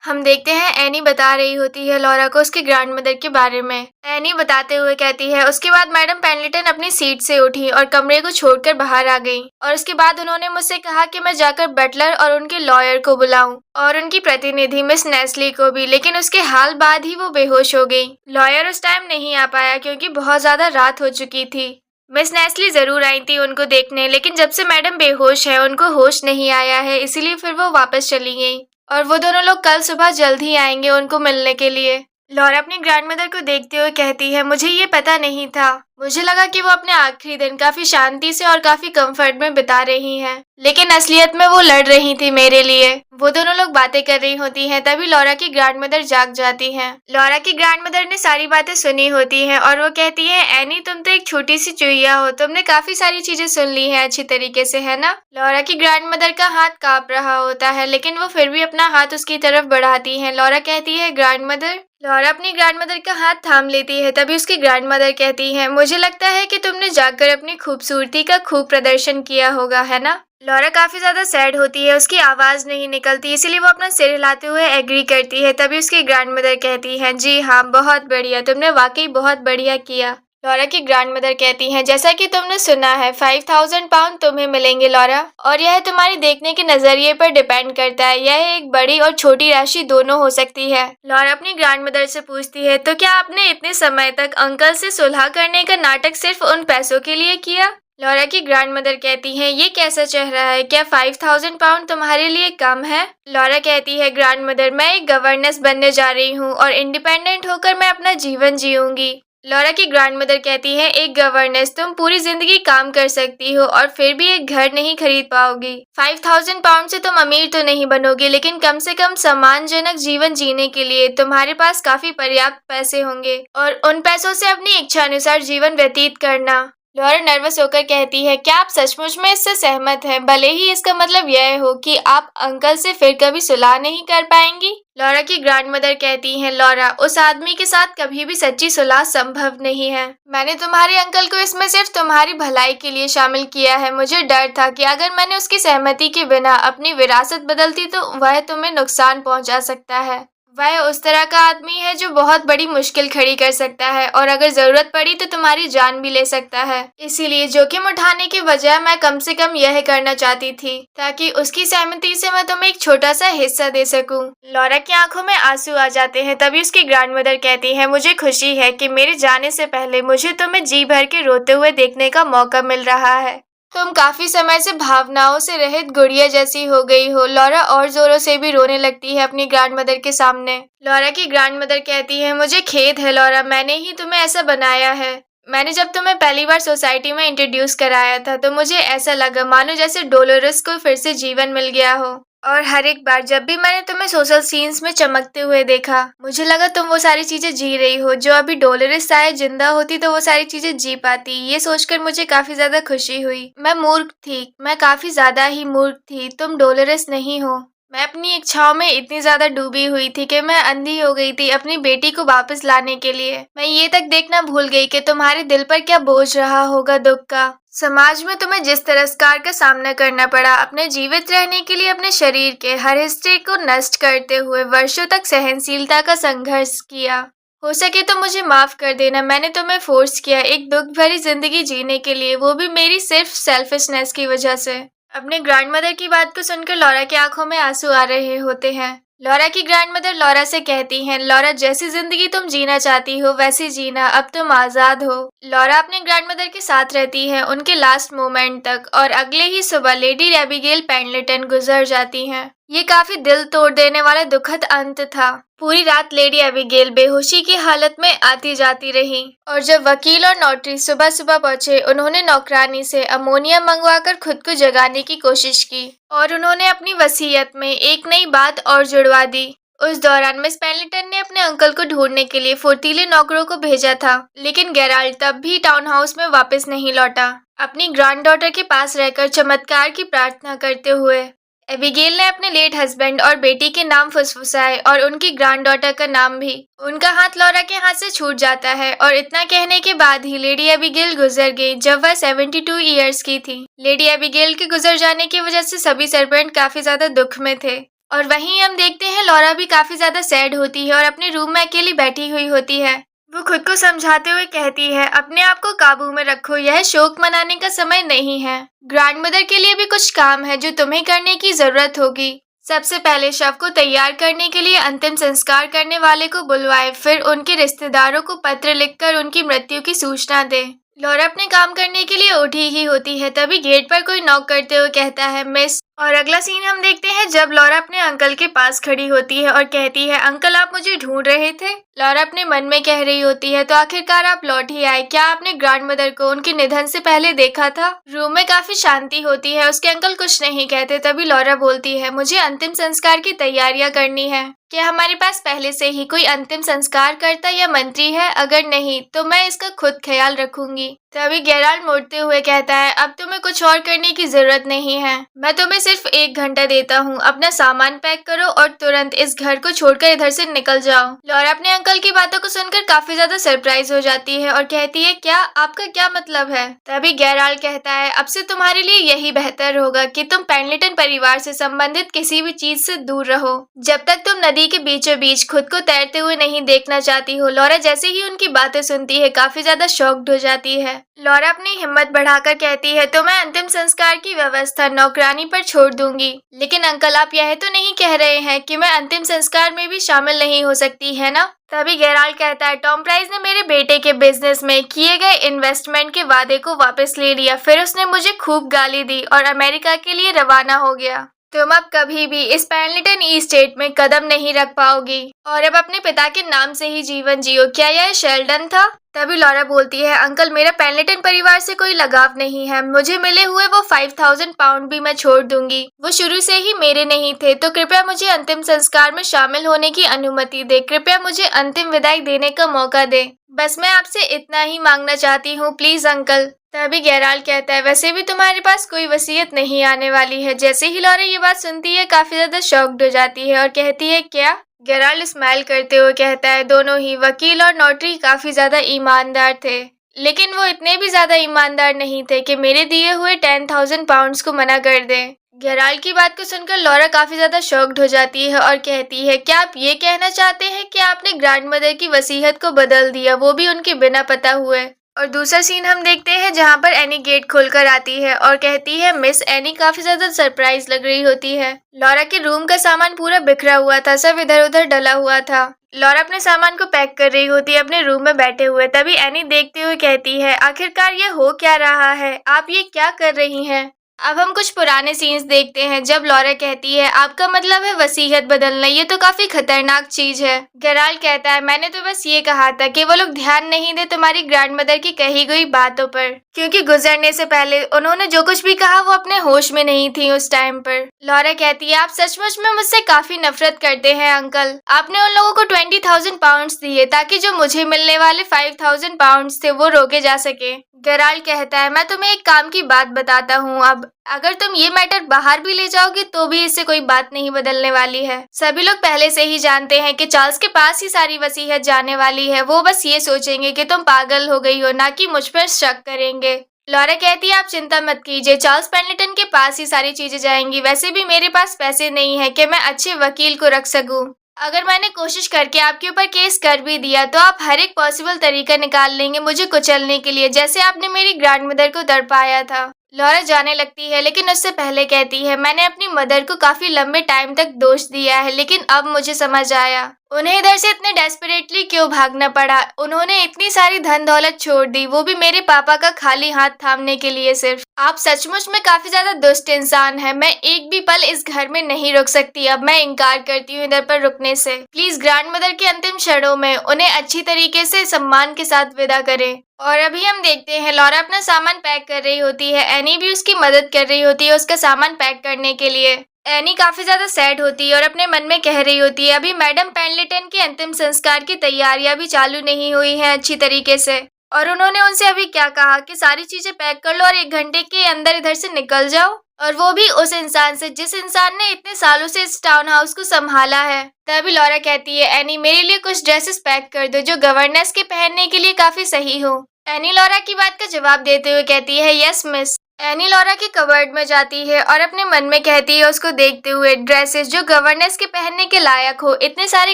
हम देखते हैं एनी बता रही होती है लॉरा को उसके ग्रैंडमदर के बारे में। एनी बताते हुए कहती है उसके बाद मैडम पेंडलेटन अपनी सीट से उठी और कमरे को छोड़कर बाहर आ गई और उसके बाद उन्होंने मुझसे कहा कि मैं जाकर बटलर और उनके लॉयर को बुलाऊं और उनकी प्रतिनिधि मिस नेस्ली को भी, लेकिन उसके हाल बाद ही वो बेहोश हो गई। लॉयर उस टाइम नहीं आ पाया क्योंकि बहुत ज्यादा रात हो चुकी थी। मिस नेस्ली जरूर आई थी उनको देखने, लेकिन जब से मैडम बेहोश है उनको होश नहीं आया है, इसीलिए फिर वो वापस चली गई और वो दोनों लोग कल सुबह जल्द ही आएंगे उनको मिलने के लिए। लॉरा अपनी ग्रैंडमदर को देखते हुए कहती है मुझे ये पता नहीं था, मुझे लगा कि वो अपने आखिरी दिन काफी शांति से और काफी कंफर्ट में बिता रही हैं, लेकिन असलियत में वो लड़ रही थी मेरे लिए। वो दोनों लोग बातें कर रही होती हैं, तभी लॉरा की ग्रैंडमदर जाग जाती हैं। लॉरा की ग्रैंडमदर ने सारी बातें सुनी होती हैं और वो कहती है एनी तुम तो एक छोटी सी चुईया हो, तुमने काफी सारी चीजें सुन ली हैं अच्छी तरीके से, है ना। लॉरा की ग्रैंडमदर का हाथ कांप रहा होता है, लेकिन वो फिर भी अपना हाथ उसकी तरफ बढ़ाती है। लॉरा कहती है ग्रैंडमदर। लॉरा अपनी ग्रैंडमदर का हाथ थाम लेती है, तभी उसकी ग्रैंडमदर कहती है मुझे लगता है कि तुमने जाकर अपनी खूबसूरती का खूब प्रदर्शन किया होगा, है ना। लॉरा काफी ज्यादा सैड होती है, उसकी आवाज नहीं निकलती, इसीलिए वो अपना सिर हिलाते हुए एग्री करती है। तभी उसकी ग्रैंडमदर कहती है जी हाँ बहुत बढ़िया, तुमने वाकई बहुत बढ़िया किया। लॉरा की ग्रैंडमदर कहती हैं जैसा कि तुमने सुना है 5000 पाउंड तुम्हें मिलेंगे लॉरा, और यह तुम्हारी देखने के नजरिए पर डिपेंड करता है, यह एक बड़ी और छोटी राशि दोनों हो सकती है। लॉरा अपनी ग्रैंडमदर से पूछती है तो क्या आपने इतने समय तक अंकल से सुलह करने का नाटक सिर्फ उन पैसों के लिए किया। लॉरा की ग्रैंडमदर कहती है ये कैसा चेहरा है, क्या 5000 पाउंड तुम्हारे लिए कम है। लॉरा कहती है ग्रैंडमदर मैं एक गवर्नेंस बनने जा रही हूँ और इंडिपेंडेंट होकर मैं अपना जीवन जीऊंगी। लॉरा की ग्रैंडमदर कहती है एक गवर्नेंस, तुम पूरी जिंदगी काम कर सकती हो और फिर भी एक घर नहीं खरीद पाओगी। 5000 पाउंड से तुम अमीर तो नहीं बनोगे, लेकिन कम से कम सम्मानजनक जीवन जीने के लिए तुम्हारे पास काफी पर्याप्त पैसे होंगे और उन पैसों से अपनी इच्छा अनुसार जीवन व्यतीत करना। लॉरा नर्वस होकर कहती है क्या आप सचमुच में इससे सहमत हैं, भले ही इसका मतलब यह हो कि आप अंकल से फिर कभी सुलह नहीं कर पाएंगी। लॉरा की ग्रैंडमदर कहती हैं लॉरा उस आदमी के साथ कभी भी सच्ची सुलह संभव नहीं है। मैंने तुम्हारे अंकल को इसमें सिर्फ तुम्हारी भलाई के लिए शामिल किया है। मुझे डर था कि अगर मैंने उसकी सहमति के बिना अपनी विरासत बदलती तो वह तुम्हें नुकसान पहुंचा सकता है। वह उस तरह का आदमी है जो बहुत बड़ी मुश्किल खड़ी कर सकता है और अगर जरूरत पड़ी तो तुम्हारी जान भी ले सकता है। इसीलिए जोखिम उठाने के बजाय मैं कम से कम यह करना चाहती थी ताकि उसकी सहमति से मैं तुम्हें एक छोटा सा हिस्सा दे सकूं। लॉरा की आंखों में आंसू आ जाते हैं, तभी उसकी ग्रैंडमदर कहती है मुझे खुशी है कि मेरे जाने से पहले मुझे तुम्हें जी भर के रोते हुए देखने का मौका मिल रहा है। तुम काफी समय से भावनाओं से रहित गुड़िया जैसी हो गई हो। लॉरा और जोरों से भी रोने लगती है अपनी ग्रैंडमदर के सामने। लॉरा की ग्रैंडमदर कहती है मुझे खेद है लॉरा, मैंने ही तुम्हें ऐसा बनाया है। मैंने जब तुम्हें पहली बार सोसाइटी में इंट्रोड्यूस कराया था तो मुझे ऐसा लगा मानो जैसे डोलोरस को फिर से जीवन मिल गया हो, और हर एक बार जब भी मैंने तुम्हें सोशल सीन्स में चमकते हुए देखा मुझे लगा तुम वो सारी चीजें जी रही हो जो अभी डोलोरस शायद जिंदा होती तो वो सारी चीजें जी पाती। ये सोचकर मुझे काफी ज्यादा खुशी हुई। मैं मूर्ख थी, मैं काफी ज्यादा ही मूर्ख थी, तुम डोलोरस नहीं हो। मैं अपनी इच्छाओं में इतनी ज्यादा डूबी हुई थी कि मैं अंधी हो गई थी अपनी बेटी को वापस लाने के लिए। मैं ये तक देखना भूल गई कि तुम्हारे दिल पर क्या बोझ रहा होगा दुख का। समाज में तुम्हें जिस तिरस्कार का सामना करना पड़ा अपने जीवित रहने के लिए, अपने शरीर के हर हिस्से को नष्ट करते हुए वर्षों तक सहनशीलता का संघर्ष किया। हो सके तो मुझे माफ कर देना, मैंने तुम्हें फोर्स किया एक दुख भरी जिंदगी जीने के लिए, वो भी मेरी सिर्फ सेल्फिशनेस की वजह से। अपने ग्रैंडमदर की बात को सुनकर लॉरा की आंखों में आंसू आ रहे होते हैं। लॉरा की ग्रैंडमदर लॉरा से कहती हैं लॉरा जैसी जिंदगी तुम जीना चाहती हो वैसी जीना, अब तुम आजाद हो। लॉरा अपने ग्रैंडमदर के साथ रहती है उनके लास्ट मोमेंट तक और अगले ही सुबह लेडी एबिगेल पेंडलेटन गुजर जाती हैं। ये काफी दिल तोड़ देने वाला दुखद अंत था। पूरी रात लेडी एबिगेल बेहोशी की हालत में आती जाती रही और जब वकील और नोटरी सुबह सुबह पहुंचे उन्होंने नौकरानी से अमोनिया मंगवाकर खुद को जगाने की कोशिश की और उन्होंने अपनी वसीयत में एक नई बात और जुड़वा दी। उस दौरान मिस पेंडलेटन ने अपने अंकल को ढूंढने के लिए फुर्तीले नौकरों को भेजा था, लेकिन गेराल्ड तब भी टाउन हाउस में वापस नहीं लौटा। अपनी ग्रैंड डॉटर के पास रहकर चमत्कार की प्रार्थना करते हुए एबिगेल ने अपने लेट हस्बैंड और बेटी के नाम फुसफुसाए और उनकी ग्रैंड डॉटर का नाम भी। उनका हाथ लॉरा के हाथ से छूट जाता है और इतना कहने के बाद ही लेडी एबिगेल गुजर गई जब वह 72 ईयर्स की थी। लेडी एबिगेल के गुजर जाने की वजह से सभी सर्वेंट काफी ज्यादा दुख में थे। और वहीं हम देखते हैं लॉरा भी काफी ज्यादा सैड होती है और अपने रूम में अकेली बैठी हुई होती है। वो खुद को समझाते हुए कहती है, अपने आप को काबू में रखो, यह शोक मनाने का समय नहीं है। ग्रैंडमदर के लिए भी कुछ काम है जो तुम्हें करने की जरूरत होगी। सबसे पहले शव को तैयार करने के लिए अंतिम संस्कार करने वाले को बुलवाए, फिर उनके रिश्तेदारों को पत्र लिखकर उनकी मृत्यु की सूचना दे। लॉरा अपने काम करने के लिए उठी ही होती है, तभी गेट पर कोई नॉक करते हुए कहता है, मिस। और अगला सीन हम देखते हैं जब लॉरा अपने अंकल के पास खड़ी होती है और कहती है, अंकल आप मुझे ढूंढ रहे थे। लॉरा अपने मन में कह रही होती है, तो आखिरकार आप लौट ही आए। क्या आपने ग्रैंडमदर को उनके निधन से पहले देखा था? रूम में काफी शांति होती है। उसके अंकल कुछ नहीं कहते। तभी लॉरा बोलती है, मुझे अंतिम संस्कार की तैयारियां करनी है। क्या हमारे पास पहले से ही कोई अंतिम संस्कार करता या मंत्री है? अगर नहीं तो मैं इसका खुद ख्याल रखूंगी। तभी गेराल्ड मुड़ते हुए कहता है, अब तुम्हें कुछ और करने की जरूरत नहीं है। मैं तुम्हें सिर्फ 1 घंटा देता हूँ। अपना सामान पैक करो और तुरंत इस घर को छोड़कर इधर से निकल जाओ। लॉरा अपने अंकल की बातों को सुनकर काफी ज्यादा सरप्राइज हो जाती है और कहती है, क्या आपका क्या मतलब है? तभी गेराल्ड कहता है, अब से तुम्हारे लिए यही बेहतर होगा कि तुम पेंडलेटन परिवार से संबंधित किसी भी चीज से दूर रहो, जब तक तुम नदी के बीचों बीच खुद को तैरते हुए नहीं देखना चाहती हो। लॉरा जैसे ही उनकी बातें सुनती है काफी ज्यादा शॉक्ड हो जाती है। लॉरा अपनी हिम्मत बढ़ाकर कहती है, तो मैं अंतिम संस्कार की व्यवस्था नौकरानी पर छोड़ दूंगी। लेकिन अंकल आप यह तो नहीं कह रहे हैं कि मैं अंतिम संस्कार में भी शामिल नहीं हो सकती, है ना? तभी गेराल्ड कहता है, टॉम प्राइस ने मेरे बेटे के बिजनेस में किए गए इन्वेस्टमेंट के वादे को वापस ले लिया। फिर उसने मुझे खूब गाली दी और अमेरिका के लिए रवाना हो गया। तुम अब कभी भी इस पेंडलेटन ई स्टेट में कदम नहीं रख पाओगी और अब अपने पिता के नाम से ही जीवन जियो। क्या यह शेल्डन था? तभी लॉरा बोलती है, अंकल मेरा पेंडलेटन परिवार से कोई लगाव नहीं है। मुझे मिले हुए वो 5000 पाउंड भी मैं छोड़ दूंगी। वो शुरू से ही मेरे नहीं थे। तो कृपया मुझे अंतिम संस्कार में शामिल होने की अनुमति दे। कृपया मुझे अंतिम विदाई देने का मौका दे। बस मैं आपसे इतना ही मांगना चाहती हूँ, प्लीज अंकल। तभी गेराल्ड कहता है, वैसे भी तुम्हारे पास कोई वसीयत नहीं आने वाली है। जैसे ही लॉरा ये बात सुनती है काफी ज्यादा शॉक्ड हो जाती है और कहती है, क्या? गेराल्ड स्माइल करते हुए कहता है, दोनों ही वकील और नोटरी काफी ज्यादा ईमानदार थे, लेकिन वो इतने भी ज्यादा ईमानदार नहीं थे कि मेरे दिए हुए 10,000 पाउंड्स को मना कर दें। गेराल्ड की बात को सुनकर लॉरा काफी ज्यादा शॉक्ड हो जाती है और कहती है, क्या आप ये कहना चाहते हैं कि आपने ग्रैंडमदर की वसीयत को बदल दिया, वो भी उनके बिना पता हुए? और दूसरा सीन हम देखते हैं जहाँ पर एनी गेट खोलकर आती है और कहती है, मिस। एनी काफी ज्यादा सरप्राइज लग रही होती है। लॉरा के रूम का सामान पूरा बिखरा हुआ था, सब इधर उधर डला हुआ था। लॉरा अपने सामान को पैक कर रही होती है अपने रूम में बैठे हुए। तभी एनी देखते हुए कहती है, आखिरकार ये हो क्या रहा है? आप ये क्या कर रही हैं? अब हम कुछ पुराने सीन्स देखते हैं जब लॉरा कहती है, आपका मतलब है वसीयत बदलना? ये तो काफी खतरनाक चीज है। गेराल्ड कहता है, मैंने तो बस ये कहा था कि वो लोग ध्यान नहीं दे तुम्हारी ग्रैंडमदर की कही गई बातों पर, क्योंकि गुजरने से पहले उन्होंने जो कुछ भी कहा वो अपने होश में नहीं थी उस टाइम पर। लॉरा कहती है, आप सचमुच में मुझसे काफी नफरत करते हैं अंकल। आपने उन लोगों को 20,000 पाउंड्स दिए ताकि जो मुझे मिलने वाले 5,000 पाउंड्स थे वो रोके जा सके। गेराल्ड कहता है, मैं तुम्हें एक काम की बात बताता हूँ। अब अगर तुम ये मैटर बाहर भी ले जाओगी तो भी इससे कोई बात नहीं बदलने वाली है। सभी लोग पहले से ही जानते हैं कि चार्ल्स के पास ही सारी वसीयत जाने वाली है। वो बस ये सोचेंगे कि तुम पागल हो गई हो, ना कि मुझ पर शक करेंगे। लॉरा कहती है, आप चिंता मत कीजिए, चार्ल्स पेंडलेटन के पास ही सारी चीजें जाएंगी। वैसे भी मेरे पास पैसे नहीं है कि मैं अच्छे वकील को रख सकूं। अगर मैंने कोशिश करके आपके ऊपर केस कर भी दिया तो आप हर एक पॉसिबल तरीका निकाल लेंगे मुझे कुचलने के लिए, जैसे आपने मेरी ग्रैंडमदर को तड़पाया था। लॉरा जाने लगती है लेकिन उससे पहले कहती है, मैंने अपनी मदर को काफी लंबे टाइम तक दोष दिया है, लेकिन अब मुझे समझ आया उन्हें इधर से इतने डेस्परेटली क्यों भागना पड़ा। उन्होंने इतनी सारी धन दौलत छोड़ दी, वो भी मेरे पापा का खाली हाथ थामने के लिए सिर्फ। आप सचमुच में काफी ज्यादा दुष्ट इंसान है। मैं एक भी पल इस घर में नहीं रुक सकती। अब मैं इनकार करती हूँ इधर पर रुकने से। प्लीज ग्रैंडमदर के अंतिम क्षणों में उन्हें अच्छी तरीके से सम्मान के साथ विदा करें। और अभी हम देखते हैं लॉरा अपना सामान पैक कर रही होती है। एनी भी उसकी मदद कर रही होती है उसका सामान पैक करने के लिए। एनी काफी ज्यादा सैड होती है और अपने मन में कह रही होती है, अभी मैडम पेंडलेटन के अंतिम संस्कार की तैयारियां भी चालू नहीं हुई हैं अच्छी तरीके से, और उन्होंने उनसे अभी क्या कहा कि सारी चीजें पैक कर लो और 1 घंटे के अंदर इधर से निकल जाओ, और वो भी उस इंसान से जिस इंसान ने इतने सालों से इस टाउन हाउस को संभाला है। तभी लॉरा कहती है, एनी मेरे लिए कुछ ड्रेसेस पैक कर दो जो गवर्नेंस के पहनने के लिए काफी सही हो। एनी लॉरा की बात का जवाब देते हुए कहती है, यस मिस। एनी लॉरा के कबर्ड में जाती है और अपने मन में कहती है उसको देखते हुए, ड्रेसेस जो गवर्नेंस के पहनने के लायक हो, इतने सारे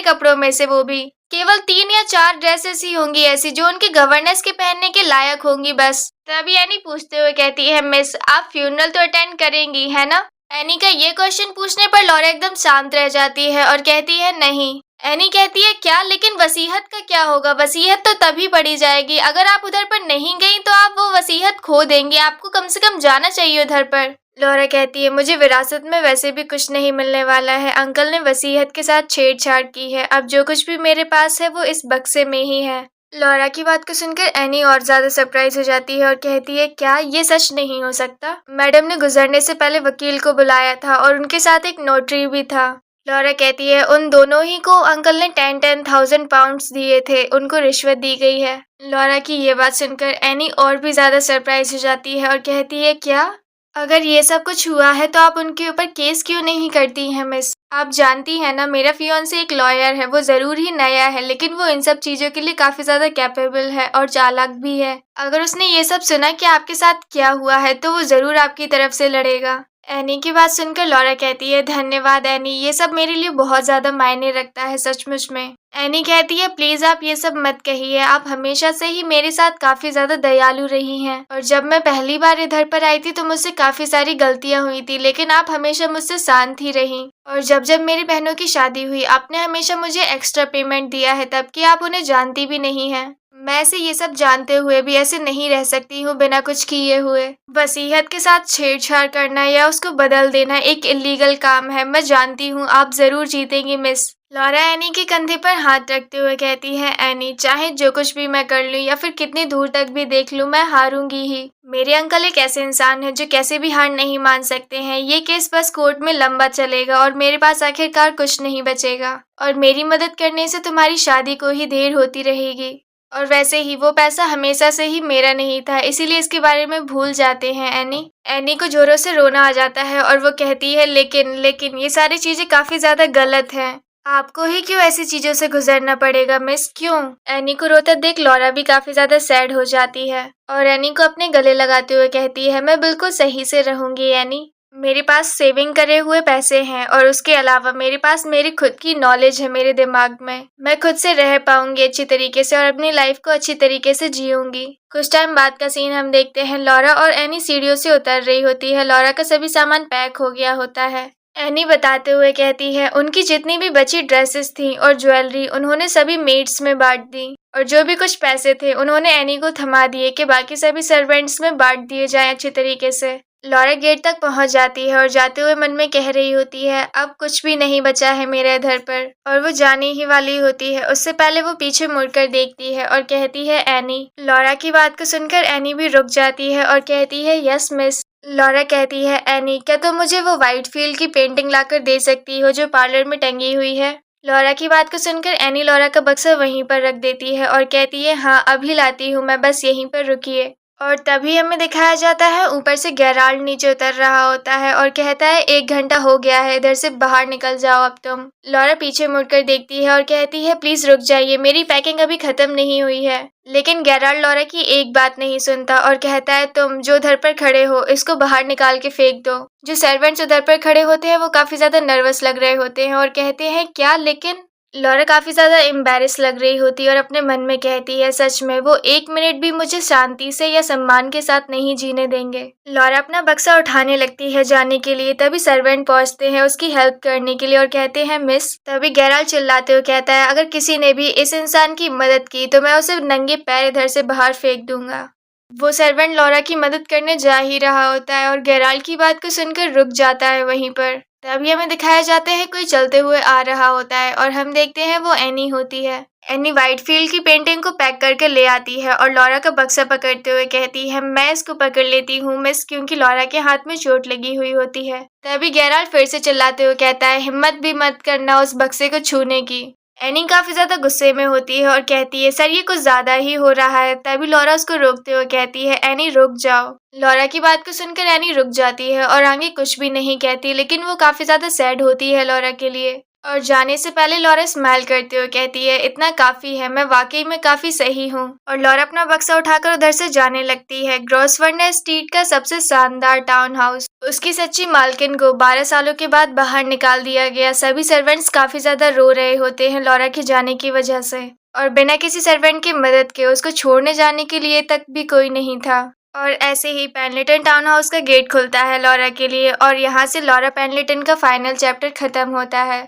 कपड़ों में से वो भी केवल 3 या 4 ड्रेसेस ही होंगी ऐसी जो उनके गवर्नेंस के पहनने के लायक होंगी बस। तभी एनी पूछते हुए कहती है, मिस आप फ्यूनरल तो अटेंड करेंगी है ना? एनी का ये क्वेश्चन पूछने पर लॉरा एकदम शांत रह जाती है और कहती है नहीं। एनी कहती है क्या, लेकिन वसीयत का क्या होगा? वसीयत तो तभी पढ़ी जाएगी, अगर आप उधर पर नहीं गई तो आप वो वसीयत खो देंगे, आपको कम से कम जाना चाहिए उधर पर। लॉरा कहती है मुझे विरासत में वैसे भी कुछ नहीं मिलने वाला है, अंकल ने वसीयत के साथ छेड़छाड़ की है, अब जो कुछ भी मेरे पास है वो इस बक्से में ही है। लॉरा की बात को सुनकर एनी और ज्यादा सरप्राइज हो जाती है और कहती है क्या ये सच नहीं हो सकता? मैडम ने गुजरने से पहले वकील को बुलाया था और उनके साथ एक नोटरी भी था। लॉरा कहती है उन दोनों ही को अंकल ने 10,000 पाउंड्स दिए थे, उनको रिश्वत दी गई है। लॉरा की ये बात सुनकर एनी और भी ज्यादा सरप्राइज हो जाती है और कहती है क्या, अगर ये सब कुछ हुआ है तो आप उनके ऊपर केस क्यों नहीं करती हैं मिस? आप जानती हैं ना मेरा फियांसे एक लॉयर है, वो जरूर ही नया है लेकिन वो इन सब चीजों के लिए काफी ज्यादा कैपेबल है और चालाक भी है। अगर उसने ये सब सुना कि आपके साथ क्या हुआ है तो वो जरूर आपकी तरफ से लड़ेगा। एनी की बात सुनकर लॉरा कहती है धन्यवाद एनी, ये सब मेरे लिए बहुत ज्यादा मायने रखता है सचमुच में। एनी कहती है प्लीज आप ये सब मत कहिए, आप हमेशा से ही मेरे साथ काफी ज्यादा दयालु रही हैं और जब मैं पहली बार इधर पर आई थी तो मुझसे काफी सारी गलतियां हुई थी लेकिन आप हमेशा मुझसे शांत ही रही और जब जब मेरी बहनों की शादी हुई आपने हमेशा मुझे एक्स्ट्रा पेमेंट दिया है, तब कि आप उन्हें जानती भी नहीं है। मैं ऐसे ये सब जानते हुए भी ऐसे नहीं रह सकती हूँ बिना कुछ किए हुए। वसीयत के साथ छेड़छाड़ करना या उसको बदल देना एक इलीगल काम है, मैं जानती हूँ आप जरूर जीतेंगी मिस। लॉरा एनी के कंधे पर हाथ रखते हुए कहती है एनी चाहे जो कुछ भी मैं कर लूँ या फिर कितनी दूर तक भी देख लूँ मैं हारूंगी ही। मेरे अंकल एक ऐसे इंसान है जो कैसे भी हार नहीं मान सकते हैं, ये केस बस कोर्ट में लंबा चलेगा और मेरे पास आखिरकार कुछ नहीं बचेगा और मेरी मदद करने से तुम्हारी शादी को ही देर होती रहेगी और वैसे ही वो पैसा हमेशा से ही मेरा नहीं था, इसीलिए इसके बारे में भूल जाते हैं एनी। एनी को जोरों से रोना आ जाता है और वो कहती है लेकिन ये सारी चीजें काफी ज्यादा गलत हैं, आपको ही क्यों ऐसी चीजों से गुजरना पड़ेगा मिस, क्यों? एनी को रोते देख लॉरा भी काफी ज्यादा सैड हो जाती है और एनी को अपने गले लगाते हुए कहती है मैं बिल्कुल सही से रहूंगी एनी, मेरे पास सेविंग करे हुए पैसे हैं और उसके अलावा मेरे पास मेरी खुद की नॉलेज है मेरे दिमाग में, मैं खुद से रह पाऊंगी अच्छी तरीके से और अपनी लाइफ को अच्छी तरीके से जीऊंगी। कुछ टाइम बाद का सीन हम देखते हैं, लॉरा और एनी सीढ़ियों से उतर रही होती है, लॉरा का सभी सामान पैक हो गया होता है। एनी बताते हुए कहती है उनकी जितनी भी बची ड्रेसेस थी और ज्वेलरी उन्होंने सभी मेड्स में बांट दी और जो भी कुछ पैसे थे उन्होंने एनी को थमा दिए कि बाकी सभी सर्वेंट्स में बांट दिए जाएं अच्छी तरीके से। लॉरा गेट तक पहुंच जाती है और जाते हुए मन में कह रही होती है अब कुछ भी नहीं बचा है मेरे इधर पर, और वो जाने ही वाली होती है। उससे पहले वो पीछे मुड़कर देखती है और कहती है एनी। लॉरा की बात को सुनकर एनी भी रुक जाती है और कहती है यस मिस। लॉरा कहती है एनी क्या तुम मुझे वो व्हाइट फील्ड की पेंटिंग लाकर दे सकती हो जो पार्लर में टंगी हुई है? लॉरा की बात को सुनकर एनी लॉरा का बक्सा वहीं पर रख देती है और कहती है हाँ अभी लाती हूँ मैं, बस यहीं पर रुकिए। और तभी हमें दिखाया जाता है ऊपर से गेराल्ड नीचे उतर रहा होता है और कहता है 1 घंटा हो गया है, इधर से बाहर निकल जाओ अब तुम। लॉरा पीछे मुड़कर देखती है और कहती है प्लीज रुक जाइए, मेरी पैकिंग अभी खत्म नहीं हुई है। लेकिन गेराल्ड लॉरा की एक बात नहीं सुनता और कहता है तुम जो उधर पर खड़े हो इसको बाहर निकाल के फेंक दो। जो सर्वेंट्स उधर पर खड़े होते हैं वो काफी ज्यादा नर्वस लग रहे होते हैं और कहते हैं क्या, लेकिन लॉरा काफी ज्यादा एम्बैरेस लग रही होती है और अपने मन में कहती है सच में वो 1 मिनट भी मुझे शांति से या सम्मान के साथ नहीं जीने देंगे। लॉरा अपना बक्सा उठाने लगती है जाने के लिए, तभी सर्वेंट पहुंचते हैं उसकी हेल्प करने के लिए और कहते हैं मिस। तभी गेराल्ड चिल्लाते हुए कहता है अगर किसी ने भी इस इंसान की मदद की तो मैं उसे नंगे पैर इधर से बाहर फेंक दूंगा। वो सर्वेंट लॉरा की मदद करने जा ही रहा होता है और गेराल्ड की बात को सुनकर रुक जाता है वहीं पर। तभी हमें दिखाया जाता है कोई चलते हुए आ रहा होता है और हम देखते हैं वो एनी होती है। एनी व्हाइट फील्ड की पेंटिंग को पैक करके ले आती है और लॉरा का बक्सा पकड़ते हुए कहती है मैं इसको पकड़ लेती हूँ मिस, क्योंकि लॉरा के हाथ में चोट लगी हुई होती है। तभी गेराल्ड फिर से चिल्लाते हुए कहता है हिम्मत भी मत करना उस बक्से को छूने की। एनी काफी ज्यादा गुस्से में होती है और कहती है सर ये कुछ ज्यादा ही हो रहा है। तभी लॉरा उसको रोकते हुए कहती है एनी रुक जाओ। लॉरा की बात को सुनकर एनी रुक जाती है और आगे कुछ भी नहीं कहती, लेकिन वो काफी ज्यादा सैड होती है लॉरा के लिए और जाने से पहले लॉरा स्माइल करते हुए कहती है, इतना काफी है, मैं वाकई में काफी सही हूँ। और लॉरा अपना बक्सा उठाकर उधर से जाने लगती है। ग्रोसवेंडर स्ट्रीट का सबसे शानदार टाउन हाउस, उसकी सच्ची मालकिन को 12 सालों के बाद बाहर निकाल दिया गया। सभी सर्वेंट्स काफी ज्यादा रो रहे होते हैं लॉरा के जाने की वजह से, और बिना किसी सर्वेंट की मदद के उसको छोड़ने जाने के लिए तक भी कोई नहीं था। और ऐसे ही पेनलिटन टाउन हाउस का गेट खुलता है लॉरा के लिए, और यहाँ से लॉरा पेनलिटन का फाइनल चैप्टर खत्म होता है।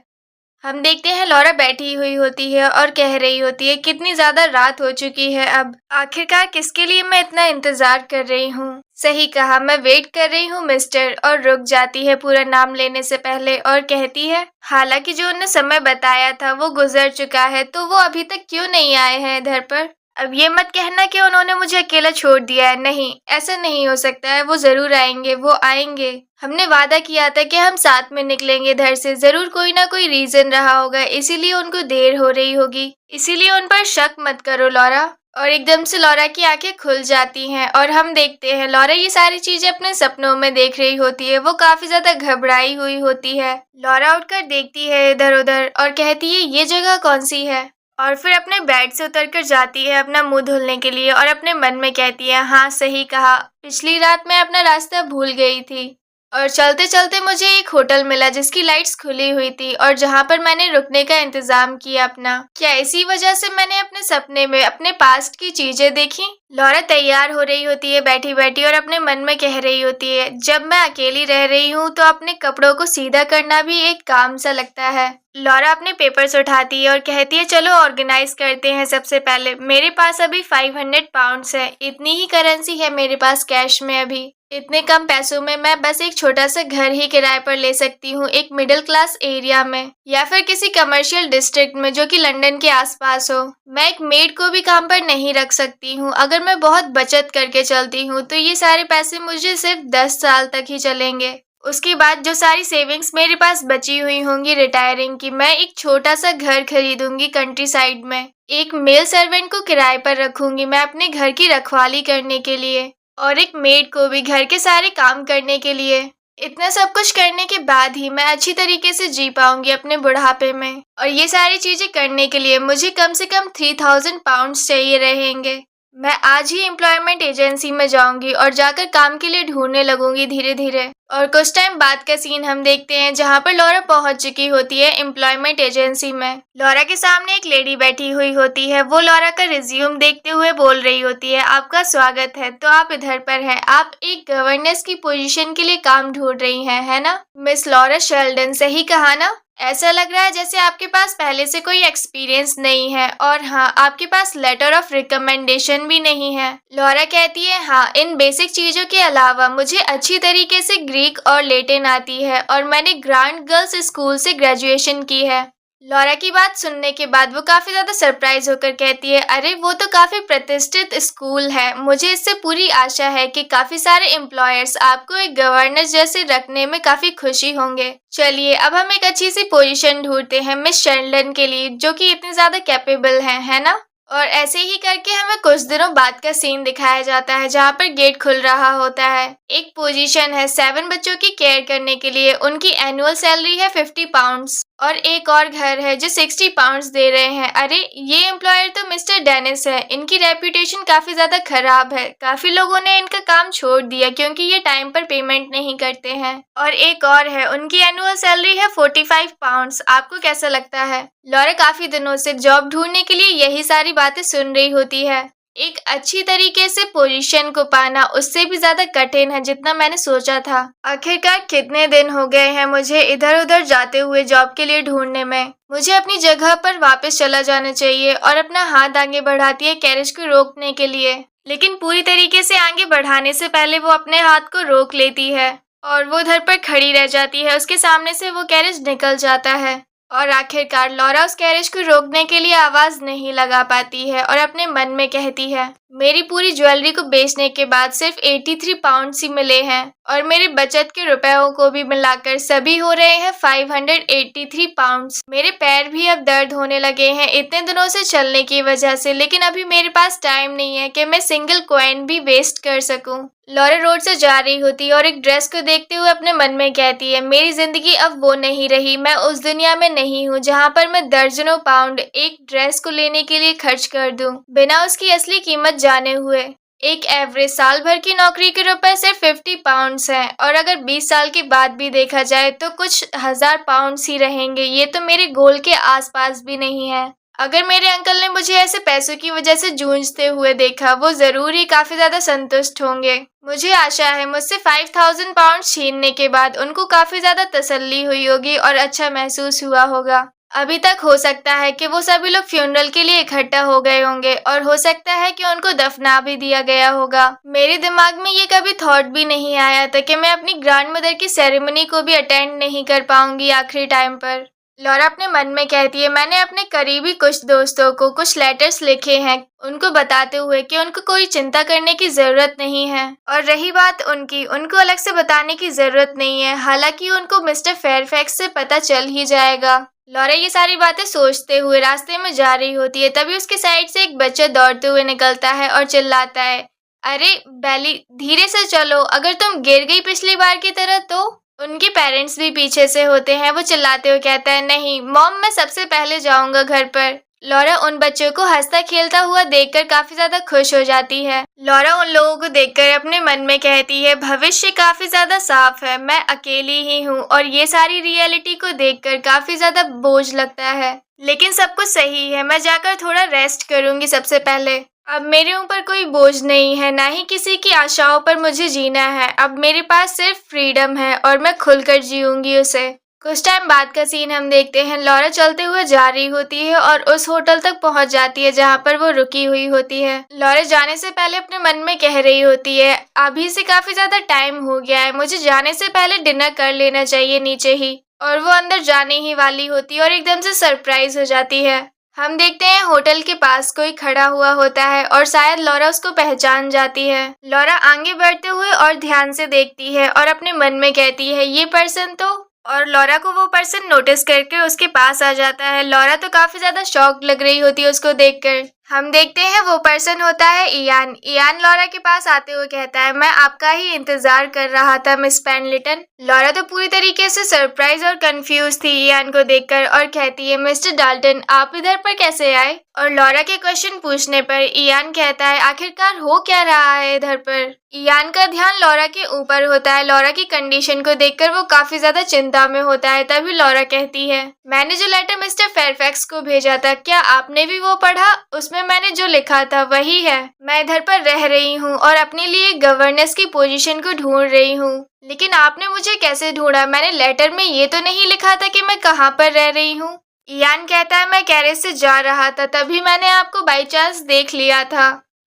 हम देखते हैं लॉरा बैठी हुई होती है और कह रही होती है, कितनी ज्यादा रात हो चुकी है अब, आखिरकार किसके लिए मैं इतना इंतजार कर रही हूँ। सही कहा, मैं वेट कर रही हूँ मिस्टर। और रुक जाती है पूरा नाम लेने से पहले और कहती है, हालांकि जो उन्होंने समय बताया था वो गुजर चुका है, तो वो अभी तक क्यों नहीं आए हैं इधर पर। अब ये मत कहना कि उन्होंने मुझे अकेला छोड़ दिया है, नहीं, ऐसा नहीं हो सकता है, वो जरूर आएंगे, वो आएंगे। हमने वादा किया था कि हम साथ में निकलेंगे इधर से, जरूर कोई ना कोई रीजन रहा होगा, इसीलिए उनको देर हो रही होगी, इसीलिए उन पर शक मत करो लॉरा। और एकदम से लॉरा की आंखें खुल जाती हैं और हम देखते हैं लॉरा ये सारी चीजें अपने सपनों में देख रही होती है। वो काफी ज्यादा घबराई हुई होती है। लॉरा उठकर देखती है इधर उधर और कहती है, ये जगह कौन सी है। और फिर अपने बेड से उतरकर जाती है अपना मुंह धुलने के लिए और अपने मन में कहती है, हाँ सही कहा, पिछली रात मैं अपना रास्ता भूल गई थी और चलते चलते मुझे एक होटल मिला जिसकी लाइट्स खुली हुई थी और जहाँ पर मैंने रुकने का इंतजाम किया अपना। क्या इसी वजह से मैंने अपने सपने में अपने पास्ट की चीजें देखी। लॉरा तैयार हो रही होती है बैठी बैठी और अपने मन में कह रही होती है, जब मैं अकेली रह रही हूँ तो अपने कपड़ों को सीधा करना भी एक काम सा लगता है। लॉरा अपने पेपर्स उठाती है और कहती है, चलो ऑर्गेनाइज करते हैं। सबसे पहले मेरे पास अभी 500 पाउंड्स है, इतनी ही करेंसी है मेरे पास कैश में अभी। इतने कम पैसों में मैं बस एक छोटा सा घर ही किराए पर ले सकती हूँ, एक मिडिल क्लास एरिया में या फिर किसी कमर्शियल डिस्ट्रिक्ट में जो कि लंदन के आसपास हो। मैं एक मेड को भी काम पर नहीं रख सकती हूँ। अगर मैं बहुत बचत करके चलती हूँ तो ये सारे पैसे मुझे सिर्फ 10 साल तक ही चलेंगे। उसके बाद जो सारी सेविंग्स मेरे पास बची हुई होंगी रिटायरिंग की, मैं एक छोटा सा घर खरीदूंगी कंट्री साइड में, एक मेल सर्वेंट को किराए पर रखूंगी मैं अपने घर की रखवाली करने के लिए और एक मेड को भी घर के सारे काम करने के लिए। इतना सब कुछ करने के बाद ही मैं अच्छी तरीके से जी पाऊंगी अपने बुढ़ापे में। और ये सारी चीजें करने के लिए मुझे कम से कम 3000 पाउंड्स चाहिए रहेंगे। मैं आज ही एम्प्लॉयमेंट एजेंसी में जाऊंगी और जाकर काम के लिए ढूंढने लगूंगी धीरे धीरे। और कुछ टाइम बाद का सीन हम देखते हैं जहाँ पर लॉरा पहुंच चुकी होती है एम्प्लॉयमेंट एजेंसी में। लॉरा के सामने एक लेडी बैठी हुई होती है। वो लॉरा का रिज्यूम देखते हुए बोल रही होती है, आपका स्वागत है, तो आप इधर पर हैं, आप एक गवर्नेंस की पोजीशन के लिए काम ढूंढ रही हैं, है ना मिस लॉरा शेल्डन, सही कहा ना। ऐसा लग रहा है जैसे आपके पास पहले से कोई एक्सपीरियंस नहीं है और हाँ, आपके पास लेटर ऑफ रिकमेंडेशन भी नहीं है। लॉरा कहती है, हाँ, इन बेसिक चीजों के अलावा मुझे अच्छी तरीके से ग्रीक और लैटिन आती है और मैंने ग्रांड गर्ल्स स्कूल से ग्रेजुएशन की है। लॉरा की बात सुनने के बाद वो काफी ज्यादा सरप्राइज होकर कहती है, अरे वो तो काफी प्रतिष्ठित स्कूल है, मुझे इससे पूरी आशा है कि काफी सारे एम्प्लॉयर्स आपको एक गवर्नेंस जैसे रखने में काफी खुशी होंगे। चलिए अब हम एक अच्छी सी पोजीशन ढूंढते हैं मिस शेल्डन के लिए जो कि इतनी ज्यादा कैपेबल है ना। और ऐसे ही करके हमें कुछ दिनों बाद का सीन दिखाया जाता है जहाँ पर गेट खुल रहा होता है। एक पोजीशन है 7 बच्चों की केयर करने के लिए, उनकी एनुअल सैलरी है 50 पाउंड्स और एक और घर है जो 60 पाउंड्स दे रहे हैं। अरे ये एम्प्लॉयर तो मिस्टर डेनिस है, इनकी रेपुटेशन काफी ज्यादा खराब है, काफी लोगों ने इनका काम छोड़ दिया क्योंकि ये टाइम पर पेमेंट नहीं करते हैं। और एक और है, उनकी एनुअल सैलरी है 45 पाउंड्स। आपको कैसा लगता है। लॉरा काफी दिनों से जॉब ढूंढने के लिए यही सारी बातें सुन रही होती है। एक अच्छी तरीके से पोजीशन को पाना उससे भी ज्यादा कठिन है जितना मैंने सोचा था। आखिरकार कितने दिन हो गए हैं मुझे इधर उधर जाते हुए जॉब के लिए ढूंढने में। मुझे अपनी जगह पर वापस चला जाना चाहिए। और अपना हाथ आगे बढ़ाती है कैरेज को रोकने के लिए, लेकिन पूरी तरीके से आगे बढ़ाने से पहले वो अपने हाथ को रोक लेती है और वो उधर पर खड़ी रह जाती है। उसके सामने से वो कैरेज निकल जाता है और आखिरकार लॉरा उस कैरेज को रोकने के लिए आवाज नहीं लगा पाती है और अपने मन में कहती है, मेरी पूरी ज्वेलरी को बेचने के बाद सिर्फ 83 पाउंड्स ही मिले हैं और मेरी बचत के रुपयों को भी मिलाकर सभी हो रहे हैं 583 पाउंड्स। मेरे पैर भी अब दर्द होने लगे हैं इतने दिनों से चलने की वजह से, लेकिन अभी मेरे पास टाइम नहीं है कि मैं सिंगल कॉइन भी वेस्ट कर सकूं। लॉरा रोड से जा रही होती है और एक ड्रेस को देखते हुए अपने मन में कहती है, मेरी जिंदगी अब वो नहीं रही, मैं उस दुनिया में नहीं हूँ जहाँ पर मैं दर्जनों पाउंड एक ड्रेस को लेने के लिए खर्च कर दूं बिना उसकी असली कीमत जाने हुए। एक एवरेज साल भर की नौकरी के रुपए सिर्फ 50 पाउंड्स हैं और अगर 20 साल के बाद भी देखा जाए तो कुछ हजार पाउंड्स ही रहेंगे। ये तो मेरे गोल के आसपास भी नहीं है। अगर मेरे अंकल ने मुझे ऐसे पैसों की वजह से जूझते हुए देखा, वो जरूर ही काफी ज्यादा संतुष्ट होंगे। मुझे आशा है मुझसे 5000 पाउंड छीनने के बाद उनको काफी ज्यादा तसल्ली हुई होगी और अच्छा महसूस हुआ होगा। अभी तक हो सकता है कि वो सभी लोग फ्यूनरल के लिए इकट्ठा हो गए होंगे और हो सकता है कि उनको दफना भी दिया गया होगा। मेरे दिमाग में ये कभी थॉट भी नहीं आया था कि मैं अपनी ग्रैंड मदर की सेरेमनी को भी अटेंड नहीं कर पाऊंगी आखिरी टाइम पर। लॉरा अपने मन में कहती है, मैंने अपने करीबी कुछ दोस्तों को कुछ लेटर्स लिखे हैं उनको बताते हुए कि उनको कोई चिंता करने की जरूरत नहीं है और रही बात उनकी, उनको अलग से बताने की जरूरत नहीं है, हालांकि उनको मिस्टर फेयरफैक्स से पता चल ही जाएगा। लॉरा ये सारी बातें सोचते हुए रास्ते में जा रही होती है, तभी उसके साइड से एक बच्चा दौड़ते हुए निकलता है और चिल्लाता है, अरे बेली धीरे से चलो, अगर तुम गिर गई पिछली बार की तरह तो। उनके पेरेंट्स भी पीछे से होते हैं। वो चिल्लाते हुए कहता है, नहीं मॉम, मैं सबसे पहले जाऊंगा घर पर। लॉरा उन बच्चों को हंसता खेलता हुआ देखकर काफी ज्यादा खुश हो जाती है। लॉरा उन लोगों को देखकर अपने मन में कहती है, भविष्य काफी ज्यादा साफ है, मैं अकेली ही हूँ और ये सारी रियलिटी को देखकर काफी ज्यादा बोझ लगता है, लेकिन सब कुछ सही है, मैं जाकर थोड़ा रेस्ट करूंगी सबसे पहले। अब मेरे ऊपर कोई बोझ नहीं है, ना ही किसी की आशाओं पर मुझे जीना है। अब मेरे पास सिर्फ फ्रीडम है और मैं खुलकर जीऊंगी उसे। कुछ टाइम बाद का सीन हम देखते हैं। लॉरा चलते हुए जा रही होती है और उस होटल तक पहुंच जाती है जहां पर वो रुकी हुई होती है। लॉरा जाने से पहले अपने मन में कह रही होती है, अभी से काफी ज्यादा टाइम हो गया है, मुझे जाने से पहले डिनर कर लेना चाहिए नीचे ही। और वो अंदर जाने ही वाली होती है और एकदम से सरप्राइज हो जाती है। हम देखते हैं होटल के पास कोई खड़ा हुआ होता है और शायद लॉरा उसको पहचान जाती है। लॉरा आगे बढ़ते हुए और ध्यान से देखती है और अपने मन में कहती है, ये पर्सन तो, और लॉरा को वो पर्सन नोटिस करके उसके पास आ जाता है। लॉरा तो काफी ज्यादा शॉक लग रही होती है उसको देखकर। हम देखते हैं वो पर्सन होता है इयान। इयान लॉरा के पास आते हुए कहता है, मैं आपका ही इंतजार कर रहा था मिस पेंडलेटन। लॉरा तो पूरी तरीके से सरप्राइज और कंफ्यूज थी इयान को देखकर और कहती है, मिस्टर डाल्टन आप इधर पर कैसे आए? और लॉरा के क्वेश्चन पूछने पर इयान कहता है, आखिरकार हो क्या रहा है इधर पर? इयान का ध्यान लॉरा के ऊपर होता है। लॉरा की कंडीशन को देखकर वो काफी ज्यादा चिंता में होता है। तभी लॉरा कहती है, मैंने जो लेटर मिस्टर फेयरफैक्स को भेजा था, क्या आपने भी वो पढ़ा? उसमें मैंने जो लिखा था वही है। मैं इधर पर रह रही हूँ और अपने लिए गवर्नेंस की पोजीशन को ढूंढ रही हूँ, लेकिन आपने मुझे कैसे ढूंढा? मैंने लेटर में ये तो नहीं लिखा था कि मैं कहाँ पर रह रही हूँ। इयान कहता है, मैं कैरेज से जा रहा था, तभी मैंने आपको बाई चांस देख लिया था।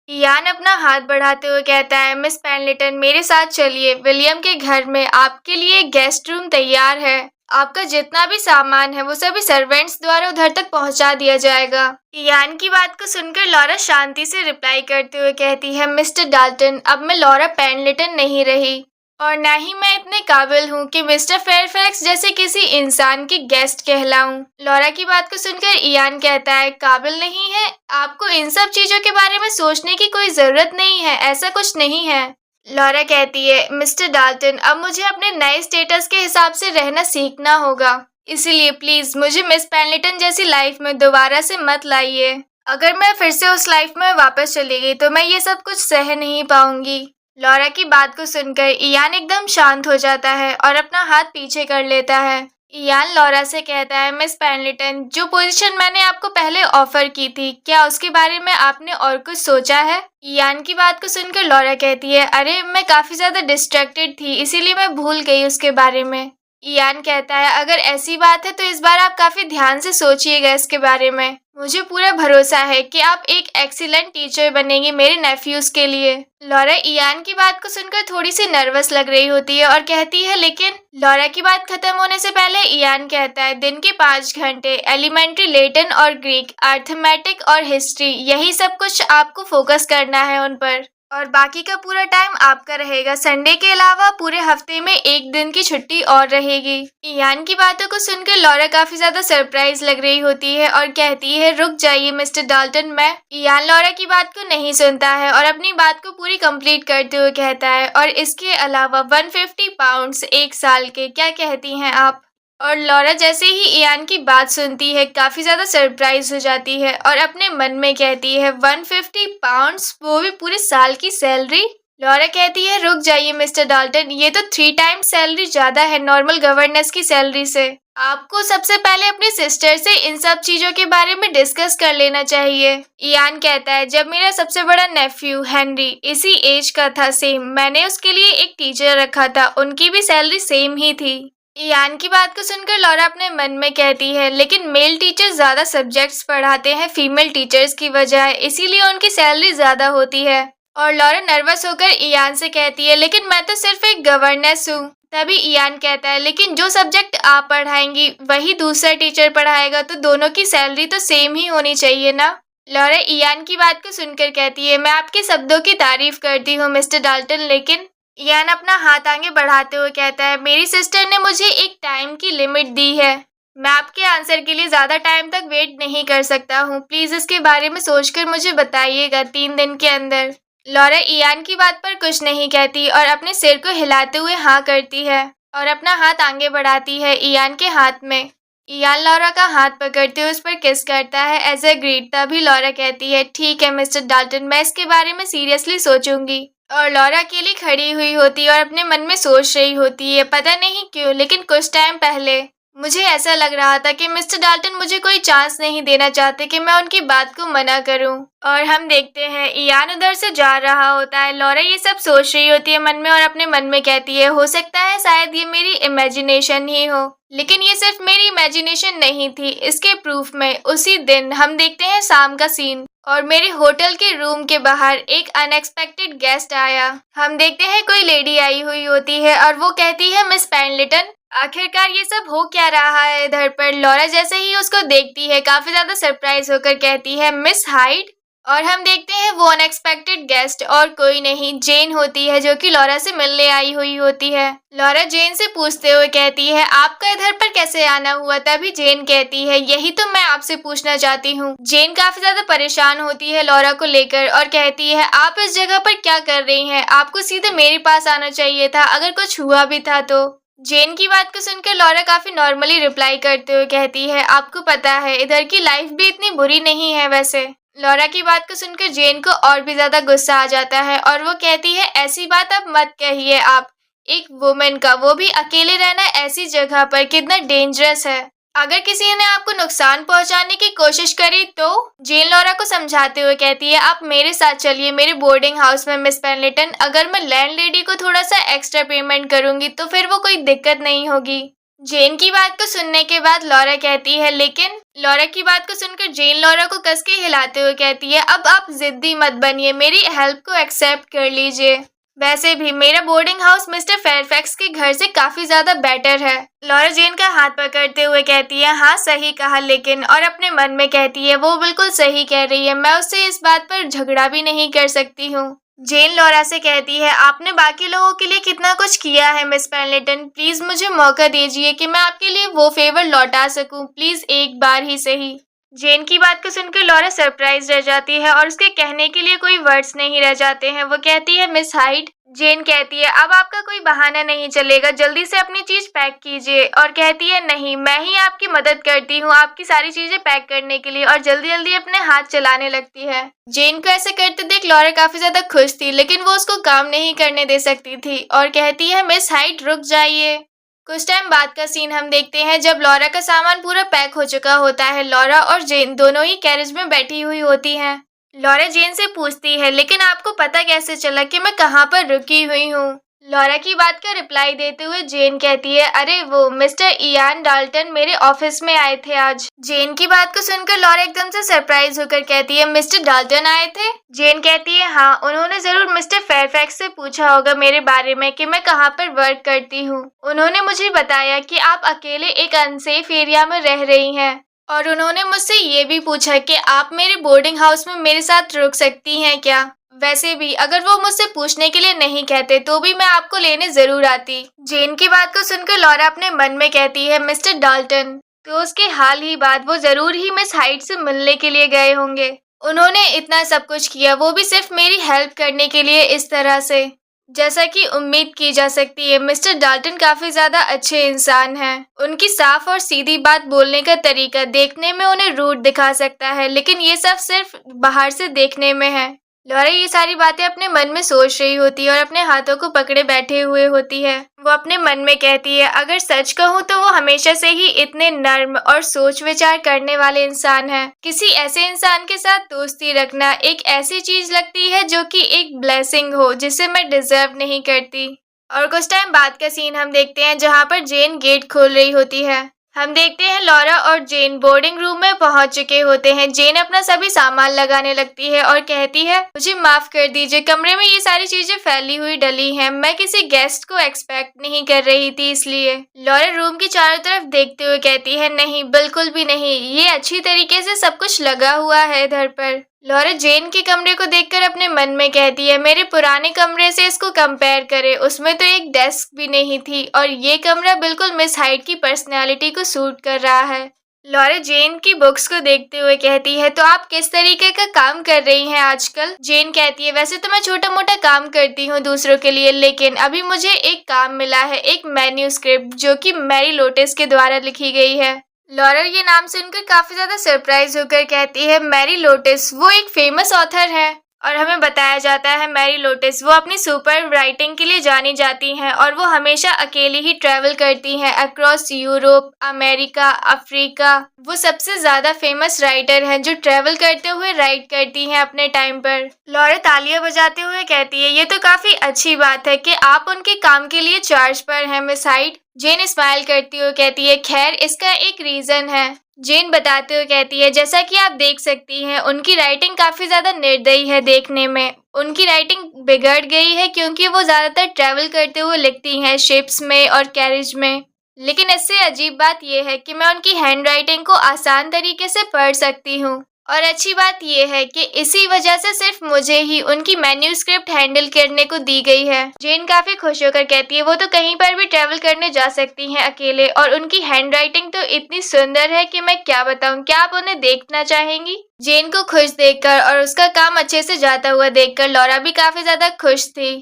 इयान अपना हाथ बढ़ाते हुए कहता है, मिस पेंडलेटन मेरे साथ चलिए, विलियम के घर में आपके लिए गेस्ट रूम तैयार है। आपका जितना भी सामान है वो सभी सर्वेंट्स द्वारा उधर तक पहुंचा दिया जाएगा। इयान की बात को सुनकर लॉरा शांति से रिप्लाई करते हुए कहती है, मिस्टर डाल्टन अब मैं लॉरा पेंडलेटन नहीं रही और ना ही मैं इतने काबिल हूँ कि मिस्टर फेयरफैक्स जैसे किसी इंसान की गेस्ट कहलाऊं। लॉरा की बात को सुनकर इयान कहता है, काबिल नहीं है? आपको इन सब चीजों के बारे में सोचने की कोई जरूरत नहीं है, ऐसा कुछ नहीं है। लॉरा कहती है, मिस्टर डाल्टन अब मुझे अपने नए स्टेटस के हिसाब से रहना सीखना होगा, इसीलिए प्लीज मुझे मिस पेंडलेटन जैसी लाइफ में दोबारा से मत लाइए। अगर मैं फिर से उस लाइफ में वापस चली गई तो मैं ये सब कुछ सह नहीं पाऊंगी। लॉरा की बात को सुनकर इयान एकदम शांत हो जाता है और अपना हाथ पीछे कर लेता है। इयान लॉरा से कहता है, मिस पेंडलेटन जो पोजीशन मैंने आपको पहले ऑफर की थी, क्या उसके बारे में आपने और कुछ सोचा है? इयान की बात को सुनकर लॉरा कहती है, अरे मैं काफी ज्यादा डिस्ट्रैक्टेड थी, इसीलिए मैं भूल गई उसके बारे में। इयान कहता है अगर ऐसी बात है तो इस बार आप काफी ध्यान से सोचिएगा इसके बारे में। मुझे पूरा भरोसा है कि आप एक एक्सीलेंट टीचर बनेंगे मेरे नेफ्यूज के लिए। लॉरा इयान की बात को सुनकर थोड़ी सी नर्वस लग रही होती है और कहती है लेकिन लॉरा की बात खत्म होने से पहले इयान कहता है दिन के 5 घंटे एलिमेंट्री, लेटिन और ग्रीक, अर्थमेटिक और हिस्ट्री, यही सब कुछ आपको फोकस करना है उन पर, और बाकी का पूरा टाइम आपका रहेगा। संडे के अलावा पूरे हफ्ते में एक दिन की छुट्टी और रहेगी। इयान की बातों को सुनकर लॉरा काफी ज्यादा सरप्राइज लग रही होती है और कहती है रुक जाइए मिस्टर डाल्टन, मैं। इयान लॉरा की बात को नहीं सुनता है और अपनी बात को पूरी कंप्लीट करते हुए कहता है और इसके अलावा 150 पाउंड्स 1 साल के, क्या कहती हैं आप? और लॉरा जैसे ही इयान की बात सुनती है काफी ज्यादा सरप्राइज हो जाती है और अपने मन में कहती है 150 पाउंड्स, वो भी पूरे साल की सैलरी। लॉरा कहती है रुक जाइए मिस्टर डाल्टन, ये तो 3 टाइम्स सैलरी ज्यादा है नॉर्मल गवर्नेंस की सैलरी से। आपको सबसे पहले अपनी सिस्टर से इन सब चीजों के बारे में डिस्कस कर लेना चाहिए। इयान कहता है जब मेरा सबसे बड़ा नेफ्यू हेनरी इसी एज का था सेम, मैंने उसके लिए एक टीचर रखा था, उनकी भी सैलरी सेम ही थी। इयान की बात को सुनकर लॉरा अपने मन में कहती है लेकिन मेल टीचर ज्यादा सब्जेक्ट्स पढ़ाते हैं फीमेल टीचर्स की बजाय, इसीलिए उनकी सैलरी ज्यादा होती है। और लॉरा नर्वस होकर इयान से कहती है लेकिन मैं तो सिर्फ एक गवर्नेंस हूँ। तभी इयान कहता है लेकिन जो सब्जेक्ट आप पढ़ाएंगी वही दूसरा टीचर पढ़ाएगा, तो दोनों की सैलरी तो सेम ही होनी चाहिए ना। लॉरा इयान की बात को सुनकर कहती है मैं आपके शब्दों की तारीफ करती हूँ मिस्टर डाल्टन, लेकिन इयान अपना हाथ आगे बढ़ाते हुए कहता है मेरी सिस्टर ने मुझे एक टाइम की लिमिट दी है, मैं आपके आंसर के लिए ज्यादा टाइम तक वेट नहीं कर सकता हूँ, प्लीज इसके बारे में सोचकर मुझे बताइएगा 3 दिन के अंदर। लॉरा इयान की बात पर कुछ नहीं कहती और अपने सिर को हिलाते हुए हाँ करती है और अपना हाथ आगे बढ़ाती है इयान के हाथ में। इयान लॉरा का हाथ पकड़ते हुए उस पर किस करता है एज ए ग्रीट। तभी लॉरा कहती है ठीक है मिस्टर डाल्टन, मैं इसके बारे में सीरियसली सोचूंगी। और लॉरा अकेली खड़ी हुई होती है और अपने मन में सोच रही होती है पता नहीं क्यों, लेकिन कुछ टाइम पहले मुझे ऐसा लग रहा था कि मिस्टर डाल्टन मुझे कोई चांस नहीं देना चाहते कि मैं उनकी बात को मना करूं। और हम देखते हैं इयान उधर से जा रहा होता है। लॉरा ये सब सोच रही होती है मन में और अपने मन में कहती है हो सकता है शायद ये मेरी इमेजिनेशन ही हो, लेकिन ये सिर्फ मेरी इमेजिनेशन नहीं थी। इसके प्रूफ में उसी दिन हम देखते हैं शाम का सीन और मेरे होटल के रूम के बाहर एक अनएक्सपेक्टेड गेस्ट आया। हम देखते हैं कोई लेडी आई हुई होती है और वो कहती है मिस पेंडलेटन, आखिरकार ये सब हो क्या रहा है इधर पर। लॉरा जैसे ही उसको देखती है काफी ज्यादा सरप्राइज होकर कहती है मिस हाइड। और हम देखते हैं वो अनएक्सपेक्टेड गेस्ट और कोई नहीं जेन होती है जो कि लॉरा से मिलने आई हुई होती है। लॉरा जेन से पूछते हुए कहती है आपका इधर पर कैसे आना हुआ। तभी जेन कहती है यही तो मैं आपसे पूछना चाहती हूँ। जेन काफी ज्यादा परेशान होती है लॉरा को लेकर और कहती है आप इस जगह पर क्या कर रही हैं, आपको सीधे मेरे पास आना चाहिए था अगर कुछ हुआ भी था तो। जेन की बात को सुनकर लॉरा काफी नॉर्मली रिप्लाई करते हुए कहती है आपको पता है इधर की लाइफ भी इतनी बुरी नहीं है वैसे। लॉरा की बात को सुनकर जेन को और भी ज्यादा गुस्सा आ जाता है और वो कहती है ऐसी बात अब मत कहिए आप, एक वुमेन का वो भी अकेले रहना ऐसी जगह पर कितना डेंजरस है। अगर किसी ने आपको नुकसान पहुंचाने की कोशिश करी तो। जेन लॉरा को समझाते हुए कहती है आप मेरे साथ चलिए मेरे बोर्डिंग हाउस में मिस पेंडलेटन, अगर मैं लैंडलेडी को थोड़ा सा एक्स्ट्रा पेमेंट करूंगी तो फिर वो कोई दिक्कत नहीं होगी। जेन की बात को सुनने के बाद लॉरा कहती है लेकिन। लॉरा की बात को सुनकर जेन लॉरा को कस के हिलाते हुए कहती है अब आप जिद्दी मत बनिए, मेरी हेल्प को एक्सेप्ट कर लीजिए। वैसे भी मेरा बोर्डिंग हाउस मिस्टर फेयरफैक्स के घर से काफी ज्यादा बेटर है। लॉरा जेन का हाथ पकड़ते हुए कहती है हाँ सही कहा लेकिन, और अपने मन में कहती है वो बिल्कुल सही कह रही है, मैं उससे इस बात पर झगड़ा भी नहीं कर सकती हूँ। जेन लॉरा से कहती है आपने बाकी लोगों के लिए कितना कुछ किया है मिस पेंडलेटन, प्लीज मुझे मौका दीजिए कि मैं आपके लिए वो फेवर लौटा सकूं, प्लीज एक बार ही सही। जेन की बात को सुनकर लॉरा सरप्राइज रह जाती है और उसके कहने के लिए कोई वर्ड्स नहीं रह जाते हैं। वो कहती है मिस हाइड। जेन कहती है अब आपका कोई बहाना नहीं चलेगा, जल्दी से अपनी चीज पैक कीजिए। और कहती है नहीं, मैं ही आपकी मदद करती हूँ आपकी सारी चीजें पैक करने के लिए, और जल्दी जल्दी अपने हाथ चलाने लगती है। जेन को ऐसे करते देख लॉरा काफी ज्यादा खुश थी, लेकिन वो उसको काम नहीं करने दे सकती थी और कहती है मिस हाइड रुक जाइए। कुछ टाइम बाद का सीन हम देखते हैं जब लॉरा का सामान पूरा पैक हो चुका होता है। लॉरा और जेन दोनों ही कैरेज में बैठी हुई होती हैं। लॉरा जेन से पूछती है लेकिन आपको पता कैसे चला कि मैं कहाँ पर रुकी हुई हूँ। लॉरा की बात का रिप्लाई देते हुए जेन कहती है, अरे वो मिस्टर इयान डाल्टन मेरे ऑफिस में आए थे आज। जेन की बात को सुनकर लॉरा एकदम से सरप्राइज होकर कहती है, मिस्टर डाल्टन आए थे? जेन कहती है, हाँ, उन्होंने जरूर मिस्टर फेयरफैक्स से पूछा होगा मेरे बारे में कि मैं कहाँ पर वर्क करती हूँ। उन्होंने मुझे बताया कि आप अकेले एक अनसेफ एरिया में रह रही हैं और उन्होंने मुझसे ये भी पूछा कि आप मेरे बोर्डिंग हाउस में मेरे साथ रुक सकती हैं क्या। वैसे भी अगर वो मुझसे पूछने के लिए नहीं कहते तो भी मैं आपको लेने जरूर आती। जेन की बात को सुनकर लॉरा अपने मन में कहती है, मिस्टर डाल्टन तो उसके हाल ही बाद वो जरूर ही मिस हाइट से मिलने के लिए गए होंगे। उन्होंने इतना सब कुछ किया, वो भी सिर्फ मेरी हेल्प करने के लिए इस तरह से। जैसा कि उम्मीद की जा सकती है, मिस्टर डाल्टन काफी ज्यादा अच्छे इंसान हैं। उनकी साफ और सीधी बात बोलने का तरीका देखने में उन्हें रूड दिखा सकता है, लेकिन ये सब सिर्फ बाहर से देखने में है। लॉरा ये सारी बातें अपने मन में सोच रही होती है और अपने हाथों को पकड़े बैठे हुए होती है। वो अपने मन में कहती है, अगर सच कहूँ तो वो हमेशा से ही इतने नर्म और सोच विचार करने वाले इंसान हैं। किसी ऐसे इंसान के साथ दोस्ती रखना एक ऐसी चीज लगती है जो कि एक ब्लेसिंग हो जिसे मैं डिजर्व नहीं करती। और कुछ टाइम बाद का सीन हम देखते हैं जहाँ पर जेन गेट खोल रही होती है। हम देखते हैं लॉरा और जेन बोर्डिंग रूम में पहुंच चुके होते हैं। जेन अपना सभी सामान लगाने लगती है और कहती है, मुझे माफ कर दीजिए, कमरे में ये सारी चीजें फैली हुई डली हैं। मैं किसी गेस्ट को एक्सपेक्ट नहीं कर रही थी इसलिए। लॉरा रूम की चारों तरफ देखते हुए कहती है, नहीं, बिल्कुल भी नहीं, ये अच्छी तरीके से सब कुछ लगा हुआ है इधर पर। लॉरा जेन के कमरे को देखकर अपने मन में कहती है, मेरे पुराने कमरे से इसको कंपेयर करे, उसमें तो एक डेस्क भी नहीं थी और ये कमरा बिल्कुल मिस हाइट की पर्सनैलिटी को सूट कर रहा है। लॉरा जेन की बुक्स को देखते हुए कहती है, तो आप किस तरीके का काम कर रही हैं आजकल? जेन कहती है, वैसे तो मैं छोटा मोटा काम करती हूँ दूसरों के लिए, लेकिन अभी मुझे एक काम मिला है, एक मैन्यूस्क्रिप्ट जो कि मैरी लोटस के द्वारा लिखी गई है। लॉरा ये नाम सुनकर काफी ज्यादा सरप्राइज होकर कहती है, मैरी लोटस वो एक फेमस ऑथर है और हमें बताया जाता है मैरी लोटस वो अपनी सुपर राइटिंग के लिए जानी जाती हैं और वो हमेशा अकेली ही ट्रैवल करती हैं अक्रॉस यूरोप, अमेरिका, अफ्रीका। वो सबसे ज्यादा फेमस राइटर हैं जो ट्रैवल करते हुए राइट करती हैं अपने टाइम पर। लॉरा तालियां बजाते हुए कहती है, ये तो काफी अच्छी बात है कि आप उनके काम के लिए चार्ज पर हैं मिस हाइट। जेन स्माइल करती हुए कहती है, खैर इसका एक रीजन है। जेन बताते हुए कहती है, जैसा कि आप देख सकती हैं उनकी राइटिंग काफी ज्यादा निर्दयी है देखने में। उनकी राइटिंग बिगड़ गई है क्योंकि वो ज्यादातर ट्रैवल करते हुए लिखती हैं शिप्स में और कैरेज में। लेकिन इससे अजीब बात यह है कि मैं उनकी हैंड राइटिंग को आसान तरीके से पढ़ सकती हूँ और अच्छी बात यह है कि इसी वजह से सिर्फ मुझे ही उनकी मैन्यूस्क्रिप्ट हैंडल करने को दी गई है। जेन काफी खुश होकर कहती है, वो तो कहीं पर भी ट्रैवल करने जा सकती हैं अकेले और उनकी हैंड राइटिंग तो इतनी सुंदर है कि मैं क्या बताऊं। क्या आप उन्हें देखना चाहेंगी? जेन को खुश देखकर और उसका काम अच्छे से जाता हुआ देखकर लॉरा भी काफी ज्यादा खुश थी।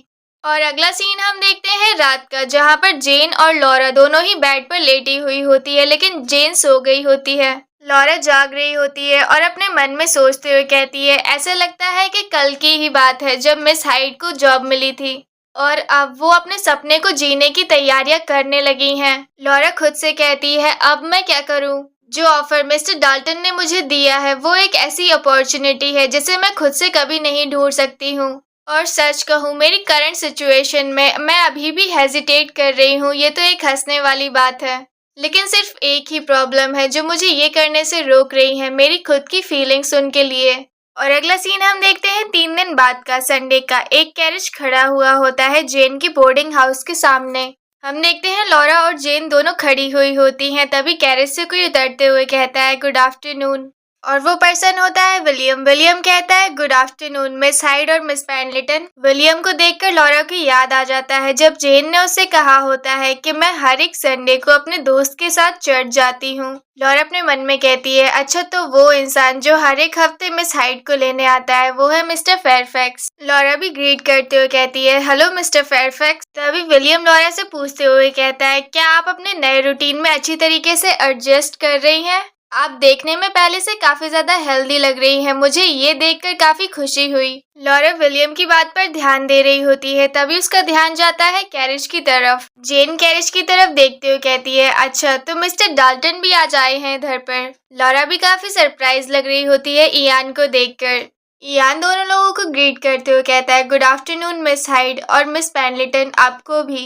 और अगला सीन हम देखते हैं रात का, जहाँ पर जेन और लॉरा दोनों ही बेड पर लेटी हुई होती है, लेकिन जेन सो गई होती है। लॉरा जाग रही होती है और अपने मन में सोचते हुए कहती है, ऐसा लगता है कि कल की ही बात है जब मिस हाइट को जॉब मिली थी और अब वो अपने सपने को जीने की तैयारियां करने लगी हैं। लॉरा खुद से कहती है, अब मैं क्या करूं? जो ऑफर मिस्टर डाल्टन ने मुझे दिया है वो एक ऐसी अपॉर्चुनिटी है जिसे मैं खुद से कभी नहीं ढूंढ सकती हूँ। और सच कहूँ मेरी करंट सिचुएशन में मैं अभी भी हेजिटेट कर रही हूँ। ये तो एक हंसने वाली बात है, लेकिन सिर्फ एक ही प्रॉब्लम है जो मुझे ये करने से रोक रही है, मेरी खुद की फीलिंग्स उनके लिए। और अगला सीन हम देखते हैं 3 दिन बाद का, संडे का। एक कैरेज खड़ा हुआ होता है जेन की बोर्डिंग हाउस के सामने। हम देखते हैं लॉरा और जेन दोनों खड़ी हुई होती हैं। तभी कैरेज से कोई उतरते हुए कहता है, गुड आफ्टरनून। और वो पर्सन होता है विलियम। विलियम कहता है, गुड आफ्टरनून मिस हाइड और मिस पेंडलेटन। विलियम को देखकर लॉरा की याद आ जाता है जब जेन ने उससे कहा होता है कि मैं हर एक संडे को अपने दोस्त के साथ चर्च जाती हूँ। लॉरा अपने मन में कहती है, अच्छा तो वो इंसान जो हर एक हफ्ते मिस हाइड को लेने आता है वो है मिस्टर फेयरफैक्स। लॉरा भी ग्रीट करते हुए कहती है, हेलो मिस्टर फेयरफैक्स। तभी विलियम लॉरा से पूछते हुए कहता है, क्या आप अपने नए रूटीन में अच्छी तरीके से एडजस्ट कर रही हैं? आप देखने में पहले से काफी ज्यादा हेल्दी लग रही हैं, मुझे ये देखकर काफी खुशी हुई। लॉरा विलियम की बात पर ध्यान दे रही होती है, तभी उसका ध्यान जाता है कैरेज की तरफ। जेन कैरेज की तरफ देखते हुए कहती है, अच्छा तो मिस्टर डाल्टन भी आज आए हैं इधर पर। लॉरा भी काफी सरप्राइज लग रही होती है इयान को देखकर। इयान दोनों लोगों को ग्रीट करते हुए कहता है गुड आफ्टरनून मिस हाइड और मिस पेंडलेटन आपको भी।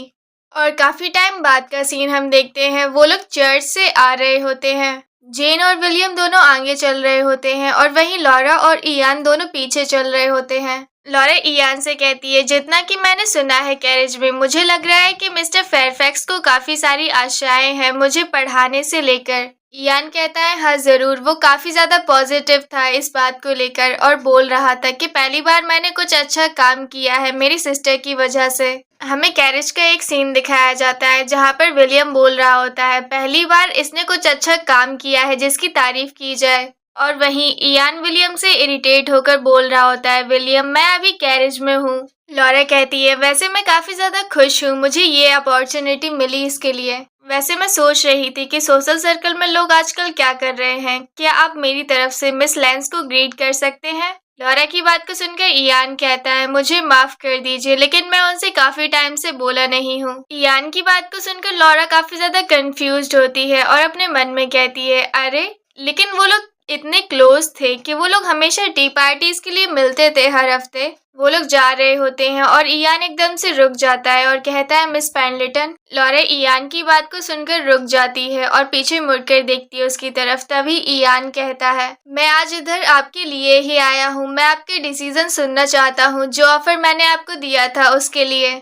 और काफी टाइम बाद का सीन हम देखते हैं। वो लोग चर्च से आ रहे होते हैं। जेन और विलियम दोनों आगे चल रहे होते हैं और वहीं लॉरा और इयान दोनों पीछे चल रहे होते हैं। लॉरा इयान से कहती है जितना कि मैंने सुना है कैरेज में, मुझे लग रहा है कि मिस्टर फेयरफैक्स को काफी सारी आशाएं हैं मुझे पढ़ाने से लेकर। इयान कहता है हाँ जरूर, वो काफी ज्यादा पॉजिटिव था इस बात को लेकर और बोल रहा था कि पहली बार मैंने कुछ अच्छा काम किया है मेरी सिस्टर की वजह से। हमें कैरेज का एक सीन दिखाया जाता है जहाँ पर विलियम बोल रहा होता है पहली बार इसने कुछ अच्छा काम किया है जिसकी तारीफ की जाए। और वहीं इयान विलियम से इरिटेट होकर बोल रहा होता है विलियम मैं अभी कैरेज में हूँ। लॉरा कहती है वैसे मैं काफी ज्यादा खुश हूँ, मुझे ये अपॉर्चुनिटी मिली इसके लिए। वैसे मैं सोच रही थी कि सोशल सर्कल में लोग आजकल क्या कर रहे हैं, क्या आप मेरी तरफ से मिस लेंस को ग्रीट कर सकते हैं। लॉरा की बात को सुनकर इयान कहता है मुझे माफ कर दीजिए लेकिन मैं उनसे काफी टाइम से बोला नहीं हूँ। इयान की बात को सुनकर लॉरा काफी ज्यादा कंफ्यूज्ड होती है और अपने मन में कहती है अरे लेकिन वो लोग इतने क्लोज थे कि वो लोग हमेशा टी पार्टीज के लिए मिलते थे हर हफ्ते। वो लोग जा रहे होते हैं और इयान एकदम से रुक जाता है और कहता है मिस पेंडलेटन। लॉरा इयान की बात को सुनकर रुक जाती है और पीछे मुड़कर देखती है उसकी तरफ। तभी इयान कहता है मैं आज इधर आपके लिए ही आया हूँ, मैं आपके डिसीजन सुनना चाहता हूँ जो ऑफर मैंने आपको दिया था उसके लिए।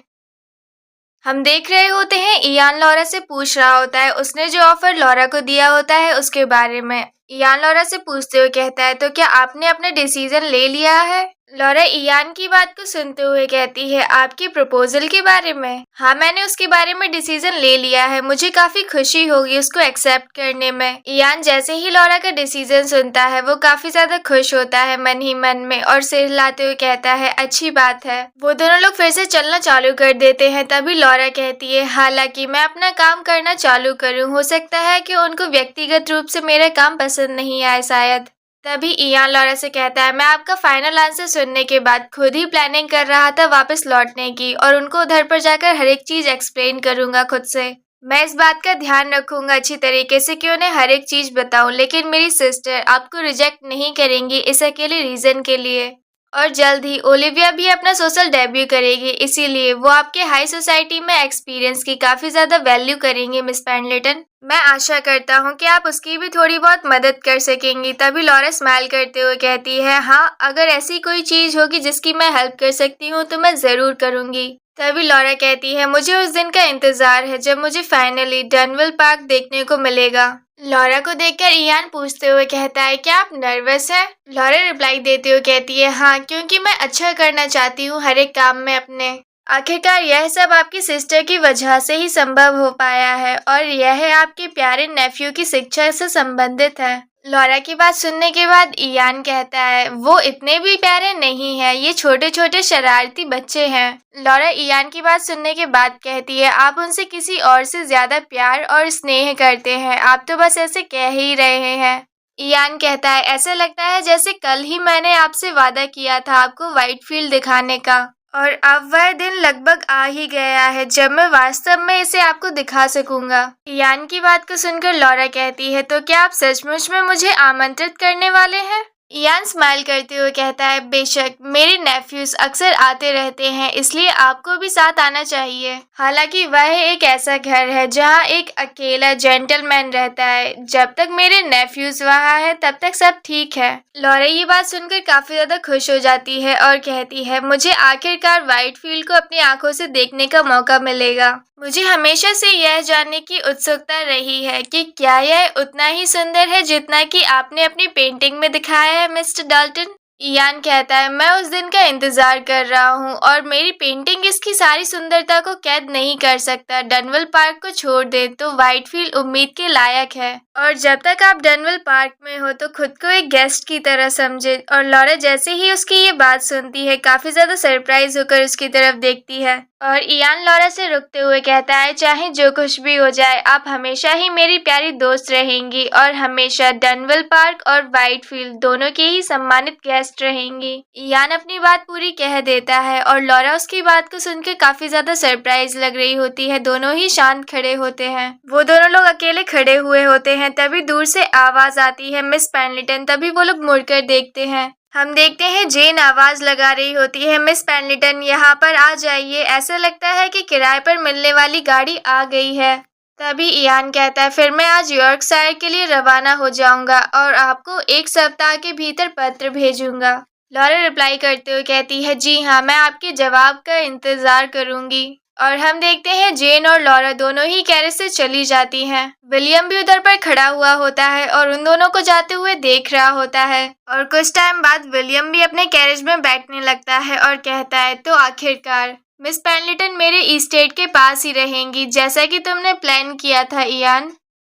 हम देख रहे होते हैं इयान लॉरा से पूछ रहा होता है उसने जो ऑफर लॉरा को दिया होता है उसके बारे में। इयान लॉरा से पूछते हुए कहता है तो क्या आपने अपना डिसीजन ले लिया है। लॉरा इयान की बात को सुनते हुए कहती है आपकी प्रपोजल के बारे में। हाँ मैंने उसके बारे में डिसीजन ले लिया है, मुझे काफी खुशी होगी उसको एक्सेप्ट करने में। इयान जैसे ही लॉरा का डिसीजन सुनता है वो काफी ज्यादा खुश होता है मन ही मन में और सिर हिलाते हुए कहता है अच्छी बात है। वो दोनों लोग फिर से चलना चालू कर देते हैं। तभी लॉरा कहती है हालांकि मैं अपना काम करना चालू करूँ, हो सकता है कि उनको व्यक्तिगत रूप से मेरा काम पसंद नहीं आए शायद। तभी इयान लॉरा से कहता है मैं आपका फाइनल आंसर सुनने के बाद खुद ही प्लानिंग कर रहा था वापस लौटने की और उनको उधर पर जाकर हर एक चीज एक्सप्लेन करूंगा खुद से। मैं इस बात का ध्यान रखूंगा अच्छी तरीके से कि उन्हें हर एक चीज बताऊं, लेकिन मेरी सिस्टर आपको रिजेक्ट नहीं करेंगी इस अकेले रीजन के लिए। और जल्द ही ओलिविया भी अपना सोशल डेब्यू करेगी, इसीलिए वो आपके हाई सोसाइटी में एक्सपीरियंस की काफी ज्यादा वैल्यू करेंगे मिस पेंडलेटन। मैं आशा करता हूँ कि आप उसकी भी थोड़ी बहुत मदद कर सकेंगी। तभी लॉरा स्माइल करते हुए कहती है हाँ अगर ऐसी कोई चीज होगी जिसकी मैं हेल्प कर सकती हूँ तो मैं जरूर करूँगी। तभी लॉरा कहती है मुझे उस दिन का इंतजार है जब मुझे फाइनली डनवेल पार्क देखने को मिलेगा। लॉरा को देखकर इयान पूछते हुए कहता है क्या आप नर्वस है। लॉरा रिप्लाई देते हुए कहती है हाँ क्योंकि मैं अच्छा करना चाहती हूँ हर एक काम में अपने। आखिरकार यह सब आपकी सिस्टर की वजह से ही संभव हो पाया है और यह आपके प्यारे नेफ्यू की शिक्षा से संबंधित है। लॉरा की बात सुनने के बाद इयान कहता है वो इतने भी प्यारे नहीं हैं, ये छोटे छोटे शरारती बच्चे हैं। लॉरा इयान की बात सुनने के बाद कहती है आप उनसे किसी और से ज्यादा प्यार और स्नेह करते हैं, आप तो बस ऐसे कह ही रहे हैं। इयान कहता है ऐसा लगता है जैसे कल ही मैंने आपसे वादा किया था आपको व्हाइट फील्ड दिखाने का और अब वह दिन लगभग आ ही गया है जब मैं वास्तव में इसे आपको दिखा सकूंगा। इयान की बात को सुनकर लॉरा कहती है तो क्या आप सचमुच में मुझे आमंत्रित करने वाले हैं। इयान स्माइल करते हुए कहता है बेशक, मेरे नेफ्यूज अक्सर आते रहते हैं इसलिए आपको भी साथ आना चाहिए। हालांकि वह एक ऐसा घर है जहां एक अकेला जेंटलमैन रहता है, जब तक मेरे नेफ्यूज वहां है तब तक सब ठीक है। लॉरा ये बात सुनकर काफी ज्यादा खुश हो जाती है और कहती है मुझे आखिरकार व्हाइट फील्ड को अपनी आंखों से देखने का मौका मिलेगा। मुझे हमेशा से यह जानने की उत्सुकता रही है कि क्या यह उतना ही सुंदर है जितना कि आपने अपनी पेंटिंग में दिखाया है मिस्टर डाल्टन। इयान कहता है मैं उस दिन का इंतजार कर रहा हूँ और मेरी पेंटिंग इसकी सारी सुंदरता को कैद नहीं कर सकता। डनवेल पार्क को छोड़ दे तो व्हाइट फील्ड उम्मीद के लायक है और जब तक आप डनवेल पार्क में हो तो खुद को एक गेस्ट की तरह समझे। और लॉरा जैसे ही उसकी ये बात सुनती है काफी ज्यादा सरप्राइज होकर उसकी तरफ देखती है और इयान लॉरा से रुकते हुए कहता है चाहे जो कुछ भी हो जाए आप हमेशा ही मेरी प्यारी दोस्त रहेंगी और हमेशा डनवेल पार्क और व्हाइट फील्ड दोनों के ही सम्मानित गेस्ट रहेंगी। इयान अपनी बात पूरी कह देता है और लॉरा उसकी बात को सुनकर काफी ज्यादा सरप्राइज लग रही होती है। दोनों ही शांत खड़े होते हैं। वो दोनों लोग अकेले खड़े हुए होते हैं। तभी दूर से आवाज आती है मिस पेंडलेटन। तभी वो लोग मुड़कर देखते हैं। हम देखते हैं जेन आवाज लगा रही होती है, मिस पेंडलेटन यहाँ पर आ जाइए, ऐसा लगता है कि किराए पर मिलने वाली गाड़ी आ गई है। तभी इयान कहता है फिर मैं आज यॉर्कशायर के लिए रवाना हो जाऊंगा और आपको 1 सप्ताह के भीतर पत्र भेजूंगा। लॉरा रिप्लाई करते हुए कहती है जी हाँ, मैं आपके जवाब का इंतजार करूंगी। और हम देखते हैं जेन और लॉरा दोनों ही कैरेज से चली जाती हैं। विलियम भी उधर पर खड़ा हुआ होता है और उन दोनों को जाते हुए देख रहा होता है। और कुछ टाइम बाद विलियम भी अपने कैरेज में बैठने लगता है और कहता है तो आखिरकार मिस पेंडलेटन मेरे इस्टेट के पास ही रहेंगी जैसा कि तुमने प्लान किया था इयान।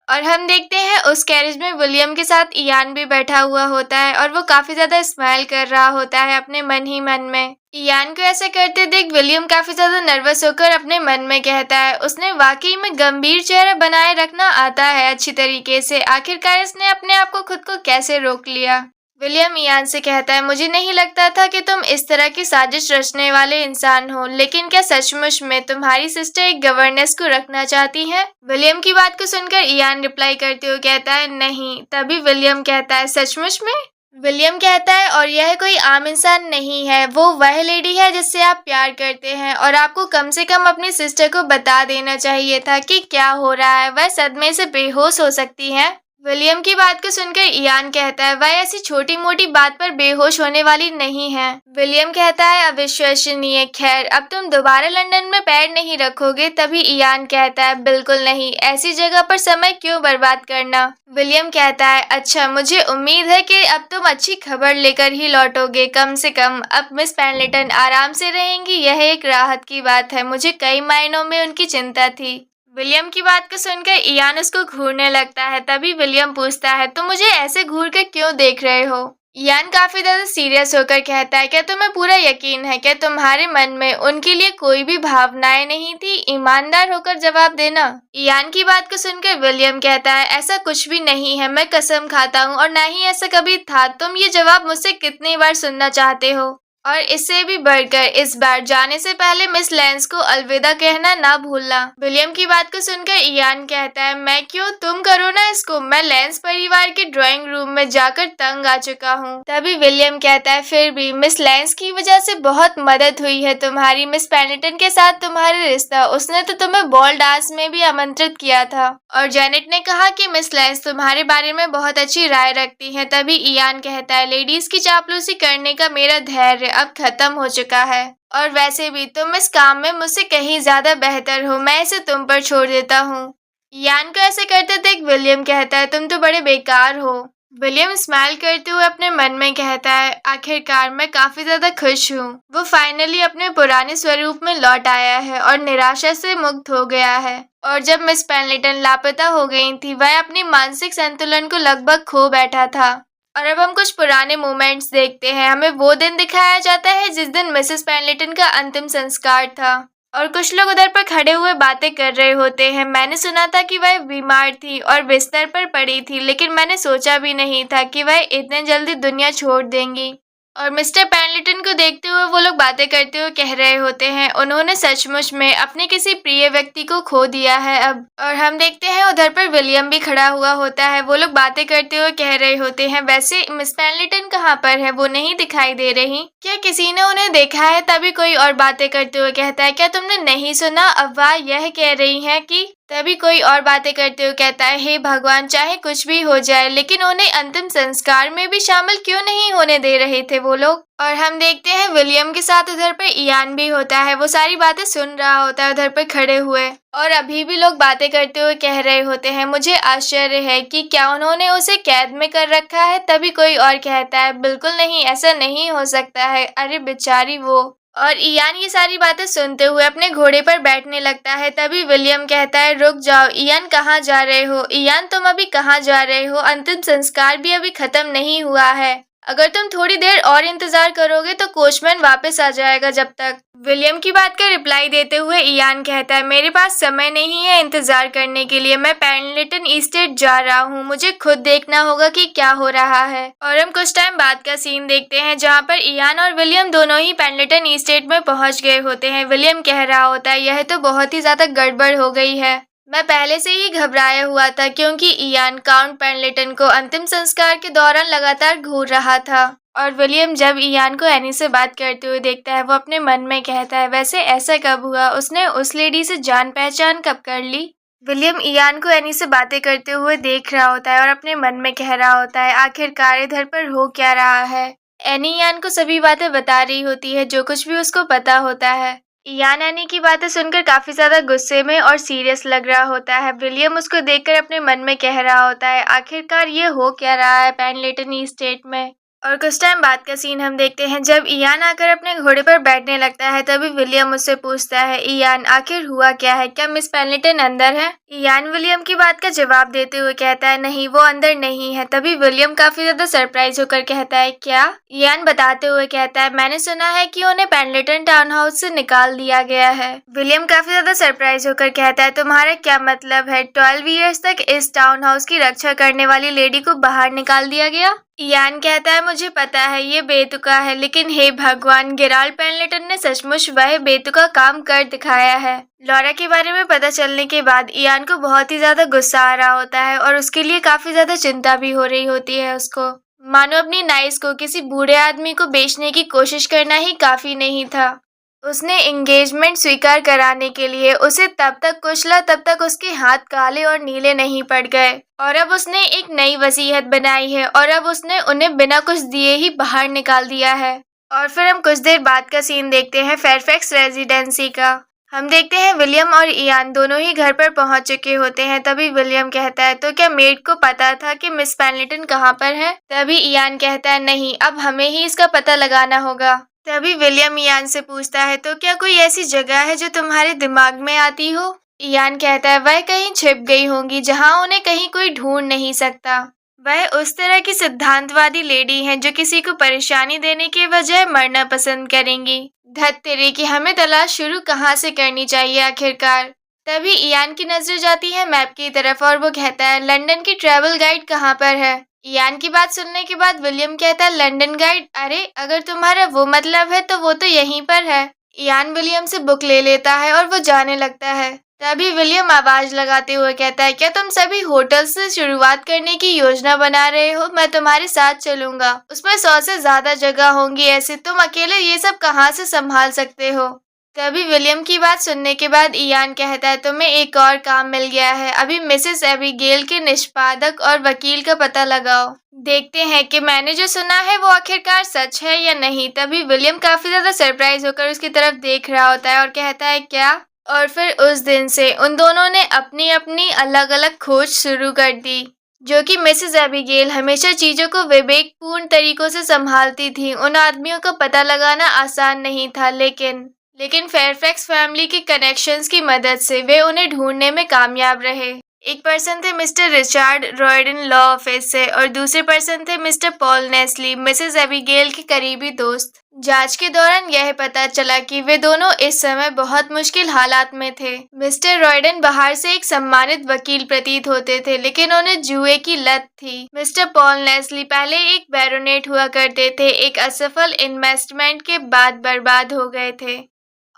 और हम देखते हैं उस कैरेज में विलियम के साथ इयान भी बैठा हुआ होता है और वो काफी ज्यादा स्माइल कर रहा होता है अपने मन ही मन में। इयान को ऐसा करते देख विलियम काफी ज्यादा नर्वस होकर अपने मन में कहता है उसने वाकई में गंभीर चेहरा बनाए रखना आता है अच्छी तरीके से, आखिरकार इसने अपने आप को खुद को कैसे रोक लिया। विलियम इयान से कहता है मुझे नहीं लगता था कि तुम इस तरह की साजिश रचने वाले इंसान हो, लेकिन क्या सचमुच में तुम्हारी सिस्टर एक गवर्नेंस को रखना चाहती है? विलियम की बात को सुनकर इयान रिप्लाई करते हुए कहता है नहीं। तभी विलियम कहता है सचमुच में? विलियम कहता है और यह कोई आम इंसान नहीं है, वो वह लेडी है जिससे आप प्यार करते हैं और आपको कम से कम अपनी सिस्टर को बता देना चाहिए था कि क्या हो रहा है, वह सदमे से बेहोश हो सकती है। विलियम की बात को सुनकर इयान कहता है वह ऐसी छोटी मोटी बात पर बेहोश होने वाली नहीं है। विलियम कहता है अविश्वसनीय, खैर अब तुम दोबारा लंदन में पैर नहीं रखोगे। तभी इयान कहता है बिल्कुल नहीं, ऐसी जगह पर समय क्यों बर्बाद करना। विलियम कहता है अच्छा, मुझे उम्मीद है कि अब तुम अच्छी खबर लेकर ही लौटोगे, कम से कम अब मिस पेंडलेटन आराम से रहेंगी, यह एक राहत की बात है, मुझे कई मायनों में उनकी चिंता थी। विलियम की बात को सुनकर इयान उसको घूरने लगता है। तभी विलियम पूछता है तुम मुझे ऐसे घूर कर क्यों देख रहे हो? इयान काफी ज्यादा सीरियस होकर कहता है क्या तुम्हें पूरा यकीन है? क्या तुम्हारे मन में उनके लिए कोई भी भावनाएं नहीं थी? ईमानदार होकर जवाब देना। इयान की बात को सुनकर विलियम कहता है ऐसा कुछ भी नहीं है, मैं कसम खाता हूँ, और ना ही ऐसा कभी था। तुम ये जवाब मुझसे कितनी बार सुनना चाहते हो? और इससे भी बढ़कर इस बार जाने से पहले मिस लेंस को अलविदा कहना ना भूलना। विलियम की बात को सुनकर इयान कहता है मैं क्यों, तुम करो ना इसको, मैं लेंस परिवार के ड्राइंग रूम में जाकर तंग आ चुका हूँ। तभी विलियम कहता है फिर भी मिस लेंस की वजह से बहुत मदद हुई है तुम्हारी, मिस पेंडलेटन के साथ तुम्हारे रिश्ता, उसने तो तुम्हें बॉल डांस में भी आमंत्रित किया था। और जेनेट ने कहा कि मिस लेंस तुम्हारे बारे में बहुत अच्छी राय रखती है। तभी इयान कहता है लेडीज की चापलूसी करने का मेरा धैर्य अब खत्म हो चुका है, और वैसे भी तुम इस काम में मुझसे कहीं ज्यादा बेहतर हो, मैं इसे तुम पर छोड़ देता हूँ। इयान को ऐसे करते देख विलियम कहता है तुम तो बड़े बेकार हो। विलियम स्माइल करते हुए अपने मन में कहता है आखिरकार मैं काफी ज्यादा खुश हूँ। वो फाइनली अपने पुराने स्वरूप में लौट आया है और निराशा से मुक्त हो गया है। और जब मिस पेंडलेटन लापता हो गई थी वह अपनी मानसिक संतुलन को लगभग खो बैठा था। और अब हम कुछ पुराने मोमेंट्स देखते हैं। हमें वो दिन दिखाया जाता है जिस दिन मिसेस पेंडलेटन का अंतिम संस्कार था और कुछ लोग उधर पर खड़े हुए बातें कर रहे होते हैं। मैंने सुना था कि वह बीमार थी और बिस्तर पर पड़ी थी, लेकिन मैंने सोचा भी नहीं था कि वह इतने जल्दी दुनिया छोड़ देंगी। और मिस्टर पेंडलेटन को देखते हुए वो लोग बातें करते हुए कह रहे होते हैं उन्होंने सचमुच में अपने किसी प्रिय व्यक्ति को खो दिया है अब। और हम देखते हैं उधर पर विलियम भी खड़ा हुआ होता है। वो लोग बातें करते हुए कह रहे होते हैं वैसे मिस पेंडलेटन कहाँ पर है, वो नहीं दिखाई दे रही, क्या किसी ने उन्हें देखा है? तभी कोई और बातें करते हुए कहता है क्या तुमने नहीं सुना, अफवाह यह कह रही है कि। तभी कोई और बातें करते हुए कहता है हे भगवान, चाहे कुछ भी हो जाए लेकिन उन्हें अंतिम संस्कार में भी शामिल क्यों नहीं होने दे रहे थे वो लोग। और हम देखते हैं विलियम के साथ उधर पर इयान भी होता है। वो सारी बातें सुन रहा होता है उधर पर खड़े हुए, और अभी भी लोग बातें करते हुए कह रहे होते हैं मुझे आश्चर्य है कि क्या उन्होंने उसे कैद में कर रखा है। तभी कोई और कहता है बिल्कुल नहीं, ऐसा नहीं हो सकता है, अरे बेचारी वो। और इयान ये सारी बातें सुनते हुए अपने घोड़े पर बैठने लगता है। तभी विलियम कहता है रुक जाओ इयान, कहाँ जा रहे हो? इयान तुम अभी कहाँ जा रहे हो? अंतिम संस्कार भी अभी खत्म नहीं हुआ है, अगर तुम थोड़ी देर और इंतजार करोगे तो कोचमैन वापस आ जाएगा जब तक। विलियम की बात का रिप्लाई देते हुए इयान कहता है मेरे पास समय नहीं है इंतजार करने के लिए, मैं पेंडलेटन इस्टेट जा रहा हूँ, मुझे खुद देखना होगा कि क्या हो रहा है। और हम कुछ टाइम बाद का सीन देखते हैं जहाँ पर इयान और विलियम दोनों ही पेंडलेटन इस्टेट में पहुँच गए होते हैं। विलियम कह रहा होता है यह तो बहुत ही ज्यादा गड़बड़ हो गई है, मैं पहले से ही घबराया हुआ था क्योंकि इयान काउंट पेंडलेटन को अंतिम संस्कार के दौरान लगातार घूर रहा था। और विलियम जब इयान को एनी से बात करते हुए देखता है वो अपने मन में कहता है, वैसे ऐसा कब हुआ? उसने उस लेडी से जान पहचान कब कर ली? विलियम इयान को एनी से बातें करते हुए देख रहा होता है और अपने मन में कह रहा होता है, आखिरकार इधर पर हो क्या रहा है। एनी इयान को सभी बातें बता रही होती है, जो कुछ भी उसको पता होता है। इयान एनी की बातें सुनकर काफी ज्यादा गुस्से में और सीरियस लग रहा होता है। विलियम उसको देखकर अपने मन में कह रहा होता है, आखिरकार ये हो क्या रहा है पेंडलेटन स्टेट में। और कुछ टाइम बाद का सीन हम देखते हैं जब इयान आकर अपने घोड़े पर बैठने लगता है। तभी विलियम उससे पूछता है, इयान आखिर हुआ क्या है? क्या मिस पेंडलेटन अंदर है? इयान विलियम की बात का जवाब देते हुए कहता है, नहीं वो अंदर नहीं है। तभी विलियम काफी ज्यादा सरप्राइज होकर कहता है, क्या? इयान बताते हुए कहता है, मैंने सुना है कि उन्हें पेंडलेटन टाउन हाउस से निकाल दिया गया है। विलियम काफी ज्यादा सरप्राइज होकर कहता है, तुम्हारा क्या मतलब है? 12 ईयर्स तक इस टाउन हाउस की रक्षा करने वाली लेडी को बाहर निकाल दिया गया? इयान कहता है, मुझे पता है ये बेतुका है, लेकिन हे भगवान, गेराल्ड पेंडलेटन ने सचमुच वह बेतुका काम कर दिखाया है। लॉरा के बारे में पता चलने के बाद इयान को बहुत ही ज्यादा गुस्सा आ रहा होता है और उसके लिए काफी ज्यादा चिंता भी हो रही होती है उसको। मानो अपनी नाइस को किसी बूढ़े आदमी को बेचने की कोशिश करना ही काफी नहीं था। उसने एंगेजमेंट स्वीकार कराने के लिए उसे तब तक कुचला तब तक उसके हाथ काले और नीले नहीं पड़ गए। और अब उसने एक नई वसीयत बनाई है और अब उसने उन्हें बिना कुछ दिए ही बाहर निकाल दिया है। और फिर हम कुछ देर बाद का सीन देखते हैं फेयरफैक्स रेजिडेंसी का। हम देखते हैं विलियम और इयान दोनों ही घर पर पहुंच चुके होते हैं। तभी विलियम कहता है, तो क्या मेड को पता था कि मिस पेंडलेटन कहाँ पर है? तभी इयान कहता है, नहीं, अब हमें ही इसका पता लगाना होगा। तभी विलियम इयान से पूछता है, तो क्या कोई ऐसी जगह है जो तुम्हारे दिमाग में आती हो? इयान कहता है, वह कहीं छिप गई होंगी जहां उन्हें कहीं कोई ढूंढ नहीं सकता। वह उस तरह की सिद्धांतवादी लेडी हैं जो किसी को परेशानी देने के बजाय मरना पसंद करेंगी। धत तेरे की, हमें तलाश शुरू कहाँ से करनी चाहिए आखिरकार? तभी इयान की नजर जाती है मैप की तरफ और वो कहता है, लंदन की ट्रैवल गाइड कहाँ पर है? इयान की बात सुनने के बाद विलियम कहता है, लंदन गाइड? अरे अगर तुम्हारा वो मतलब है तो वो तो यहीं पर है। इयान विलियम से बुक ले लेता है और वो जाने लगता है। तभी विलियम आवाज लगाते हुए कहता है, क्या तुम सभी होटल से शुरुआत करने की योजना बना रहे हो? मैं तुम्हारे साथ चलूंगा, उसमें 100 से ज्यादा जगह होंगी ऐसे, तुम अकेले ये सब कहाँ से संभाल सकते हो? तभी विलियम की बात सुनने के बाद इयान कहता है, तुम्हें एक और काम मिल गया है, अभी मिसेस एबिगेल के निष्पादक और वकील का पता लगाओ। देखते हैं कि मैंने जो सुना है वो आखिरकार सच है या नहीं। तभी विलियम काफी ज्यादा सरप्राइज होकर उसकी तरफ देख रहा होता है और कहता है, क्या? और फिर उस दिन से उन दोनों ने अपनी अपनी अलग अलग खोज शुरू कर दी, जो कि मिसेस एबिगेल हमेशा चीजों को विवेकपूर्ण तरीकों से संभालती थी। उन आदमियों का पता लगाना आसान नहीं था, लेकिन फेयरफैक्स फैमिली के कनेक्शंस की मदद से वे उन्हें ढूंढने में कामयाब रहे। एक पर्सन थे मिस्टर रिचर्ड रॉयडन लॉ ऑफिस से और दूसरे पर्सन थे mister Paul Nestlé, Mrs Abigail के करीबी दोस्त। जांच के दौरान यह पता चला कि वे दोनों इस समय बहुत मुश्किल हालात में थे। मिस्टर रॉयडन बाहर से एक सम्मानित वकील प्रतीत होते थे, लेकिन उन्हें जुए की लत थी। मिस्टर पॉल नेस्ली पहले एक बैरोनेट हुआ करते थे, एक असफल इन्वेस्टमेंट के बाद बर्बाद हो गए थे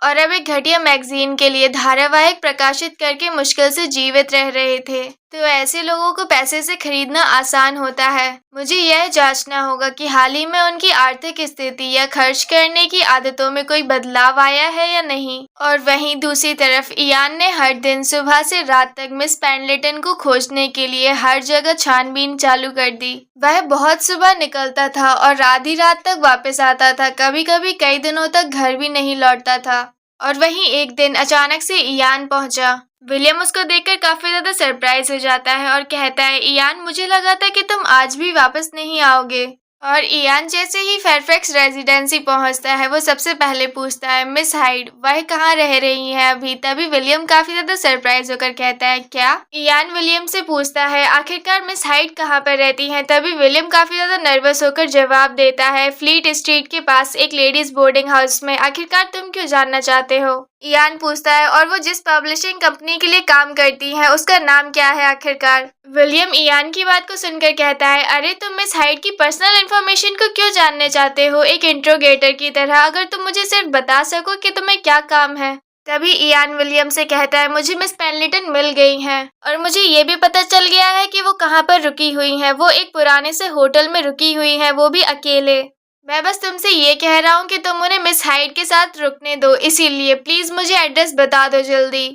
और अब एक घटिया मैगजीन के लिए धारावाहिक प्रकाशित करके मुश्किल से जीवित रह रहे थे। तो ऐसे लोगों को पैसे से खरीदना आसान होता है। मुझे यह जांचना होगा कि हाल ही में उनकी आर्थिक स्थिति या खर्च करने की आदतों में कोई बदलाव आया है या नहीं। और वहीं दूसरी तरफ इयान ने हर दिन सुबह से रात तक मिस पेंडलेटन को खोजने के लिए हर जगह छानबीन चालू कर दी। वह बहुत सुबह निकलता था और आधी रात तक वापस आता था, कभी कभी कई दिनों तक घर भी नहीं लौटता था। और वहीं एक दिन अचानक से इयान पहुंचा। विलियम उसको देखकर काफी ज्यादा सरप्राइज हो जाता है और कहता है, इयान, मुझे लगा था कि तुम आज भी वापस नहीं आओगे। और इयान जैसे ही फेयरफैक्स रेजिडेंसी पहुंचता है वो सबसे पहले पूछता है, मिस हाइड वह कहाँ रह रही हैं अभी? तभी विलियम काफी ज्यादा सरप्राइज होकर कहता है, क्या? इयान विलियम से पूछता है, आखिरकार मिस हाइड कहाँ पर रहती हैं? तभी विलियम काफी ज्यादा नर्वस होकर जवाब देता है, फ्लीट स्ट्रीट के पास एक लेडीज बोर्डिंग हाउस में। आखिरकार तुम क्यों जानना चाहते हो? इयान पूछता है, और वो जिस पब्लिशिंग कंपनी के लिए काम करती है उसका नाम क्या है आखिरकार? विलियम इयान की बात को सुनकर कहता है, अरे तुम मिस हाइड की पर्सनल इन्फॉर्मेशन को क्यों जानने चाहते हो, एक इंट्रोगेटर की तरह? अगर तुम मुझे सिर्फ बता सको कि तुम्हें क्या काम है। तभी इयान विलियम से कहता है, मुझे मिस पेंडलेटन मिल गई हैं और मुझे ये भी पता चल गया है कि वो कहाँ पर रुकी हुई हैं। वो एक पुराने से होटल में रुकी हुई हैं, वो भी अकेले। मैं बस तुमसे ये कह रहा हूँ कि तुम उन्हें मिस हाइड के साथ रुकने दो, इसीलिए प्लीज मुझे एड्रेस बता दो जल्दी।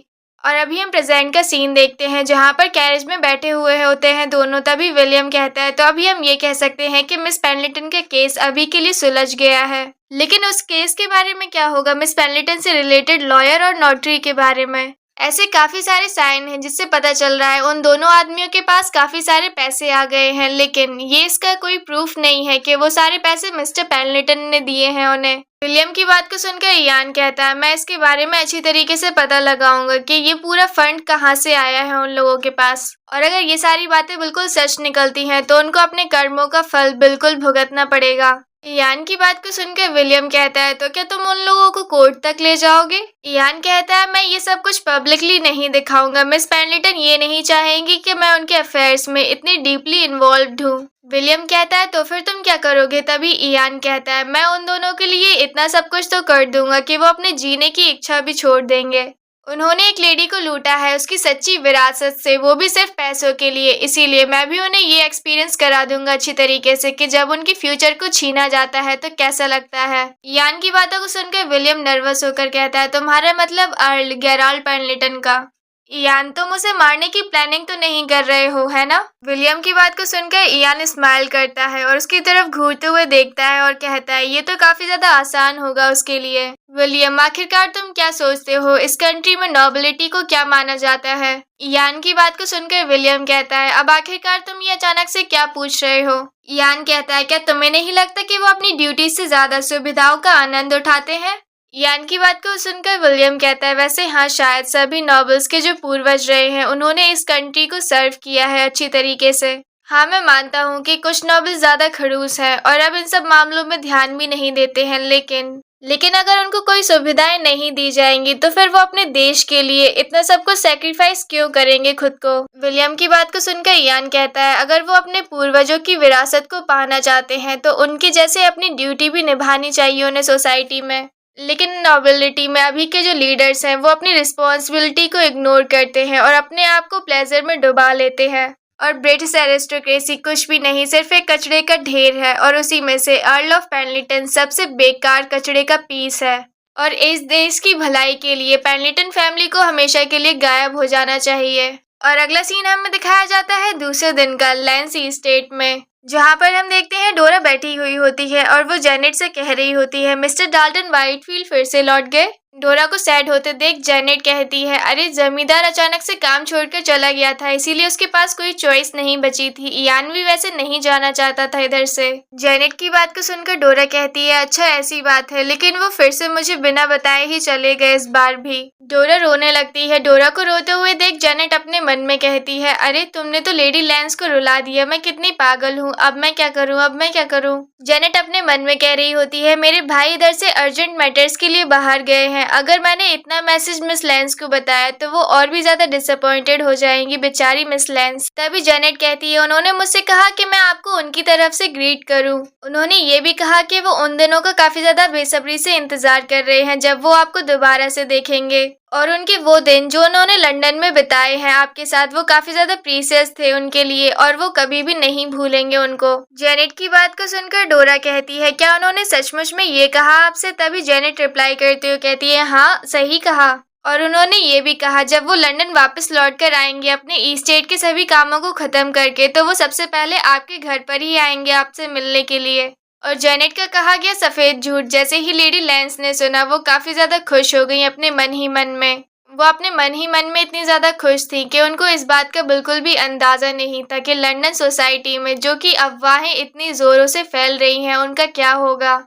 और अभी हम प्रेजेंट का सीन देखते हैं जहाँ पर कैरेज में बैठे हुए होते हैं दोनों। तभी विलियम कहता है, तो अभी हम ये कह सकते हैं कि मिस पेंडलेटन का केस अभी के लिए सुलझ गया है, लेकिन उस केस के बारे में क्या होगा, मिस पेंडलेटन से रिलेटेड लॉयर और नोटरी के बारे में। ऐसे काफी सारे साइन हैं जिससे पता चल रहा है उन दोनों आदमियों के पास काफी सारे पैसे आ गए हैं, लेकिन ये इसका कोई प्रूफ नहीं है कि वो सारे पैसे मिस्टर पेंडलेटन ने दिए हैं उन्हें। विलियम की बात को सुनकर इयान कहता है, मैं इसके बारे में अच्छी तरीके से पता लगाऊंगा कि ये पूरा फंड कहाँ से आया है उन लोगों के पास, और अगर ये सारी बातें बिल्कुल सच निकलती हैं तो उनको अपने कर्मों का फल बिल्कुल भुगतना पड़ेगा। इयान की बात को सुनकर विलियम कहता है, तो क्या तुम उन लोगों को कोर्ट तक ले जाओगे? इयान कहता है, मैं ये सब कुछ पब्लिकली नहीं दिखाऊंगा। मिस पेंडलेटन ये नहीं चाहेंगी कि मैं उनके अफेयर्स में इतनी डीपली इन्वॉल्व हूँ। विलियम कहता है, तो फिर तुम क्या करोगे? तभी इयान कहता है, मैं उन दोनों के लिए इतना सब कुछ तो कर दूंगा कि वो अपने जीने की इच्छा भी छोड़ देंगे। उन्होंने एक लेडी को लूटा है उसकी सच्ची विरासत से, वो भी सिर्फ पैसों के लिए, इसीलिए मैं भी उन्हें ये एक्सपीरियंस करा दूंगा अच्छी तरीके से कि जब उनकी फ्यूचर को छीना जाता है तो कैसा लगता है। यान की बातों को सुनकर विलियम नर्वस होकर कहता है, तुम्हारा मतलब अर्ल गेराल्ड पेंडलेटन का? इयान, तुम उसे मारने की प्लानिंग तो नहीं कर रहे हो, है ना? विलियम की बात को सुनकर इयान स्माइल करता है और उसकी तरफ घूरते हुए देखता है और कहता है, ये तो काफी ज्यादा आसान होगा उसके लिए। विलियम, आखिरकार तुम क्या सोचते हो, इस कंट्री में नोबिलिटी को क्या माना जाता है? इयान की बात को सुनकर विलियम कहता है, अब आखिरकार तुम ये अचानक से क्या पूछ रहे हो? इयान कहता है, क्या तुम्हें नहीं लगता कि वो अपनी ड्यूटी से ज्यादा सुविधाओं का आनंद उठाते हैं? यान की बात को सुनकर विलियम कहता है, वैसे हाँ, शायद सभी नॉबल्स के जो पूर्वज रहे हैं उन्होंने इस कंट्री को सर्व किया है अच्छी तरीके से। हाँ, मैं मानता हूँ कि कुछ नॉबल्स ज्यादा खड़ूस हैं और अब इन सब मामलों में ध्यान भी नहीं देते हैं, लेकिन अगर उनको कोई सुविधाएं नहीं दी जाएंगी तो फिर वो अपने देश के लिए इतना सब कुछ सेक्रीफाइस क्यों करेंगे खुद को? विलियम की बात को सुनकर इयान कहता है, अगर वो अपने पूर्वजों की विरासत को पाना चाहते हैं तो उनके जैसे अपनी ड्यूटी भी निभानी चाहिए उन्हें सोसाइटी में। लेकिन नोबिलिटी में अभी के जो लीडर्स हैं वो अपनी रिस्पॉन्सिबिलिटी को इग्नोर करते हैं और अपने आप को प्लेजर में डुबा लेते हैं। और ब्रिटिश एरिस्टोक्रेसी कुछ भी नहीं, सिर्फ एक कचड़े का ढेर है और उसी में से अर्ल ऑफ पेंडलेटन सबसे बेकार कचड़े का पीस है। और इस देश की भलाई के लिए पेंडलेटन फैमिली को हमेशा के लिए गायब हो जाना चाहिए। और अगला सीन हमें दिखाया जाता है दूसरे दिन का लैंसी स्टेट में, जहाँ पर हम देखते हैं डोरा बैठी हुई होती है और वो जेनेट से कह रही होती है, मिस्टर डाल्टन व्हाइटफील्ड फिर से लौट गए? डोरा को सैड होते देख जेनेट कहती है, अरे जमींदार अचानक से काम छोड़कर चला गया था, इसीलिए उसके पास कोई चॉइस नहीं बची थी। इयान भी वैसे नहीं जाना चाहता था इधर से। जेनेट की बात को सुनकर डोरा कहती है, अच्छा ऐसी बात है, लेकिन वो फिर से मुझे बिना बताए ही चले गए इस बार भी। डोरा रोने लगती है। डोरा को रोते हुए देख जेनेट अपने मन में कहती है, अरे तुमने तो लेडी लैंस को रुला दिया, मैं कितनी पागल हूँ, अब मैं क्या करूँ? जेनेट अपने मन में कह रही होती है, मेरे भाई इधर से अर्जेंट मैटर्स के लिए बाहर गए हैं, अगर मैंने इतना मैसेज मिस लैंस को बताया तो वो और भी ज्यादा डिसअपॉइंटेड हो जाएंगी, बेचारी मिस लैंस। तभी जेनेट कहती है, उन्होंने मुझसे कहा कि मैं आपको उनकी तरफ से ग्रीट करूं। उन्होंने ये भी कहा कि वो उन दिनों का काफी ज्यादा बेसब्री से इंतजार कर रहे हैं जब वो आपको दोबारा से देखेंगे, और उनके वो दिन जो उन्होंने लंदन में बिताए हैं आपके साथ वो काफी ज्यादा प्रीसियस थे उनके लिए और वो कभी भी नहीं भूलेंगे उनको। जेनेट की बात को सुनकर डोरा कहती है, क्या उन्होंने सचमुच में ये कहा आपसे? तभी जेनेट रिप्लाई करते हुए कहती है, हाँ सही कहा, और उन्होंने ये भी कहा जब वो लंदन वापस लौट कर आएंगे अपने ईस्टेट के सभी कामों को खत्म करके तो वो सबसे पहले आपके घर पर ही आएंगे आपसे मिलने के लिए। और जेनेट का कहा गया सफेद झूठ जैसे ही लेडी लैंस ने सुना वो काफी ज्यादा खुश हो गई अपने मन ही मन में। वो अपने मन ही मन में इतनी ज्यादा खुश थी कि उनको इस बात का बिल्कुल भी अंदाजा नहीं था कि लंदन सोसाइटी में जो कि अफवाहें इतनी जोरों से फैल रही हैं उनका क्या होगा।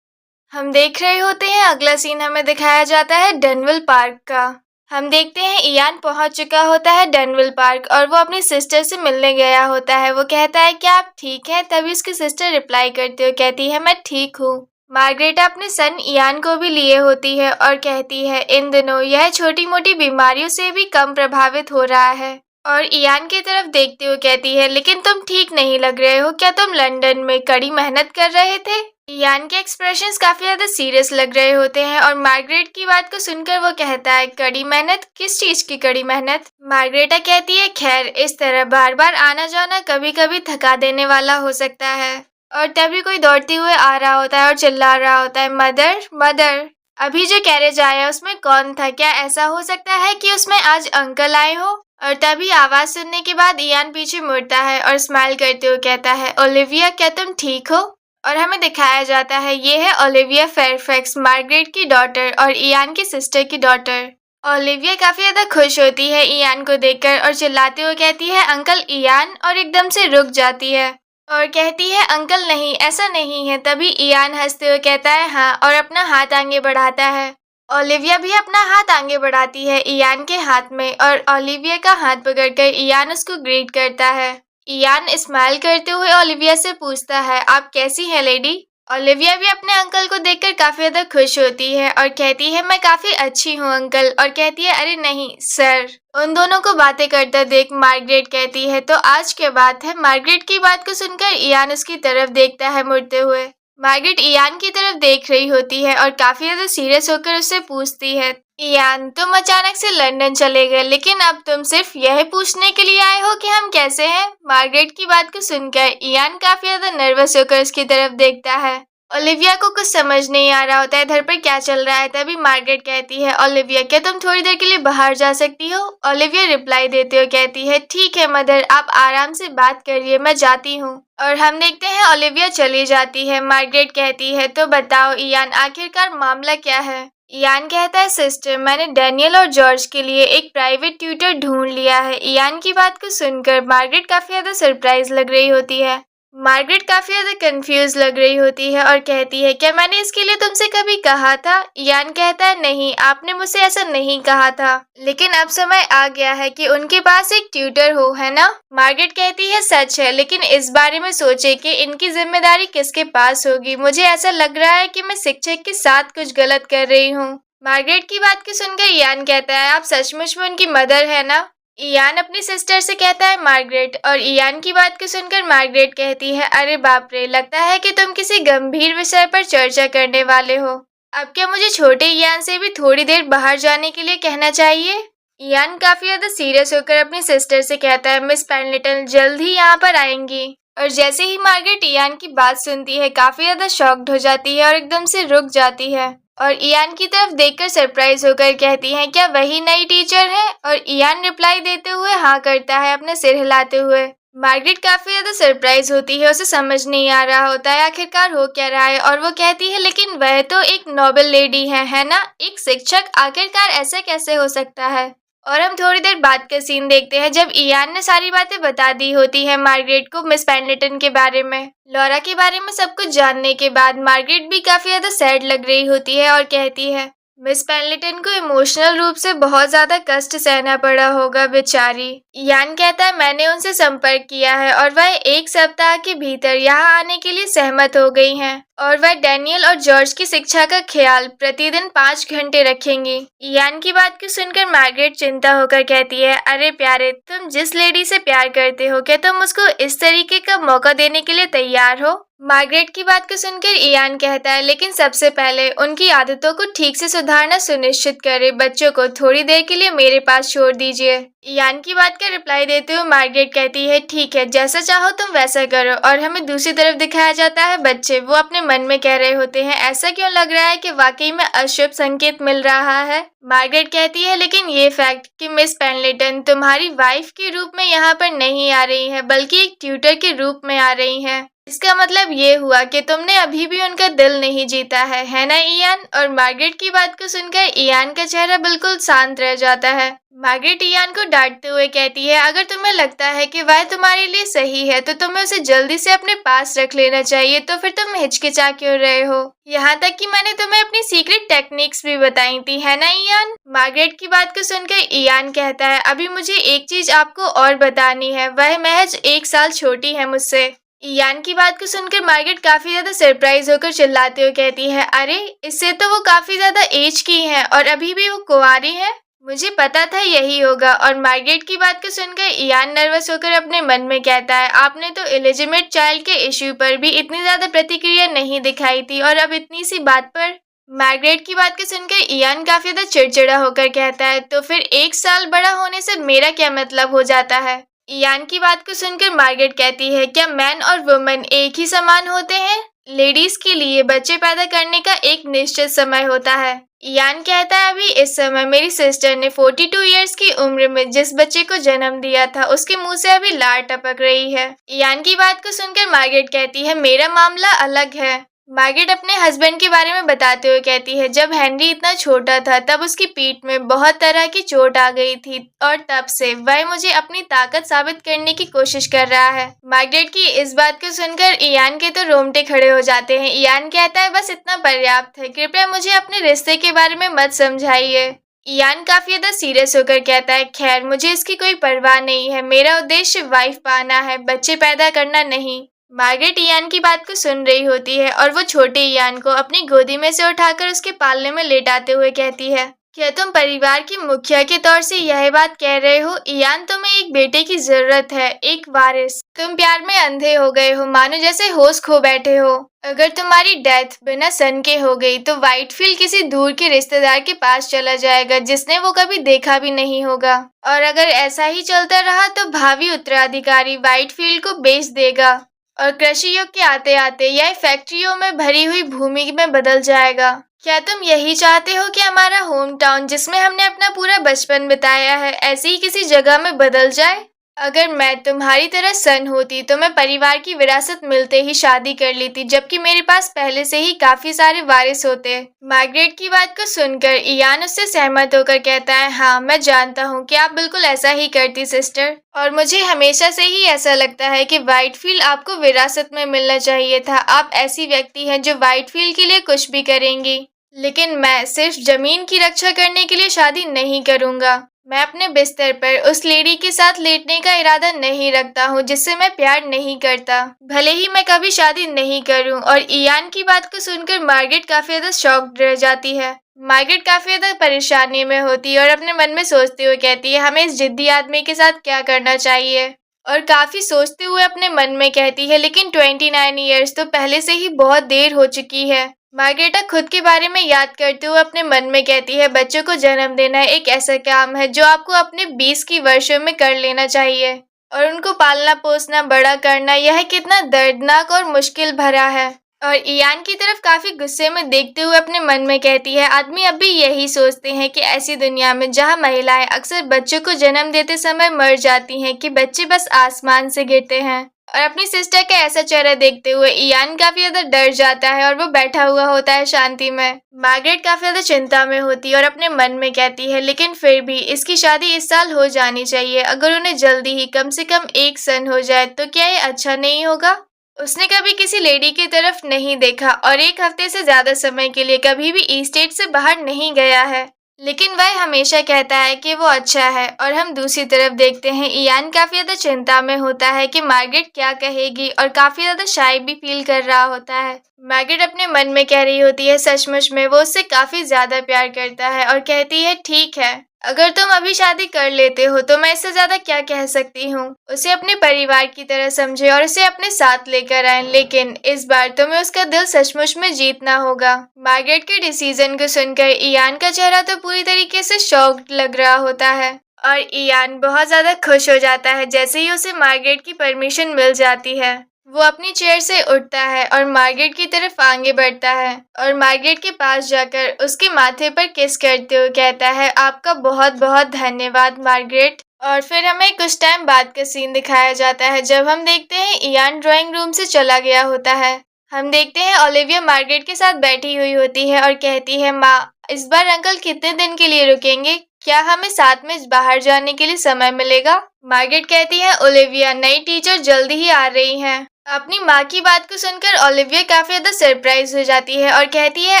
हम देख रहे होते हैं अगला सीन हमें दिखाया जाता है डनविल पार्क का। हम देखते हैं इयान पहुंच चुका होता है डनविल पार्क और वो अपनी सिस्टर से मिलने गया होता है। वो कहता है, क्या आप ठीक हैं? तभी उसकी सिस्टर रिप्लाई करते हुए कहती है, मैं ठीक हूँ। मार्गरेटा अपने सन इयान को भी लिए होती है और कहती है, इन दिनों यह छोटी मोटी बीमारियों से भी कम प्रभावित हो रहा है। और इयान की तरफ देखते हुए कहती है, लेकिन तुम ठीक नहीं लग रहे हो, क्या तुम लंदन में कड़ी मेहनत कर रहे थे? इयान के एक्सप्रेशंस काफी ज्यादा सीरियस लग रहे होते हैं और मार्गरेट की बात को सुनकर वो कहता है, कड़ी मेहनत? किस चीज की कड़ी मेहनत? मार्गरेटा कहती है, खैर इस तरह बार बार आना जाना कभी कभी थका देने वाला हो सकता है। और तभी कोई दौड़ते हुए आ रहा होता है और चिल्ला रहा होता है, मदर मदर। अभी जो कैरेज आया उसमें कौन था? क्या ऐसा हो सकता है कि उसमें आज अंकल आए हो? और तभी आवाज सुनने के बाद इयान पीछे मुड़ता है और स्माइल करते हुए कहता है, ओलिविया क्या तुम ठीक हो? और हमें दिखाया जाता है ये है ओलिविया फेयरफैक्स, मार्गरेट की डॉटर और इयान की सिस्टर की डॉटर। ओलिविया काफी ज्यादा खुश होती है इयान को देखकर और चिल्लाते हुए कहती है, अंकल इयान, और एकदम से रुक जाती है और कहती है, अंकल नहीं, ऐसा नहीं है। तभी इयान हंसते हुए कहता है, हाँ, और अपना हाथ आगे बढ़ाता है। ओलिविया भी अपना हाथ आगे बढ़ाती है इयान के हाथ में और ओलिविया का हाथ पकड़कर इयान उसको ग्रीट करता है। इयान स्माइल करते हुए ओलिविया से पूछता है, आप कैसी हैं लेडी? ओलिविया भी अपने अंकल को देखकर काफी ज्यादा खुश होती है और कहती है, मैं काफी अच्छी हूँ अंकल। और कहती है, अरे नहीं सर। उन दोनों को बातें करता देख मार्गरेट कहती है, तो आज क्या बात है? मार्गरेट की बात को सुनकर इयान उसकी तरफ देखता है मुड़ते हुए। मार्गरेट इयान की तरफ देख रही होती है और काफी ज्यादा सीरियस होकर उससे पूछती है, इयान तुम अचानक से लंदन चले गए, लेकिन अब तुम सिर्फ यह पूछने के लिए आए हो कि हम कैसे हैं? मार्गरेट की बात को सुनकर इयान काफी ज्यादा नर्वस होकर उसकी तरफ देखता है। ओलिविया को कुछ समझ नहीं आ रहा होता है इधर पर क्या चल रहा है। तभी मार्गरेट कहती है, ओलिविया क्या तुम थोड़ी देर के लिए बाहर जा सकती हो? ओलिविया रिप्लाई देते हुए कहती है, ठीक है मदर, आप आराम से बात करिए, मैं जाती हूँ। और हम देखते हैं ओलिविया चली जाती है। मार्गरेट कहती है, तो बताओ इयान, आखिरकार मामला क्या है? इयान कहता है, सिस्टर मैंने डैनियल और जॉर्ज के लिए एक प्राइवेट ट्यूटर ढूंढ लिया है। इयान की बात को सुनकर मार्गरेट काफी ज्यादा सरप्राइज लग रही होती है। मार्गरेट काफी ज्यादा कंफ्यूज लग रही होती है और कहती है, क्या मैंने इसके लिए तुमसे कभी कहा था? इयान कहता है, नहीं, आपने मुझसे ऐसा नहीं कहा था, लेकिन अब समय आ गया है कि उनके पास एक ट्यूटर हो, है ना? मार्गरेट कहती है, सच है, लेकिन इस बारे में सोचे कि इनकी जिम्मेदारी किसके पास होगी। मुझे ऐसा लग रहा है कि मैं शिक्षक के साथ कुछ गलत कर रही हूँ। मार्गरेट की बात को सुनकर इयान कहता है, आप सचमुच में उनकी मदर है ना? इयान अपनी सिस्टर से कहता है मार्गरेट। और इयान की बात को सुनकर मार्गरेट कहती है, अरे बाप रे, लगता है कि तुम किसी गंभीर विषय पर चर्चा करने वाले हो। अब क्या मुझे छोटे इयान से भी थोड़ी देर बाहर जाने के लिए कहना चाहिए? इयान काफी ज्यादा सीरियस होकर अपनी सिस्टर से कहता है, मिस पेंडलेटन जल्द ही यहाँ पर आएंगी। और जैसे ही मार्गरेट इयान की बात सुनती है काफी ज्यादा शॉक्ड हो जाती है और एकदम से रुक जाती है और इयान की तरफ देखकर सरप्राइज होकर कहती है, क्या वही नई टीचर है? और इयान रिप्लाई देते हुए हाँ करता है अपने सिर हिलाते हुए। मार्गरेट काफी ज्यादा सरप्राइज होती है, उसे समझ नहीं आ रहा होता है आखिरकार हो क्या रहा है। और वो कहती है, लेकिन वह तो एक नोबल लेडी है ना? एक शिक्षक, आखिरकार ऐसा कैसे हो सकता है? और हम थोड़ी देर बाद का सीन देखते हैं जब इयान ने सारी बातें बता दी होती है मार्गरेट को मिस पेंडलेटन के बारे में। लॉरा के बारे में सब कुछ जानने के बाद मार्गरेट भी काफी ज्यादा सैड लग रही होती है और कहती है, मिस पेंडलेटन को इमोशनल रूप से बहुत ज्यादा कष्ट सहना पड़ा होगा बेचारी। इयान कहता है, मैंने उनसे संपर्क किया है और वह 1 सप्ताह के भीतर यहाँ आने के लिए सहमत हो गई हैं और वह डैनियल और जॉर्ज की शिक्षा का ख्याल प्रतिदिन 5 घंटे रखेंगी। इयान की बात को सुनकर मार्गरेट चिंता होकर कहती है, अरे प्यारे, तुम जिस लेडी से प्यार करते हो क्या तुम उसको इस तरीके का मौका देने के लिए तैयार हो? मार्गरेट की बात को सुनकर इयान कहता है, लेकिन सबसे पहले उनकी आदतों को ठीक से सुधारना सुनिश्चित करें। बच्चों को थोड़ी देर के लिए मेरे पास छोड़ दीजिए। इयान की बात का रिप्लाई देते हुए मार्गरेट कहती है, ठीक है, जैसा चाहो तुम वैसा करो। और हमें दूसरी तरफ दिखाया जाता है बच्चे, वो अपने मन में कह रहे होते हैं, ऐसा क्यों लग रहा है कि वाकई में अशुभ संकेत मिल रहा है? मार्गरेट कहती है, लेकिन ये फैक्ट कि मिस पेंडलेटन तुम्हारी वाइफ के रूप में यहाँ पर नहीं आ रही है बल्कि एक ट्यूटर के रूप में आ रही है, इसका मतलब ये हुआ कि तुमने अभी भी उनका दिल नहीं जीता है ना इयान? और मार्गरेट की बात को सुनकर इयान का चेहरा बिल्कुल शांत रह जाता है। मार्गरेट इयान को डांटते हुए कहती है, अगर तुम्हें लगता है कि वह तुम्हारे लिए सही है तो तुम्हें उसे जल्दी से अपने पास रख लेना चाहिए, तो फिर तुम हिचकिचा क्यों रहे हो? यहाँ तक कि मैंने तुम्हें अपनी सीक्रेट टेक्निक्स भी बताई थी, है ना इयान? मार्गरेट की बात को सुनकर इयान कहता है, अभी मुझे एक चीज आपको और बतानी है, वह महज 1 साल छोटी है मुझसे। इयान की बात को सुनकर मार्गरेट काफी ज्यादा सरप्राइज होकर चिल्लाते हुए कहती है, अरे इससे तो वो काफी ज्यादा एज की है और अभी भी वो कुंवारी है। मुझे पता था यही होगा। और मार्गरेट की बात को सुनकर इयान नर्वस होकर अपने मन में कहता है, आपने तो इलिजिमेट चाइल्ड के इश्यू पर भी इतनी ज्यादा प्रतिक्रिया नहीं दिखाई थी और अब इतनी सी बात पर। मार्गरेट की बात को सुनकर इयान काफी ज्यादा चिड़चिड़ा होकर कहता है, तो फिर 1 साल बड़ा होने से मेरा क्या मतलब हो जाता है। इयान की बात को सुनकर मार्गरेट कहती है, क्या मैन और वुमेन एक ही समान होते हैं? लेडीज के लिए बच्चे पैदा करने का एक निश्चित समय होता है। इयान कहता है, अभी इस समय मेरी सिस्टर ने 42 इयर्स की उम्र में जिस बच्चे को जन्म दिया था उसके मुंह से अभी लार टपक रही है। इयान की बात को सुनकर मार्गरेट कहती है, मेरा मामला अलग है। मार्गरेट अपने हस्बैंड के बारे में बताते हुए कहती है, जब हेनरी इतना छोटा था तब उसकी पीठ में बहुत तरह की चोट आ गई थी और तब से वह मुझे अपनी ताकत साबित करने की कोशिश कर रहा है। मार्गरेट की इस बात को सुनकर इयान के तो रोंगटे खड़े हो जाते हैं। इयान कहता है, बस इतना पर्याप्त है, कृपया मुझे अपने रिश्ते के बारे में मत समझाइए। इयान काफी ज्यादा सीरियस होकर कहता है, खैर मुझे इसकी कोई परवाह नहीं है, मेरा उद्देश्य वाइफ पाना है, बच्चे पैदा करना नहीं। मार्गरेट इयान की बात को सुन रही होती है और वो छोटे इयान को अपनी गोदी में से उठाकर उसके पालने में लेटाते हुए कहती है, क्या तुम परिवार की मुखिया के तौर से यह बात कह रहे हो? इयान, तुम्हें एक बेटे की जरूरत है, एक वारिस। तुम प्यार में अंधे हो गए हो, मानो जैसे होश खो बैठे हो। अगर तुम्हारी डेथ बिना सन के हो गई तो व्हाइटफील्ड किसी दूर के रिश्तेदार के पास चला जाएगा जिसने वो कभी देखा भी नहीं होगा। और अगर ऐसा ही चलता रहा तो भावी उत्तराधिकारी व्हाइटफील्ड को बेच देगा और कृषि युग के आते आते यह फैक्ट्रियों में भरी हुई भूमि में बदल जाएगा। क्या तुम यही चाहते हो कि हमारा होम टाउन, जिसमें हमने अपना पूरा बचपन बिताया है, ऐसी ही किसी जगह में बदल जाए? अगर मैं तुम्हारी तरह सन होती तो मैं परिवार की विरासत मिलते ही शादी कर लेती, जबकि मेरे पास पहले से ही काफी सारे वारिस होते। मार्गरेट की बात को सुनकर इयान उससे सहमत होकर कहता है, हाँ मैं जानता हूँ कि आप बिल्कुल ऐसा ही करती सिस्टर, और मुझे हमेशा से ही ऐसा लगता है कि व्हाइटफील्ड आपको विरासत में मिलना चाहिए था। आप ऐसी व्यक्ति हैं जो व्हाइटफील्ड के लिए कुछ भी करेंगी, लेकिन मैं सिर्फ जमीन की रक्षा करने के लिए शादी नहीं करूंगा। मैं अपने बिस्तर पर उस लेडी के साथ लेटने का इरादा नहीं रखता हूँ जिससे मैं प्यार नहीं करता, भले ही मैं कभी शादी नहीं करूँ। और इयान की बात को सुनकर मार्गरेट काफी ज्यादा शॉक्ड रह जाती है। मार्गरेट काफी ज्यादा परेशानी में होती है और अपने मन में सोचते हुए कहती है, हमें इस जिद्दी आदमी के साथ क्या करना चाहिए। और काफी सोचते हुए अपने मन में कहती है, लेकिन 29 इयर्स तो पहले से ही बहुत देर हो चुकी है। मार्गरेटा खुद के बारे में याद करते हुए अपने मन में कहती है, बच्चों को जन्म देना एक ऐसा काम है जो आपको अपने 20 की वर्षों में कर लेना चाहिए, और उनको पालना पोसना बड़ा करना यह कितना दर्दनाक और मुश्किल भरा है। और इयान की तरफ काफी गुस्से में देखते हुए अपने मन में कहती है, आदमी अब भी यही सोचते हैं कि ऐसी दुनिया में जहाँ महिलाएं अक्सर बच्चों को जन्म देते समय मर जाती हैं कि बच्चे बस आसमान से गिरते हैं। और अपनी सिस्टर का ऐसा चेहरा देखते हुए इयान काफी ज्यादा डर जाता है और वो बैठा हुआ होता है शांति में। मार्गरेट काफी ज्यादा चिंता में होती है और अपने मन में कहती है, लेकिन फिर भी इसकी शादी इस साल हो जानी चाहिए। अगर उन्हें जल्दी ही कम से कम एक सन हो जाए तो क्या ये अच्छा नहीं होगा? उसने कभी किसी लेडी की तरफ नहीं देखा और 1 हफ्ते से ज्यादा समय के लिए कभी भी स्टेट से बाहर नहीं गया है, लेकिन वह हमेशा कहता है कि वो अच्छा है। और हम दूसरी तरफ देखते हैं इयान काफी ज्यादा चिंता में होता है कि मार्गरेट क्या कहेगी और काफी ज्यादा शाय भी फील कर रहा होता है। मार्गरेट अपने मन में कह रही होती है, सचमुच में वो उससे काफी ज्यादा प्यार करता है, और कहती है, ठीक है, अगर तुम अभी शादी कर लेते हो तो मैं इससे ज्यादा क्या कह सकती हूँ। उसे अपने परिवार की तरह समझे और उसे अपने साथ लेकर आए, लेकिन इस बार तुम्हें उसका दिल सचमुच में जीतना होगा। मार्गरेट के डिसीजन को सुनकर इयान का चेहरा तो पूरी तरीके से शॉक्ड लग रहा होता है, और इयान बहुत ज्यादा खुश हो जाता है जैसे ही उसे मार्गरेट की परमिशन मिल जाती है। वो अपनी चेयर से उठता है और मार्गरेट की तरफ आगे बढ़ता है और मार्गरेट के पास जाकर उसके माथे पर किस करते हुए कहता है, आपका बहुत बहुत धन्यवाद मार्गरेट। और फिर हमें कुछ टाइम बाद का सीन दिखाया जाता है जब हम देखते हैं इयान ड्राइंग रूम से चला गया होता है। हम देखते हैं ओलिविया मार्गरेट के साथ बैठी हुई होती है और कहती है, माँ इस बार अंकल कितने दिन के लिए रुकेंगे? क्या हमें साथ में बाहर जाने के लिए समय मिलेगा? मार्गरेट कहती है, ओलिविया नई टीचर जल्दी ही आ रही हैं। अपनी माँ की बात को सुनकर ओलिविया काफी ज्यादा सरप्राइज हो जाती है और कहती है,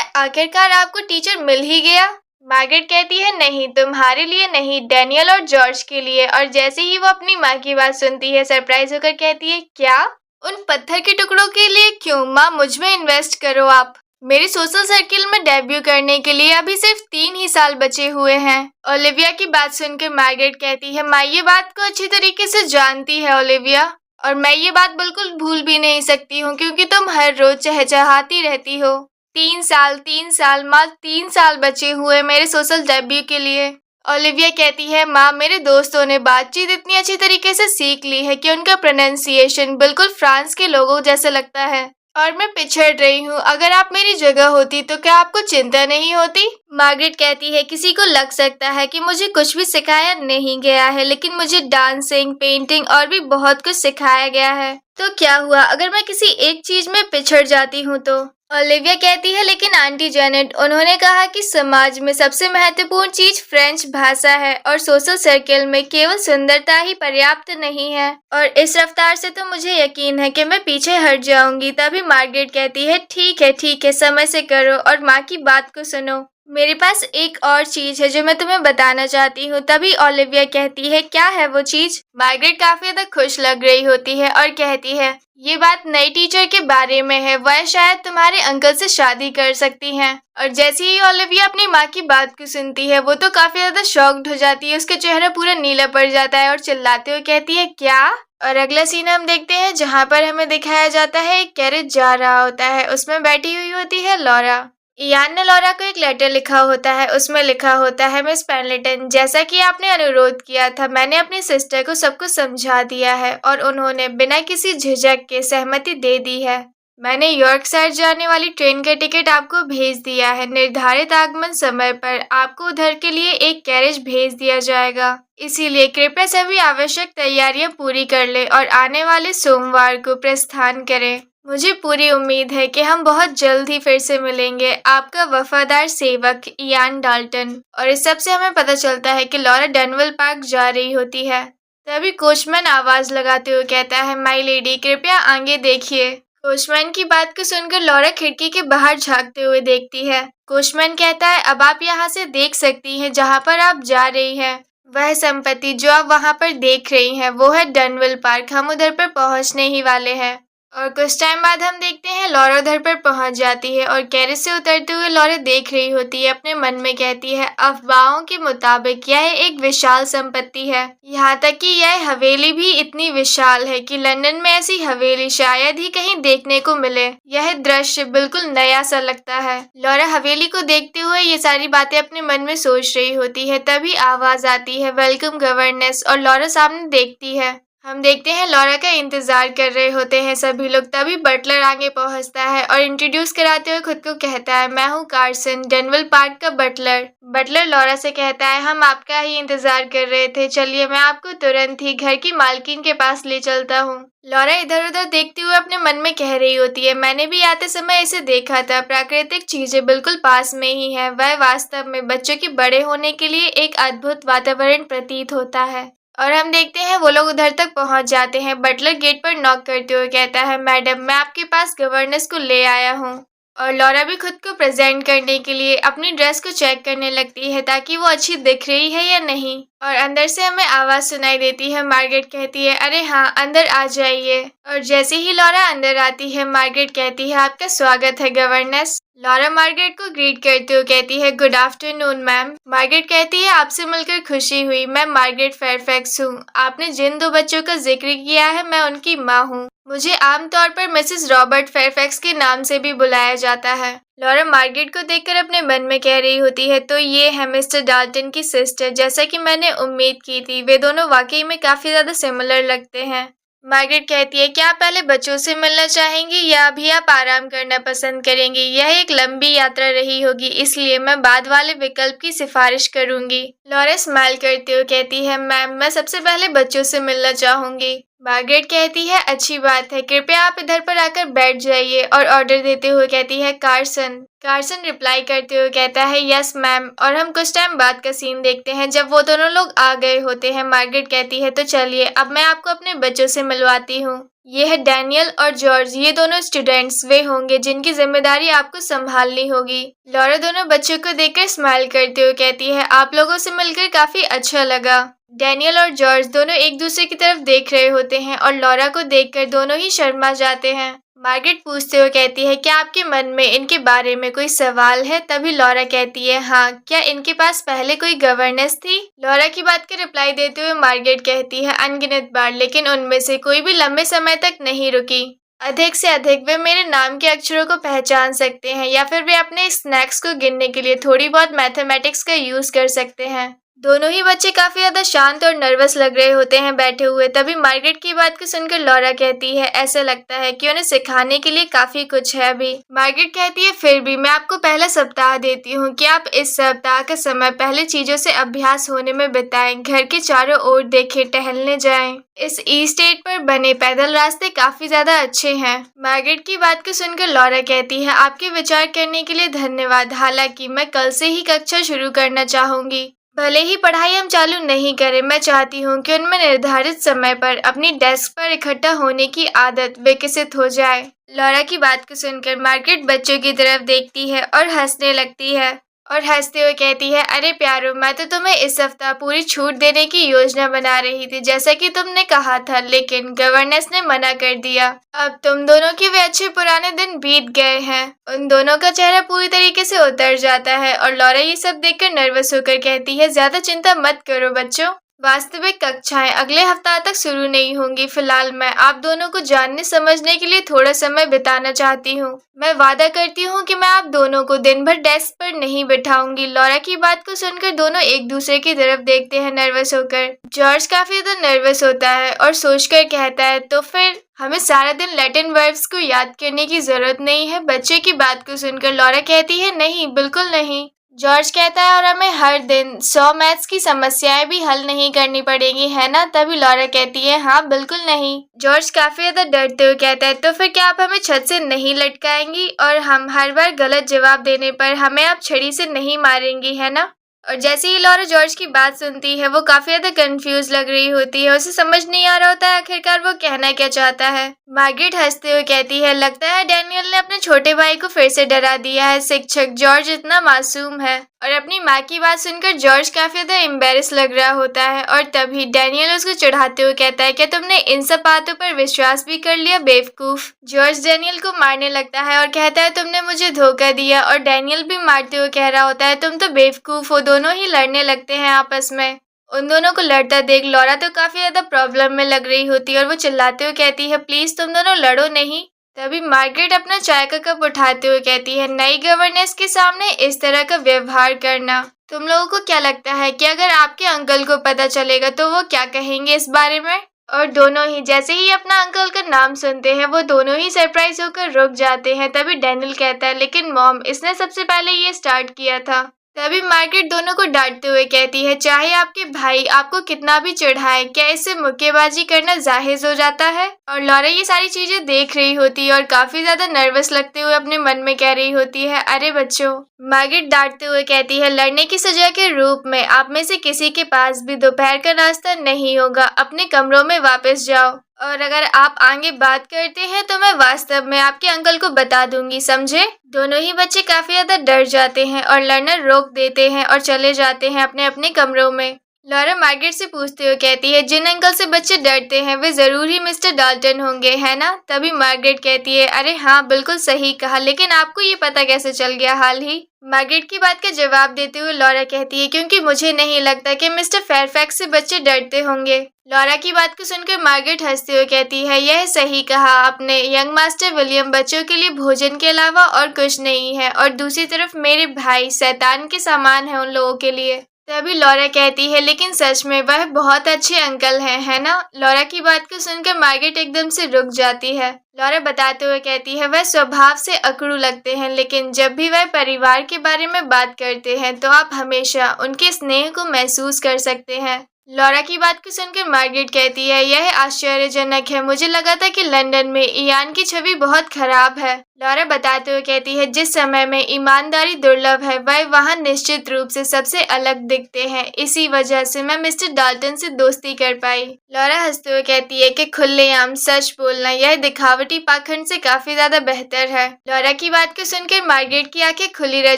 आखिरकार आपको टीचर मिल ही गया। मार्गरेट कहती है, नहीं तुम्हारे लिए नहीं, डैनियल और जॉर्ज के लिए। और जैसे ही वो अपनी माँ की बात सुनती है सरप्राइज होकर कहती है, क्या? उन पत्थर के टुकड़ों के लिए क्यों? माँ मुझ में इन्वेस्ट करो आप। मेरे सोशल सर्किल में डेब्यू करने के लिए अभी सिर्फ 3 ही साल बचे हुए हैं। ओलिविया की बात सुनकर मार्गरेट कहती है, माँ ये बात को अच्छी तरीके से जानती है ओलिविया, और मैं ये बात बिल्कुल भूल भी नहीं सकती हूँ क्योंकि तुम हर रोज चहचहाती रहती हो। 3 साल माँ, 3 साल बचे हुए मेरे सोशल डेब्यू के लिए। ओलिविया कहती है, माँ मेरे दोस्तों ने बातचीत इतनी अच्छी तरीके से सीख ली है कि उनका प्रोनाउंसिएशन बिल्कुल फ्रांस के लोगों जैसा लगता है और मैं पिछड़ रही हूँ। अगर आप मेरी जगह होती तो क्या आपको चिंता नहीं होती? मार्गरेट कहती है, किसी को लग सकता है कि मुझे कुछ भी सिखाया नहीं गया है, लेकिन मुझे डांसिंग, पेंटिंग और भी बहुत कुछ सिखाया गया है। तो क्या हुआ अगर मैं किसी एक चीज में पिछड़ जाती हूँ तो? ओलिविया कहती है, लेकिन आंटी जेनेट, उन्होंने कहा कि समाज में सबसे महत्वपूर्ण चीज फ्रेंच भाषा है और सोशल सर्किल में केवल सुंदरता ही पर्याप्त नहीं है, और इस रफ्तार से तो मुझे यकीन है कि मैं पीछे हट जाऊंगी। तभी मार्गरेट कहती है, ठीक है, समय से करो और माँ की बात को सुनो। मेरे पास एक और चीज है जो मैं तुम्हें बताना चाहती हूँ। तभी ओलिविया कहती है, क्या है वो चीज? मार्गरेट काफी ज्यादा खुश लग रही होती है और कहती है, ये बात नई टीचर के बारे में है, वह शायद तुम्हारे अंकल से शादी कर सकती हैं। और जैसे ही ओलिविया अपनी माँ की बात को सुनती है वो तो काफी ज्यादा शॉक्ड हो जाती है, उसका चेहरा पूरा नीला पड़ जाता है और चिल्लाते हुए कहती है, क्या? और अगला सीन हम देखते हैं जहाँ पर हमें दिखाया जाता है एक कैरेज जा रहा होता है, उसमें बैठी हुई होती है लॉरा। इयान ने लॉरा को एक लेटर लिखा होता है, उसमें लिखा होता है, मिस पेंडलेटन, जैसा कि आपने अनुरोध किया था मैंने अपनी सिस्टर को सब कुछ समझा दिया है और उन्होंने बिना किसी झिझक के सहमति दे दी है। मैंने यॉर्कशायर जाने वाली ट्रेन का टिकट आपको भेज दिया है। निर्धारित आगमन समय पर आपको उधर के लिए एक कैरेज भेज दिया जाएगा, इसीलिए कृपया सभी आवश्यक तैयारियां पूरी कर ले और आने वाले सोमवार को प्रस्थान करें। मुझे पूरी उम्मीद है कि हम बहुत जल्द ही फिर से मिलेंगे। आपका वफादार सेवक इयान डाल्टन। और इस सब से हमें पता चलता है कि लॉरा डनवेल पार्क जा रही होती है। तभी कोचमैन आवाज लगाते हुए कहता है, माय लेडी कृपया आगे देखिए। कोचमैन की बात को सुनकर लॉरा खिड़की के बाहर झांकते हुए देखती है। कोचमैन कहता है, अब आप यहाँ से देख सकती हैं जहाँ पर आप जा रही हैं। वह संपत्ति जो आप वहाँ पर देख रही हैं वो है डनवेल पार्क। हम उधर पर पहुँचने ही वाले हैं। और कुछ टाइम बाद हम देखते हैं लॉरा उधर पर पहुंच जाती है और कैरेज से उतरते हुए लॉरा देख रही होती है। अपने मन में कहती है, अफवाहों के मुताबिक यह एक विशाल संपत्ति है, यहाँ तक कि यह हवेली भी इतनी विशाल है कि लंदन में ऐसी हवेली शायद ही कहीं देखने को मिले। यह दृश्य बिल्कुल नया सा लगता है। लॉरा हवेली को देखते हुए ये सारी बातें अपने मन में सोच रही होती है। तभी आवाज आती है, वेलकम गवर्नेस, और लॉरा सामने देखती है। हम देखते हैं लॉरा का इंतजार कर रहे होते हैं सभी लोग। तभी बटलर आगे पहुंचता है और इंट्रोड्यूस कराते हुए खुद को कहता है, मैं हूँ कार्सन, डनवेल पार्क का बटलर। बटलर लॉरा से कहता है, हम आपका ही इंतजार कर रहे थे, चलिए मैं आपको तुरंत ही घर की मालकिन के पास ले चलता हूँ। लॉरा इधर उधर देखते हुए अपने मन में कह रही होती है, मैंने भी आते समय इसे देखा था, प्राकृतिक चीजें बिल्कुल पास में ही है। वह वास्तव में बच्चों के बड़े होने के लिए एक अद्भुत वातावरण प्रतीत होता है। और हम देखते हैं वो लोग उधर तक पहुंच जाते हैं। बटलर गेट पर नॉक करते हुए कहता है, मैडम मैं आपके पास गवर्नेस को ले आया हूँ। और लॉरा भी खुद को प्रेजेंट करने के लिए अपनी ड्रेस को चेक करने लगती है ताकि वो अच्छी दिख रही है या नहीं। और अंदर से हमें आवाज सुनाई देती है। मार्गरेट कहती है, अरे हाँ अंदर आ जाइए। और जैसे ही लॉरा अंदर आती है मार्गरेट कहती है, आपका स्वागत है गवर्नेस। लॉरा मार्गरेट को ग्रीट करते हुए कहती है, गुड आफ्टरनून मैम। मार्गरेट कहती है, आपसे मिलकर खुशी हुई। मैं मार्गरेट फेयरफैक्स हूँ। आपने जिन 2 बच्चों का जिक्र किया है मैं उनकी माँ हूँ। मुझे आमतौर पर मिसेस रॉबर्ट फेयरफैक्स के नाम से भी बुलाया जाता है। लॉरा मार्गरेट को देखकर अपने मन में कह रही होती है, तो ये है मिस्टर डाल्टन की सिस्टर। जैसा कि मैंने उम्मीद की थी, वे दोनों वाकई में काफी ज्यादा सिमिलर लगते हैं। मार्गरेट कहती है, क्या आप पहले बच्चों से मिलना चाहेंगी या अभी आप आराम करना पसंद करेंगी? यह एक लंबी यात्रा रही होगी, इसलिए मैं बाद वाले विकल्प की सिफारिश करूंगी। लॉरा स्माइल करते हुए कहती है, मैम मैं सबसे पहले बच्चों से मिलना चाहूंगी। मार्गरेट कहती है, अच्छी बात है, कृपया आप इधर पर आकर बैठ जाइए। और ऑर्डर देते हुए कहती है, कार्सन। कार्सन रिप्लाई करते हुए कहता है, यस मैम। और हम कुछ टाइम बाद का सीन देखते हैं जब वो दोनों लोग आ गए होते हैं। मार्गरेट कहती है, तो चलिए अब मैं आपको अपने बच्चों से मिलवाती हूँ। ये है डैनियल और जॉर्ज, ये दोनों स्टूडेंट्स वे होंगे जिनकी जिम्मेदारी आपको संभालनी होगी। लॉरा दोनों बच्चों को देखकर स्माइल करते हुए कहती है, आप लोगों से मिलकर काफी अच्छा लगा। डैनियल और जॉर्ज दोनों एक दूसरे की तरफ देख रहे होते हैं और लॉरा को देखकर दोनों ही शर्मा जाते हैं। मार्गरेट पूछते हुए कहती है, क्या आपके मन में इनके बारे में कोई सवाल है? तभी लॉरा कहती है, हाँ, क्या इनके पास पहले कोई गवर्नेंस थी? लॉरा की बात का रिप्लाई देते हुए मार्गरेट कहती है, अनगिनत बार, लेकिन उनमें से कोई भी लंबे समय तक नहीं रुकी। अधिक से अधिक वे मेरे नाम के अक्षरों को पहचान सकते हैं या फिर वे अपने स्नैक्स को गिनने के लिए थोड़ी बहुत मैथमेटिक्स का यूज कर सकते हैं। दोनों ही बच्चे काफी ज्यादा शांत और नर्वस लग रहे होते हैं बैठे हुए। तभी मार्गरेट की बात को सुनकर लॉरा कहती है, ऐसा लगता है कि उन्हें सिखाने के लिए काफी कुछ है अभी। मार्गरेट कहती है, फिर भी मैं आपको पहला सप्ताह देती हूँ कि आप इस सप्ताह का समय पहले चीजों से अभ्यास होने में बिताएं, घर के चारों ओर देखें, टहलने जाएं। इस ई स्टेट पर बने पैदल रास्ते काफी ज्यादा अच्छे हैं। मार्गरेट की बात को सुनकर लॉरा कहती है, आपके विचार करने के लिए धन्यवाद, हालांकि मैं कल से ही कक्षा शुरू करना चाहूंगी। भले ही पढ़ाई हम चालू नहीं करें, मैं चाहती हूँ कि उनमें निर्धारित समय पर अपनी डेस्क पर इकट्ठा होने की आदत विकसित हो जाए। लॉरा की बात को सुनकर मार्गरेट बच्चों की तरफ देखती है और हंसने लगती है और हंसते हुए कहती है, अरे प्यारो, मैं तो तुम्हें इस सप्ताह पूरी छूट देने की योजना बना रही थी जैसा कि तुमने कहा था, लेकिन गवर्नेंस ने मना कर दिया। अब तुम दोनों के वे अच्छे पुराने दिन बीत गए हैं। उन दोनों का चेहरा पूरी तरीके से उतर जाता है और लॉरा ये सब देखकर नर्वस होकर कहती है, ज्यादा चिंता मत करो बच्चों, वास्तविक कक्षाएं अगले हफ्ता तक शुरू नहीं होंगी। फिलहाल मैं आप दोनों को जानने समझने के लिए थोड़ा समय बिताना चाहती हूँ। मैं वादा करती हूँ कि मैं आप दोनों को दिन भर डेस्क पर नहीं बिठाऊंगी। लॉरा की बात को सुनकर दोनों एक दूसरे की तरफ देखते हैं नर्वस होकर। जॉर्ज काफी ज्यादा नर्वस होता है और सोचकर कहता है, तो फिर हमें सारा दिन लैटिन वर्ब्स को याद करने की जरूरत नहीं है। बच्चे की बात को सुनकर लॉरा कहती है, नहीं, बिल्कुल नहीं। जॉर्ज कहता है, और हमें हर दिन 100 मैथ्स की समस्याएं भी हल नहीं करनी पड़ेगी, है ना? तभी लॉरा कहती है, हाँ, बिल्कुल नहीं। जॉर्ज काफी ज्यादा डरते हुए कहता है, तो फिर क्या आप हमें छत से नहीं लटकाएंगी और हम हर बार गलत जवाब देने पर हमें आप छड़ी से नहीं मारेंगी, है ना? और जैसे ही लॉरा जॉर्ज की बात सुनती है, वो काफी ज्यादा कंफ्यूज लग रही होती है। उसे समझ नहीं आ रहा होता है आखिरकार वो कहना क्या चाहता है। मार्गरेट हंसते हुए कहती है, लगता है डैनियल ने अपने छोटे भाई को फिर से डरा दिया है। शिक्षक जॉर्ज इतना मासूम है। और अपनी माँ की बात सुनकर जॉर्ज काफी ज्यादा एम्बेरस लग रहा होता है। और तभी डैनियल उसको चढ़ाते हुए कहता है, क्या तुमने इन सब बातों पर विश्वास भी कर लिया, बेवकूफ? जॉर्ज डैनियल को मारने लगता है और कहता है, तुमने मुझे धोखा दिया। और डैनियल भी मारते हुए कह रहा होता है, तुम तो बेवकूफ हो। दोनों ही लड़ने लगते हैं आपस में। उन दोनों को लड़ता देख लॉरा तो काफी ज्यादा प्रॉब्लम में लग रही होती है और वो चिल्लाते हुए कहती है, प्लीज तुम दोनों लड़ो नहीं। तभी मार्गरेट अपना चाय का कप उठाते हुए कहती है, नई गवर्नेंस के सामने इस तरह का व्यवहार करना, तुम लोगों को क्या लगता है कि अगर आपके अंकल को पता चलेगा तो वो क्या कहेंगे इस बारे में? और दोनों ही जैसे ही अपना अंकल का नाम सुनते हैं, वो दोनों ही सरप्राइज होकर रुक जाते हैं। तभी डैनियल कहता है, लेकिन मॉम, इसने सबसे पहले ये स्टार्ट किया था। तभी मार्गरेट दोनों को डांटते हुए कहती है, चाहे आपके भाई आपको कितना भी चढ़ाए, क्या इससे मुक्केबाजी करना जायज हो जाता है? और लॉरा ये सारी चीजें देख रही होती है और काफी ज्यादा नर्वस लगते हुए अपने मन में कह रही होती है, अरे बच्चों। मार्गरेट डांटते हुए कहती है, लड़ने की सजा के रूप में आप में से किसी के पास भी दोपहर का नाश्ता नहीं होगा। अपने कमरों में वापस जाओ, और अगर आप आगे बात करते हैं तो मैं वास्तव में आपके अंकल को बता दूंगी, समझे? दोनों ही बच्चे काफी ज्यादा डर जाते हैं और लड़ना रोक देते हैं और चले जाते हैं अपने अपने कमरों में। लॉरा मार्गरेट से पूछते हुए कहती है, जिन अंकल से बच्चे डरते हैं वे जरूर ही मिस्टर डाल्टन होंगे, है ना? तभी मार्गरेट कहती है, अरे हाँ, बिल्कुल सही कहा, लेकिन आपको ये पता कैसे चल गया हाल ही? मार्गरेट की बात का जवाब देते हुए लॉरा कहती है, क्योंकि मुझे नहीं लगता कि मिस्टर फेयरफैक्स से बच्चे डरते होंगे। लॉरा की बात को सुनकर मार्गरेट हंसते हुए कहती है, यह सही कहा आपने, यंग मास्टर विलियम बच्चों के लिए भोजन के अलावा और कुछ नहीं है, और दूसरी तरफ मेरे भाई शैतान के समान है उन लोगों के लिए। तभी लॉरा कहती है, लेकिन सच में वह बहुत अच्छे अंकल हैं, है ना? लॉरा की बात को सुनकर मार्गरेट एकदम से रुक जाती है। लॉरा बताते हुए कहती है, वह स्वभाव से अकड़ू लगते हैं, लेकिन जब भी वह परिवार के बारे में बात करते हैं तो आप हमेशा उनके स्नेह को महसूस कर सकते हैं। लॉरा की बात को सुनकर मार्गरेट कहती है, यह आश्चर्यजनक है, मुझे लगा था कि लंदन में इयान की छवि बहुत खराब है। लॉरा बताते हुए कहती है, जिस समय में ईमानदारी दुर्लभ है वह वहाँ निश्चित रूप से सबसे अलग दिखते हैं। इसी वजह से मैं मिस्टर डाल्टन से दोस्ती कर पाई। लॉरा हंसते हुए कहती है कि खुलेआम सच बोलना यह दिखावटी पाखंड से काफी ज्यादा बेहतर है। लॉरा की बात को सुनकर मार्गरेट की आंखें खुली रह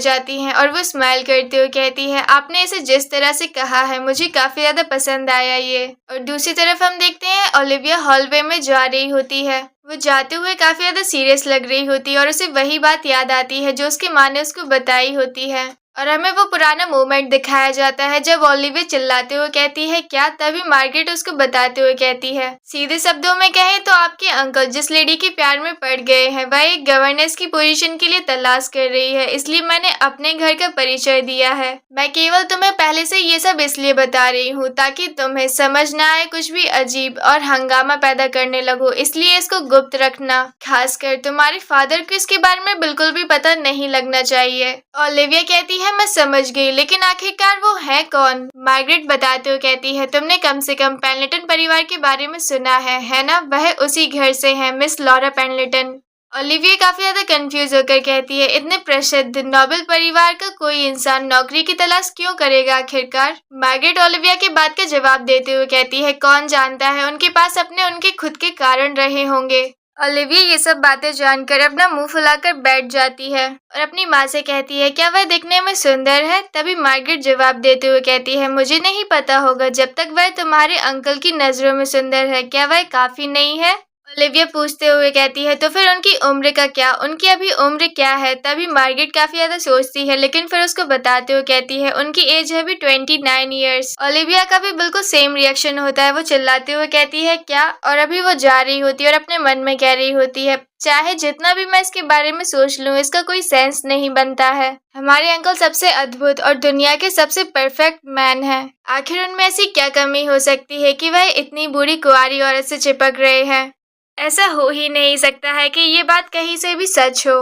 जाती हैं और वो स्माइल करते हुए कहती है, आपने इसे जिस तरह से कहा है मुझे काफी ज्यादा पसंद आया ये। और दूसरी तरफ हम देखते हैं ओलिविया हॉलवे में जा रही होती है। वो जाते हुए काफी ज्यादा सीरियस लग रही होती है और उसे वही बात याद आती है जो उसकी माँ ने उसको बताई होती है। और हमें वो पुराना मोमेंट दिखाया जाता है जब ओलिविया चिल्लाते हुए कहती है क्या, तभी मार्गरेट उसको बताते हुए कहती है, सीधे शब्दों में कहें तो आपके अंकल जिस लेडी के प्यार में पड़ गए हैं वह एक गवर्नेंस की पोजीशन के लिए तलाश कर रही है, इसलिए मैंने अपने घर का परिचय दिया है। मैं केवल तुम्हें पहले से ये सब इसलिए बता रही हूँ ताकि तुम्हें समझ ना आए कुछ भी अजीब और हंगामा पैदा करने लगो, इसलिए इसको गुप्त रखना। खासकर तुम्हारे फादर को इसके बारे में बिल्कुल भी पता नहीं लगना चाहिए। ओलिविया कहती है मैं समझ गई, लेकिन आखिरकार वो है कौन? मार्गरेट बताते हुए कहती है तुमने कम से कम पेनलिटन परिवार के बारे में सुना है ना? वह उसी घर से है, मिस लॉरा पेनलिटन। ओलिविया काफी ज्यादा कंफ्यूज होकर कहती है इतने प्रसिद्ध नोबेल परिवार का कोई इंसान नौकरी की तलाश क्यों करेगा आखिरकार? मार्गरेट ओलिविया की बात का जवाब देते हुए कहती है कौन जानता है, उनके पास उनके खुद के कारण रहे होंगे। ओलिविया ये सब बातें जानकर अपना मुंह फुलाकर बैठ जाती है और अपनी माँ से कहती है क्या वह दिखने में सुंदर है? तभी मार्गरेट जवाब देते हुए कहती है मुझे नहीं पता होगा जब तक वह तुम्हारे अंकल की नजरों में सुंदर है, क्या वह काफी नहीं है? ओलिविया पूछते हुए कहती है तो फिर उनकी उम्र का क्या, उनकी अभी उम्र क्या है? तभी मार्गरेट काफी ज्यादा सोचती है लेकिन फिर उसको बताते हुए कहती है उनकी एज है अभी 29 ईयर्स। ओलिविया का भी बिल्कुल सेम रिएक्शन होता है, वो चिल्लाते हुए कहती है क्या, और अभी वो जा रही होती है और अपने मन में कह रही होती है चाहे जितना भी मैं इसके बारे में सोच लूं इसका कोई सेंस नहीं बनता है। हमारे अंकल सबसे अद्भुत और दुनिया के सबसे परफेक्ट मैन है, आखिर उनमें ऐसी क्या कमी हो सकती है कि वह इतनी बुरी कुंवारी औरत से चिपक रहे हैं? ऐसा हो ही नहीं सकता है कि ये बात कहीं से भी सच हो।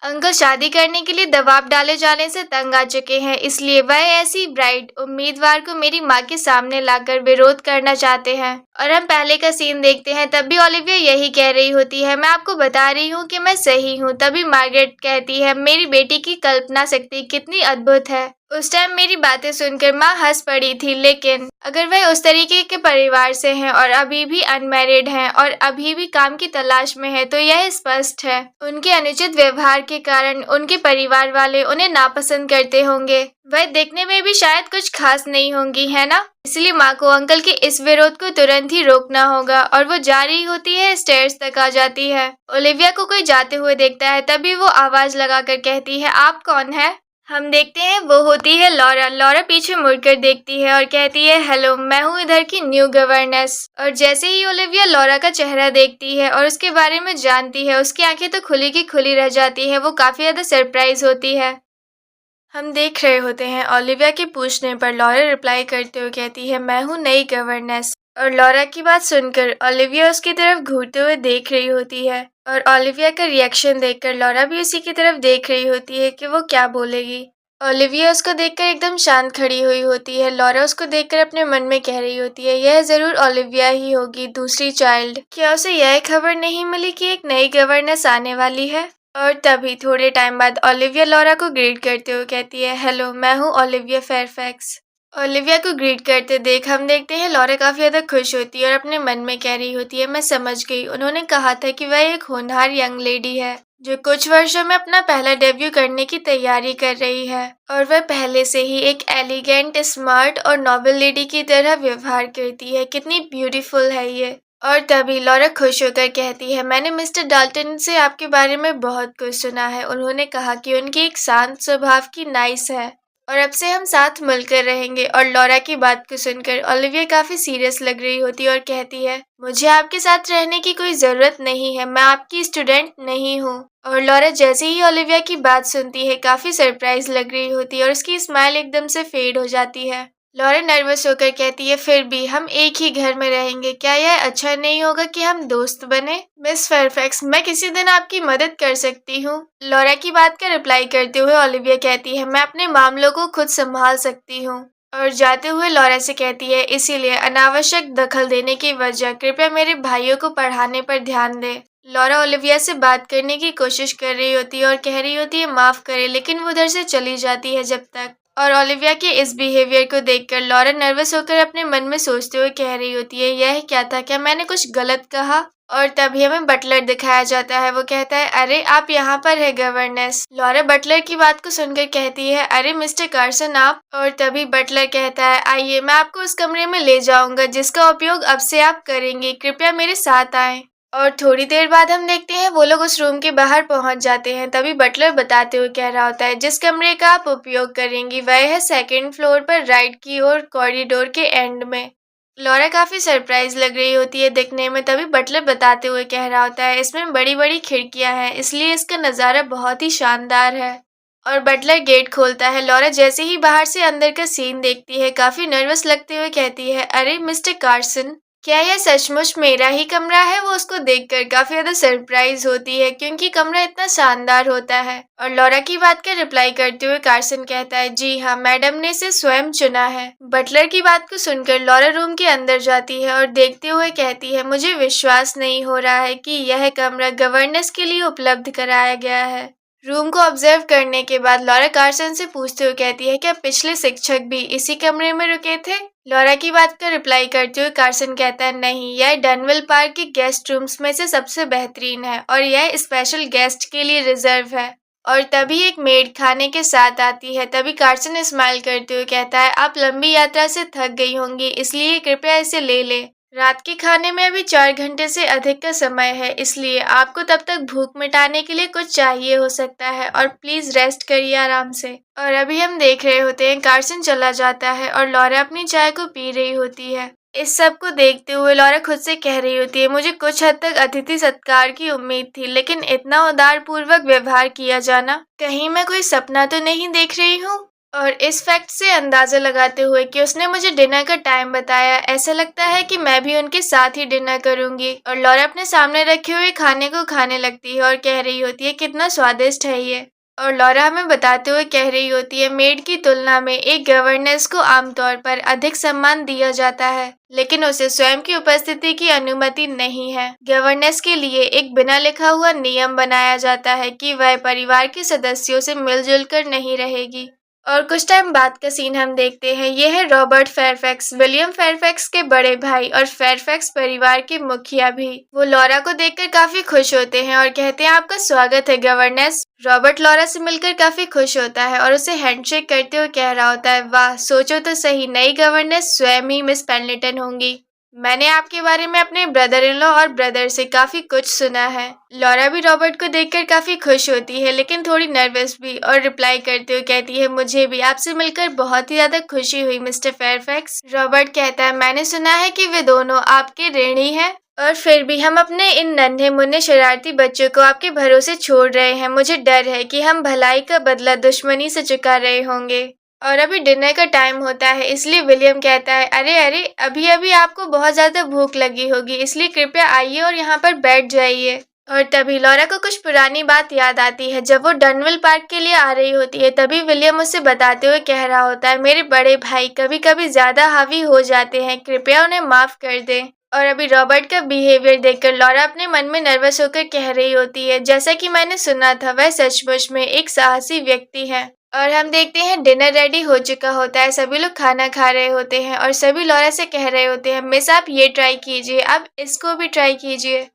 अंकल शादी करने के लिए दबाव डाले जाने से तंग आ चुके हैं, इसलिए वह ऐसी ब्राइड उम्मीदवार को मेरी माँ के सामने लाकर विरोध करना चाहते हैं। और हम पहले का सीन देखते हैं, तब भी ओलिविया यही कह रही होती है मैं आपको बता रही हूँ कि मैं सही हूँ। तभी मार्गरेट कहती है मेरी बेटी की कल्पना शक्ति कितनी अद्भुत है। उस टाइम मेरी बातें सुनकर माँ हंस पड़ी थी, लेकिन अगर वह उस तरीके के परिवार से हैं और अभी भी अनमैरिड हैं और अभी भी काम की तलाश में है तो यह स्पष्ट है उनके अनुचित व्यवहार के कारण उनके परिवार वाले उन्हें नापसंद करते होंगे। वह देखने में भी शायद कुछ खास नहीं होंगी, है ना? इसलिए माँ को अंकल के इस विरोध को तुरंत ही रोकना होगा। और वो जा रही होती है, स्टेयर्स तक आ जाती है। ओलिविया को कोई जाते हुए देखता है, तभी वो आवाज लगाकर कहती है आप कौन है? हम देखते हैं वो होती है लॉरा। लॉरा पीछे मुड़कर देखती है और कहती है हेलो, मैं हूँ इधर की न्यू गवर्नेंस। और जैसे ही ओलिविया लॉरा का चेहरा देखती है और उसके बारे में जानती है, उसकी आंखें तो खुली की खुली रह जाती है। वो काफी ज्यादा सरप्राइज होती है। हम देख रहे होते हैं ओलिविया के पूछने पर लॉरा रिप्लाई करते हुए कहती है मैं हूँ नई गवर्नेंस। और लॉरा की बात सुनकर ओलिविया उसकी तरफ घूरते हुए देख रही होती है और ओलिविया का रिएक्शन देखकर लॉरा भी उसी की तरफ देख रही होती है कि वो क्या बोलेगी। ओलिविया उसको देखकर एकदम शांत खड़ी हुई होती है। लॉरा उसको देखकर अपने मन में कह रही होती है यह जरूर ओलिविया ही होगी, दूसरी चाइल्ड। क्या उसे यह खबर नहीं मिली कि एक नई गवर्नेंस आने वाली है? और तभी थोड़े टाइम बाद ओलिविया लॉरा को ग्रीट करते हुए कहती है हेलो, मैं हूँ ओलिविया फेयरफैक्स। ओलिविया को ग्रीट करते देख हम देखते हैं लॉरा काफी ज्यादा खुश होती है और अपने मन में कह रही होती है मैं समझ गई, उन्होंने कहा था कि वह एक होनहार यंग लेडी है जो कुछ वर्षों में अपना पहला डेब्यू करने की तैयारी कर रही है। और वह पहले से ही एक एलिगेंट, स्मार्ट और नोबल लेडी की तरह व्यवहार करती है। कितनी ब्यूटीफुल है ये। और तभी लॉरा खुश होकर कहती है मैंने मिस्टर डाल्टन से आपके बारे में बहुत कुछ सुना है, उन्होंने कहा कि उनकी एक शांत स्वभाव की नाइस है और अब से हम साथ मिलकर रहेंगे। और लॉरा की बात को सुनकर ओलिविया काफी सीरियस लग रही होती है और कहती है मुझे आपके साथ रहने की कोई जरूरत नहीं है, मैं आपकी स्टूडेंट नहीं हूँ। और लॉरा जैसे ही ओलिविया की बात सुनती है काफी सरप्राइज लग रही होती है और उसकी स्माइल एकदम से फेड हो जाती है। लॉरा नर्वस होकर कहती है फिर भी हम एक ही घर में रहेंगे, क्या यह अच्छा नहीं होगा कि हम दोस्त बने? मिस फेयरफैक्स, मैं किसी दिन आपकी मदद कर सकती हूँ। लॉरा की बात का रिप्लाई करते हुए ओलिविया कहती है मैं अपने मामलों को खुद संभाल सकती हूँ। और जाते हुए लॉरा से कहती है इसीलिए अनावश्यक दखल देने की वजह कृपया मेरे भाइयों को पढ़ाने पर ध्यान दे। लॉरा ओलिविया से बात करने की कोशिश कर रही होती है और कह रही होती है माफ करे, लेकिन वो उधर से चली जाती है जब तक। और ओलिविया के इस बिहेवियर को देखकर लॉरा नर्वस होकर अपने मन में सोचते हुए कह रही होती है यह क्या था, क्या मैंने कुछ गलत कहा? और तभी हमें बटलर दिखाया जाता है। वो कहता है अरे आप यहाँ पर है गवर्नेंस। लॉरा बटलर की बात को सुनकर कहती है अरे मिस्टर कार्सन आप। और तभी बटलर कहता है आइए मैं आपको उस कमरे में ले जाऊंगा जिसका उपयोग अब से आप करेंगे, कृपया मेरे साथ आएं। और थोड़ी देर बाद हम देखते हैं वो लोग उस रूम के बाहर पहुंच जाते हैं। तभी बटलर बताते हुए कह रहा होता है जिस कमरे का आप उपयोग करेंगी वह है सेकंड फ्लोर पर राइट की ओर कॉरिडोर के एंड में। लॉरा काफी सरप्राइज लग रही होती है दिखने में। तभी बटलर बताते हुए कह रहा होता है इसमें बड़ी बड़ी खिड़कियां हैं इसलिए इसका नज़ारा बहुत ही शानदार है। और बटलर गेट खोलता है। लॉरा जैसे ही बाहर से अंदर का सीन देखती है काफी नर्वस लगते हुए कहती है अरे मिस्टर कार्सन, क्या यह सचमुच मेरा ही कमरा है। वो उसको देखकर काफी ज्यादा सरप्राइज होती है क्योंकि कमरा इतना शानदार होता है। और लॉरा की बात का रिप्लाई करते हुए कार्सन कहता है जी हाँ, मैडम ने इसे स्वयं चुना है। बटलर की बात को सुनकर लॉरा रूम के अंदर जाती है और देखते हुए कहती है मुझे विश्वास नहीं हो रहा है कि यह कमरा गवर्नेंस के लिए उपलब्ध कराया गया है। रूम को ऑब्जर्व करने के बाद लॉरा कार्सन से पूछते हुए कहती है क्या पिछले शिक्षक भी इसी कमरे में रुके थे। लॉरा की बात का रिप्लाई करते हुए कार्सन कहता है नहीं, यह डनवेल पार्क के गेस्ट रूम्स में से सबसे बेहतरीन है और यह स्पेशल गेस्ट के लिए रिजर्व है। और तभी एक मेड खाने के साथ आती है। तभी कार्सन स्माइल करते हुए कहता है आप लंबी यात्रा से थक गई होंगी इसलिए कृपया इसे ले ले। रात के खाने में अभी 4 घंटे से अधिक का समय है इसलिए आपको तब तक भूख मिटाने के लिए कुछ चाहिए हो सकता है और प्लीज रेस्ट करिए आराम से। और अभी हम देख रहे होते हैं कार्सन चला जाता है और लॉरा अपनी चाय को पी रही होती है। इस सब को देखते हुए लॉरा खुद से कह रही होती है मुझे कुछ हद तक अतिथि सत्कार की उम्मीद थी लेकिन इतना उदार पूर्वक व्यवहार किया जाना, कहीं मैं कोई सपना तो नहीं देख रही हूँ। और इस फैक्ट से अंदाजा लगाते हुए कि उसने मुझे डिनर का टाइम बताया, ऐसा लगता है कि मैं भी उनके साथ ही डिनर करूंगी। और लॉरा अपने सामने रखे हुए खाने को खाने लगती है और कह रही होती है कितना स्वादिष्ट है ये। और लॉरा हमें बताते हुए कह रही होती है मेड की तुलना में एक गवर्नेंस को आमतौर पर अधिक सम्मान दिया जाता है लेकिन उसे स्वयं की उपस्थिति की अनुमति नहीं है। गवर्नेंस के लिए एक बिना लिखा हुआ नियम बनाया जाता है कि वह परिवार के सदस्यों से मिलजुल कर नहीं रहेगी। और कुछ टाइम बाद का सीन हम देखते हैं। यह है रॉबर्ट फेयरफैक्स, विलियम फेयरफैक्स के बड़े भाई और फेयरफैक्स परिवार के मुखिया भी। वो लॉरा को देखकर काफी खुश होते हैं और कहते हैं आपका स्वागत है गवर्नेंस। रॉबर्ट लॉरा से मिलकर काफी खुश होता है और उसे हैंडशेक करते हुए कह रहा होता है वाह, सोचो तो सही, नई गवर्नेंस स्वयं ही मिस पेंडलेटन होंगी। मैंने आपके बारे में अपने ब्रदर इन लॉ और ब्रदर से काफी कुछ सुना है। लॉरा भी रॉबर्ट को देखकर काफी खुश होती है लेकिन थोड़ी नर्वस भी और रिप्लाई करते हुए कहती है मुझे भी आपसे मिलकर बहुत ही ज्यादा खुशी हुई मिस्टर फेयरफैक्स। रॉबर्ट कहता है मैंने सुना है कि वे दोनों आपके ऋणी हैं और फिर भी हम अपने इन नन्हे मुन्ने शरारती बच्चों को आपके भरोसे छोड़ रहे हैं। मुझे डर है कि हम भलाई का बदला दुश्मनी से चुका रहे होंगे। और अभी डिनर का टाइम होता है इसलिए विलियम कहता है अरे अरे, अभी अभी आपको बहुत ज्यादा भूख लगी होगी इसलिए कृपया आइए और यहाँ पर बैठ जाइए। और तभी लॉरा को कुछ पुरानी बात याद आती है। जब वो डनवेल पार्क के लिए आ रही होती है तभी विलियम उसे बताते हुए कह रहा होता है मेरे बड़े भाई कभी कभी ज्यादा हावी हो जाते हैं, कृपया उन्हें माफ कर दें। और अभी रॉबर्ट का बिहेवियर देखकर लॉरा अपने मन में नर्वस होकर कह रही होती है जैसा कि मैंने सुना था वह सचमुच में एक साहसी व्यक्ति है। और हम देखते हैं डिनर रेडी हो चुका होता है, सभी लोग खाना खा रहे होते हैं और सभी लॉरा से कह रहे होते हैं मिस आप ये ट्राई कीजिए, आप इसको भी ट्राई कीजिए।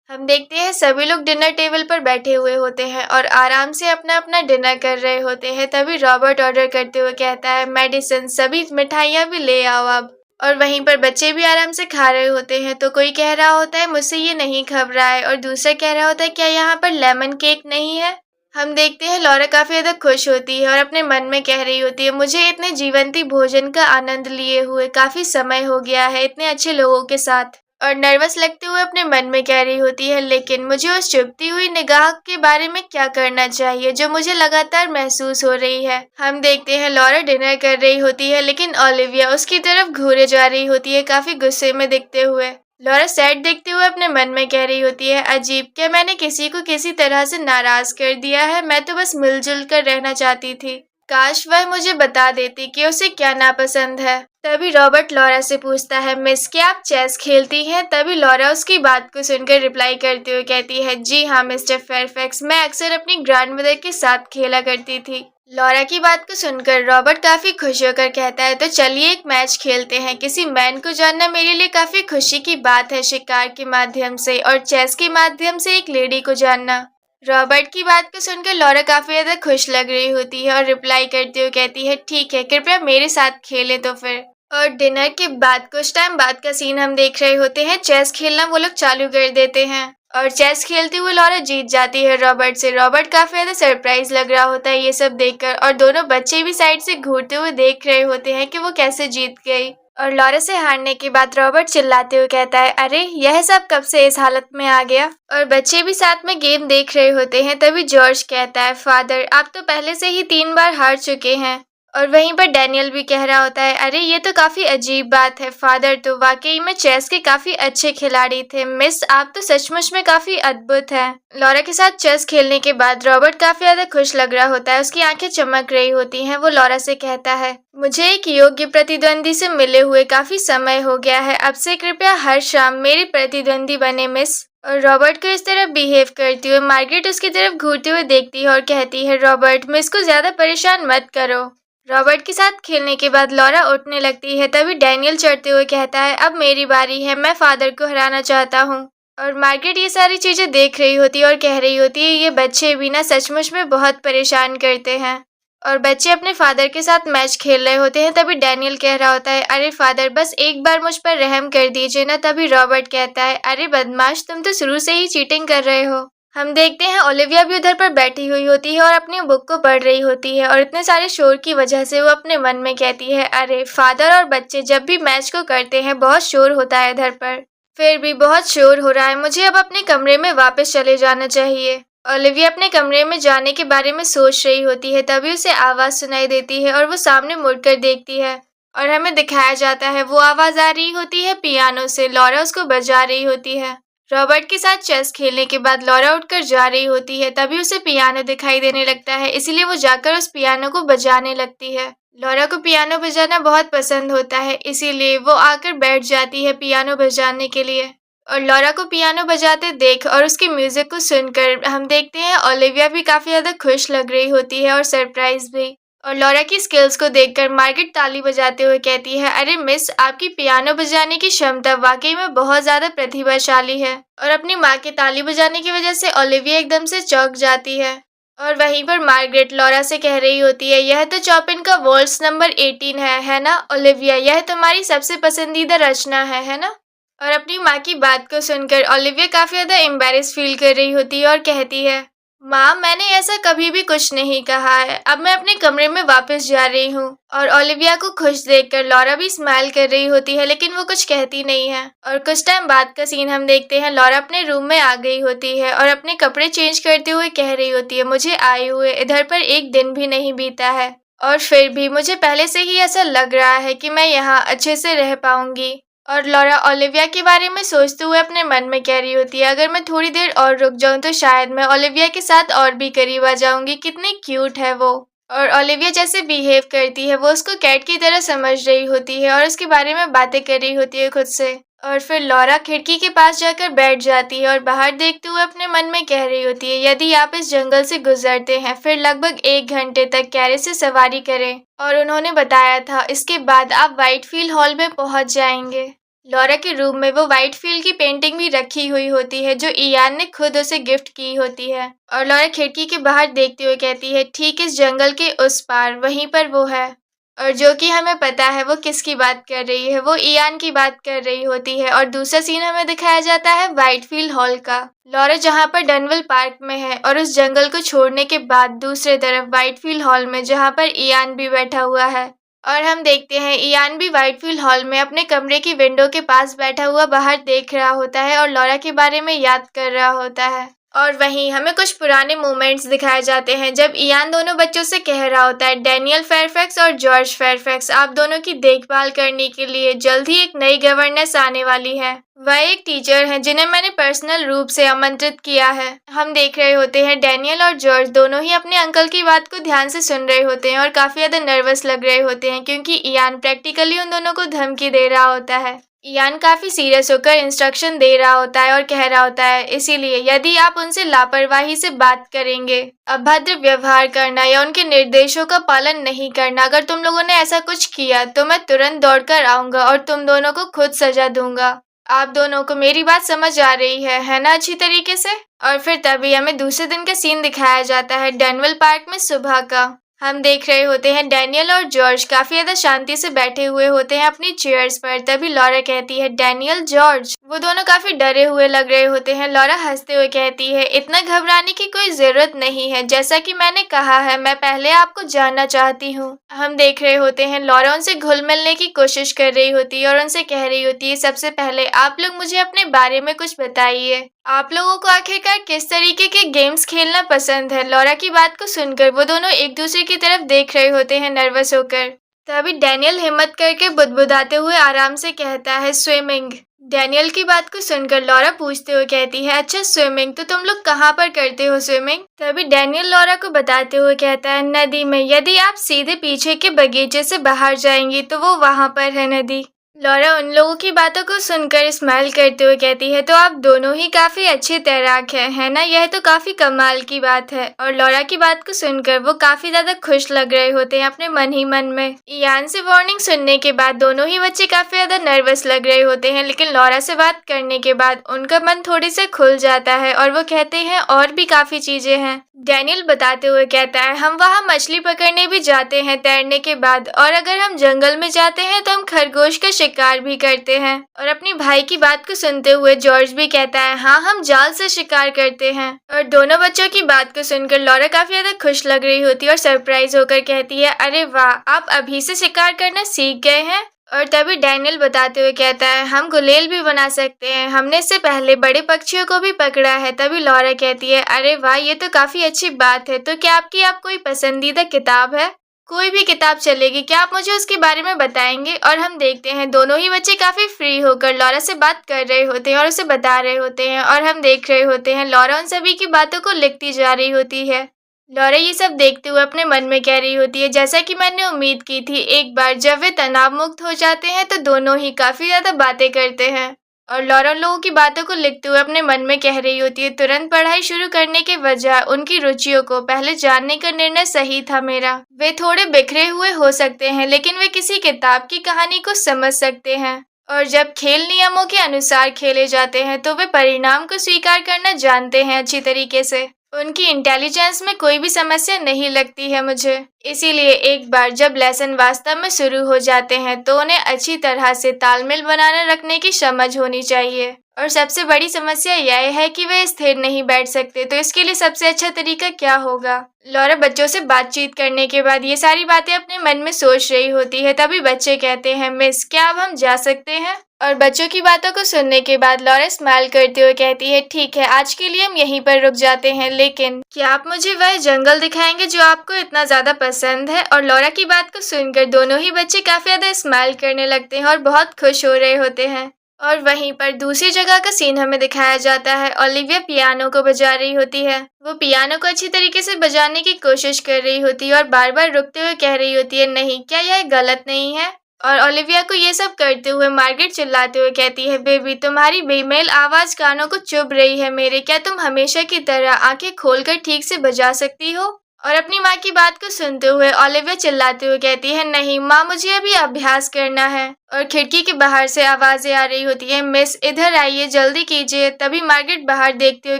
हम देखते हैं सभी लोग डिनर टेबल पर बैठे हुए होते हैं और आराम से अपना अपना डिनर कर रहे होते हैं। तभी रॉबर्ट ऑर्डर करते हुए कहता है मेडिसिन, सभी मिठाइयाँ भी ले आओ अब। और वहीं पर बच्चे भी आराम से खा रहे होते हैं। तो कोई कह रहा होता है मुझसे ये नहीं खब रहा है और दूसरा कह रहा होता है क्या यहाँ पर लेमन केक नहीं है। हम देखते हैं लॉरा काफी ज्यादा खुश होती है और अपने मन में कह रही होती है मुझे इतने जीवंती भोजन का आनंद लिए हुए काफी समय हो गया है इतने अच्छे लोगों के साथ। और नर्वस लगते हुए अपने मन में कह रही होती है लेकिन मुझे उस चुभती हुई निगाह के बारे में क्या करना चाहिए जो मुझे लगातार महसूस हो रही है। हम देखते हैं लॉरा डिनर कर रही होती है लेकिन ओलिविया उसकी तरफ घूरे जा रही होती है काफी गुस्से में दिखते हुए। लॉरा सैड देखते हुए अपने मन में कह रही होती है अजीब, क्या मैंने किसी को किसी तरह से नाराज कर दिया है। मैं तो बस मिलजुल कर रहना चाहती थी, काश वह मुझे बता देती कि उसे क्या नापसंद है। तभी रॉबर्ट लॉरा से पूछता है मिस क्या आप चेस खेलती हैं। तभी लॉरा उसकी बात को सुनकर रिप्लाई करते हुए कहती है जी हाँ मिस्टर फेयरफैक्स, मैं अक्सर अपनी ग्रैंडमदर के साथ खेला करती थी। लॉरा की बात को सुनकर रॉबर्ट काफी खुश होकर कहता है तो चलिए एक मैच खेलते हैं। किसी मैन को जानना मेरे लिए काफी खुशी की बात है, शिकार के माध्यम से और चेस के माध्यम से एक लेडी को जानना। रॉबर्ट की बात को सुनकर लॉरा काफी ज्यादा खुश लग रही होती है और रिप्लाई करते हुए कहती है ठीक है, कृपया मेरे साथ खेलें तो फिर। और डिनर के बाद कुछ टाइम बाद का सीन हम देख रहे होते हैं। चेस खेलना वो लोग चालू कर देते हैं और चेस खेलते हुए लॉरा जीत जाती है रॉबर्ट से। रॉबर्ट काफी ज्यादा सरप्राइज लग रहा होता है ये सब देखकर और दोनों बच्चे भी साइड से घूरते हुए देख रहे होते हैं कि वो कैसे जीत गई। और लॉरा से हारने के बाद रॉबर्ट चिल्लाते हुए कहता है, अरे यह सब कब से इस हालत में आ गया। और बच्चे भी साथ में गेम देख रहे होते हैं। तभी जॉर्ज कहता है, फादर आप तो पहले से ही 3 बार हार चुके हैं। और वहीं पर डैनियल भी कह रहा होता है, अरे ये तो काफी अजीब बात है, फादर तो वाकई में चेस के काफी अच्छे खिलाड़ी थे। मिस आप तो सचमुच में काफी अद्भुत है। लॉरा के साथ चेस खेलने के बाद रॉबर्ट काफी ज्यादा खुश लग रहा होता है। उसकी आंखें चमक रही होती हैं। वो लॉरा से कहता है, मुझे एक योग्य प्रतिद्वंदी से मिले हुए काफी समय हो गया है। अब से कृपया हर शाम मेरी प्रतिद्वंदी बने मिस। और रॉबर्ट को इस तरह बिहेव करते हुए मार्गरेट उसकी तरफ घूरते हुए देखती है और कहती है, रॉबर्ट मिस को ज्यादा परेशान मत करो। रॉबर्ट के साथ खेलने के बाद लॉरा उठने लगती है। तभी डैनियल चढ़ते हुए कहता है, अब मेरी बारी है, मैं फादर को हराना चाहता हूँ। और मार्गरेट ये सारी चीजें देख रही होती है और कह रही होती है, ये बच्चे भी ना सचमुच में बहुत परेशान करते हैं। और बच्चे अपने फादर के साथ मैच खेल रहे होते हैं। तभी डैनियल कह रहा होता है, अरे फादर बस एक बार मुझ पर रहम कर दीजिए ना। तभी रॉबर्ट कहता है, अरे बदमाश तुम तो शुरू से ही चीटिंग कर रहे हो। हम देखते हैं ओलिविया भी उधर पर बैठी हुई होती है और अपनी बुक को पढ़ रही होती है और इतने सारे शोर की वजह से वो अपने मन में कहती है, अरे फादर और बच्चे जब भी मैच को करते हैं बहुत शोर होता है इधर पर। फिर भी बहुत शोर हो रहा है, मुझे अब अपने कमरे में वापस चले जाना चाहिए। ओलिविया अपने कमरे में जाने के बारे में सोच रही होती है। तभी उसे आवाज सुनाई देती है और वो सामने मुड़कर देखती है और हमें दिखाया जाता है वो आवाज आ रही होती है पियानो से। लॉरा उसको बजा रही होती है। रॉबर्ट के साथ चेस खेलने के बाद लॉरा उठकर जा रही होती है। तभी उसे पियानो दिखाई देने लगता है, इसीलिए वो जाकर उस पियानो को बजाने लगती है। लॉरा को पियानो बजाना बहुत पसंद होता है, इसीलिए वो आकर बैठ जाती है पियानो बजाने के लिए। और लॉरा को पियानो बजाते देख और उसकी म्यूजिक को सुनकर हम देखते हैं ओलिविया भी काफी ज्यादा खुश लग रही होती है और सरप्राइज भी। और लॉरा की स्किल्स को देखकर मार्गरेट ताली बजाते हुए कहती है, अरे मिस आपकी पियानो बजाने की क्षमता वाकई में बहुत ज्यादा प्रतिभाशाली है। और अपनी माँ के ताली बजाने की वजह से ओलिविया एकदम से चौंक जाती है। और वहीं पर मार्गरेट लॉरा से कह रही होती है, यह तो चॉपिन का वॉल्स नंबर 18 है ना ओलिविया, यह तुम्हारी सबसे पसंदीदा रचना है ना। और अपनी माँ की बात को सुनकर ओलिविया काफी ज्यादा एम्बेरस फील कर रही होती है और कहती है, माँ मैंने ऐसा कभी भी कुछ नहीं कहा है, अब मैं अपने कमरे में वापस जा रही हूँ। और ओलिविया को खुश देखकर लॉरा भी स्माइल कर रही होती है, लेकिन वो कुछ कहती नहीं है। और कुछ टाइम बाद का सीन हम देखते हैं। लॉरा अपने रूम में आ गई होती है और अपने कपड़े चेंज करते हुए कह रही होती है, मुझे आए हुए इधर पर एक दिन भी नहीं बीता है और फिर भी मुझे पहले से ही ऐसा लग रहा है कि मैं यहाँ अच्छे से रह पाऊंगी। और लॉरा ओलिविया के बारे में सोचते हुए अपने मन में कह रही होती है, अगर मैं थोड़ी देर और रुक जाऊं तो शायद मैं ओलिविया के साथ और भी करीब आ जाऊंगी। कितनी क्यूट है वो। और ओलिविया जैसे बिहेव करती है वो उसको कैट की तरह समझ रही होती है और उसके बारे में बातें कर रही होती है खुद से। और फिर लॉरा खिड़की के पास जाकर बैठ जाती है और बाहर देखते हुए अपने मन में कह रही होती है, यदि आप इस जंगल से गुजरते हैं फिर लगभग 1 घंटे तक कैरेट से सवारी करें। और उन्होंने बताया था इसके बाद आप व्हाइटफील्ड हॉल में पहुंच जाएंगे। लॉरा के रूम में वो व्हाइटफील्ड की पेंटिंग भी रखी हुई होती है जो इयान ने खुद उसे गिफ्ट की होती है। और लॉरा खिड़की के बाहर देखते हुए कहती है, ठीक इस जंगल के उस पार वहीं पर वो है। और जो कि हमें पता है वो किसकी बात कर रही है, वो इयान की बात कर रही होती है। और दूसरा सीन हमें दिखाया जाता है व्हाइटफील्ड हॉल का। लॉरा जहाँ पर डनविल पार्क में है और उस जंगल को छोड़ने के बाद दूसरे तरफ व्हाइटफील्ड हॉल में जहाँ पर इयान भी बैठा हुआ है। और हम देखते हैं इयान भी व्हाइटफील्ड हॉल में अपने कमरे की विंडो के पास बैठा हुआ बाहर देख रहा होता है और लॉरा के बारे में याद कर रहा होता है। और वहीं हमें कुछ पुराने मोमेंट्स दिखाए जाते हैं जब इयान दोनों बच्चों से कह रहा होता है, डैनियल फेयरफैक्स और जॉर्ज फेयरफैक्स आप दोनों की देखभाल करने के लिए जल्द ही एक नई गवर्नेंस आने वाली है। वह एक टीचर हैं जिन्हें मैंने पर्सनल रूप से आमंत्रित किया है। हम देख रहे होते हैं डैनियल और जॉर्ज दोनों ही अपने अंकल की बात को ध्यान से सुन रहे होते हैं और काफी ज्यादा नर्वस लग रहे होते हैं क्योंकि इयान प्रैक्टिकली उन दोनों को धमकी दे रहा होता है। इयान काफी सीरियस होकर इंस्ट्रक्शन दे रहा होता है और कह रहा होता है, इसीलिए यदि आप उनसे लापरवाही से बात करेंगे, अभद्र व्यवहार करना या उनके निर्देशों का पालन नहीं करना, अगर तुम लोगों ने ऐसा कुछ किया तो मैं तुरंत दौड़कर आऊंगा और तुम दोनों को खुद सजा दूंगा। आप दोनों को मेरी बात समझ आ रही है ना अच्छी तरीके से। और फिर तभी हमें दूसरे दिन का सीन दिखाया जाता है डनविल पार्क में सुबह का। हम देख रहे होते हैं डैनियल और जॉर्ज काफी ज्यादा शांति से बैठे हुए होते हैं अपनी चेयर्स पर। तभी लॉरा कहती है डैनियल, जॉर्ज। वो दोनों काफी डरे हुए लग रहे होते हैं। लॉरा हंसते हुए कहती है इतना घबराने की कोई जरूरत नहीं है, जैसा कि मैंने कहा है मैं पहले आपको जानना चाहती हूँ। हम देख रहे होते हैं लॉरा उनसे घुल मिलने की कोशिश कर रही होती है और उनसे कह रही होती है सबसे पहले आप लोग मुझे अपने बारे में कुछ बताइए। आप लोगों को आखिरकार किस तरीके के गेम्स खेलना पसंद है। लॉरा की बात को सुनकर वो दोनों एक दूसरे की तरफ देख रहे होते हैं नर्वस होकर। तभी डैनियल हिम्मत करके बुदबुदाते हुए आराम से कहता है स्विमिंग। डैनियल की बात को सुनकर लॉरा पूछते हुए कहती है अच्छा स्विमिंग, तो तुम लोग कहाँ पर करते हो स्विमिंग। तभी डैनियल लॉरा को बताते हुए कहता है नदी में। यदि आप सीधे पीछे के बगीचे से बाहर जाएंगी तो वो वहां पर है नदी। लॉरा उन लोगों की बातों को सुनकर स्माइल करते हुए कहती है तो आप दोनों ही काफी अच्छे तैराक हैं, है ना। यह तो काफी कमाल की बात है। और लॉरा की बात को सुनकर वो काफी ज्यादा खुश लग रहे होते हैं अपने मन ही मन में। इयान से वार्निंग सुनने के बाद दोनों ही बच्चे काफी ज्यादा नर्वस लग रहे होते हैं, लेकिन लॉरा से बात करने के बाद उनका मन थोड़ी से खुल जाता है और वो कहते हैं और भी काफी चीजें हैं। डैनियल बताते हुए कहता है हम वहाँ मछली पकड़ने भी जाते हैं तैरने के बाद, और अगर हम जंगल में जाते हैं तो हम खरगोश का शिकार भी करते हैं। और अपनी भाई की बात को सुनते हुए जॉर्ज भी कहता है हाँ हम जाल से शिकार करते हैं। और दोनों बच्चों की बात को सुनकर लॉरा काफी ज्यादा खुश लग रही होती है और सरप्राइज होकर कहती है अरे वाह, आप अभी से शिकार करना सीख गए हैं। और तभी डैनियल बताते हुए कहता है हम गुलेल भी बना सकते हैं, हमने इससे पहले बड़े पक्षियों को भी पकड़ा है। तभी लॉरा कहती है अरे वाह, ये तो काफी अच्छी बात है। तो क्या आपकी कोई पसंदीदा किताब है। कोई भी किताब चलेगी, क्या आप मुझे उसके बारे में बताएंगे। और हम देखते हैं दोनों ही बच्चे काफी फ्री होकर लॉरा से बात कर रहे होते हैं और उसे बता रहे होते हैं। और हम देख रहे होते हैं लॉरा उन सभी की बातों को लिखती जा रही होती है। लॉरा ये सब देखते हुए अपने मन में कह रही होती है जैसा कि मैंने उम्मीद की थी, एक बार जब वे तनाव मुक्त हो जाते हैं तो दोनों ही काफी ज्यादा बातें करते हैं। और लॉरा लोगों की बातों को लिखते हुए अपने मन में कह रही होती है तुरंत पढ़ाई शुरू करने के बजाय उनकी रुचियों को पहले जानने का निर्णय सही था मेरा। वे थोड़े बिखरे हुए हो सकते हैं लेकिन वे किसी किताब की कहानी को समझ सकते हैं, और जब खेल नियमों के अनुसार खेले जाते हैं तो वे परिणाम को स्वीकार करना जानते हैं अच्छी तरीके से। उनकी इंटेलिजेंस में कोई भी समस्या नहीं लगती है मुझे। इसीलिए एक बार जब लेसन वास्तव में शुरू हो जाते हैं तो उन्हें अच्छी तरह से तालमेल बनाने रखने की समझ होनी चाहिए। और सबसे बड़ी समस्या यह है कि वे स्थिर नहीं बैठ सकते, तो इसके लिए सबसे अच्छा तरीका क्या होगा। लॉरा बच्चों से बातचीत करने के बाद ये सारी बातें अपने मन में सोच रही होती है। तभी बच्चे कहते हैं मिस, क्या अब हम जा सकते हैं। और बच्चों की बातों को सुनने के बाद लॉरा स्माइल करते हुए कहती है ठीक है, आज के लिए हम यहीं पर रुक जाते हैं, लेकिन क्या आप मुझे वह जंगल दिखाएंगे जो आपको इतना ज्यादा पसंद है। और लॉरा की बात को सुनकर दोनों ही बच्चे काफी ज्यादा स्माइल करने लगते हैं और बहुत खुश हो रहे होते हैं। और वहीं पर दूसरी जगह का सीन हमें दिखाया जाता है। ओलिविया पियानो को बजा रही होती है। वो पियानो को अच्छी तरीके से बजाने की कोशिश कर रही होती है और बार बार रुकते हुए कह रही होती है नहीं, क्या यह गलत नहीं है। और ओलिविया को ये सब करते हुए मार्गरेट चिल्लाते हुए कहती है बेबी, तुम्हारी बेमेल आवाज कानों को चुभ रही है मेरे। क्या तुम हमेशा की तरह आंखें खोलकर ठीक से बजा सकती हो। और अपनी माँ की बात को सुनते हुए ओलिविया चिल्लाते हुए कहती है नहीं माँ, मुझे अभी अभ्यास करना है। और खिड़की के बाहर से आवाजें आ रही होती है मिस इधर आइए, जल्दी कीजिए। तभी मार्गरेट बाहर देखते हुए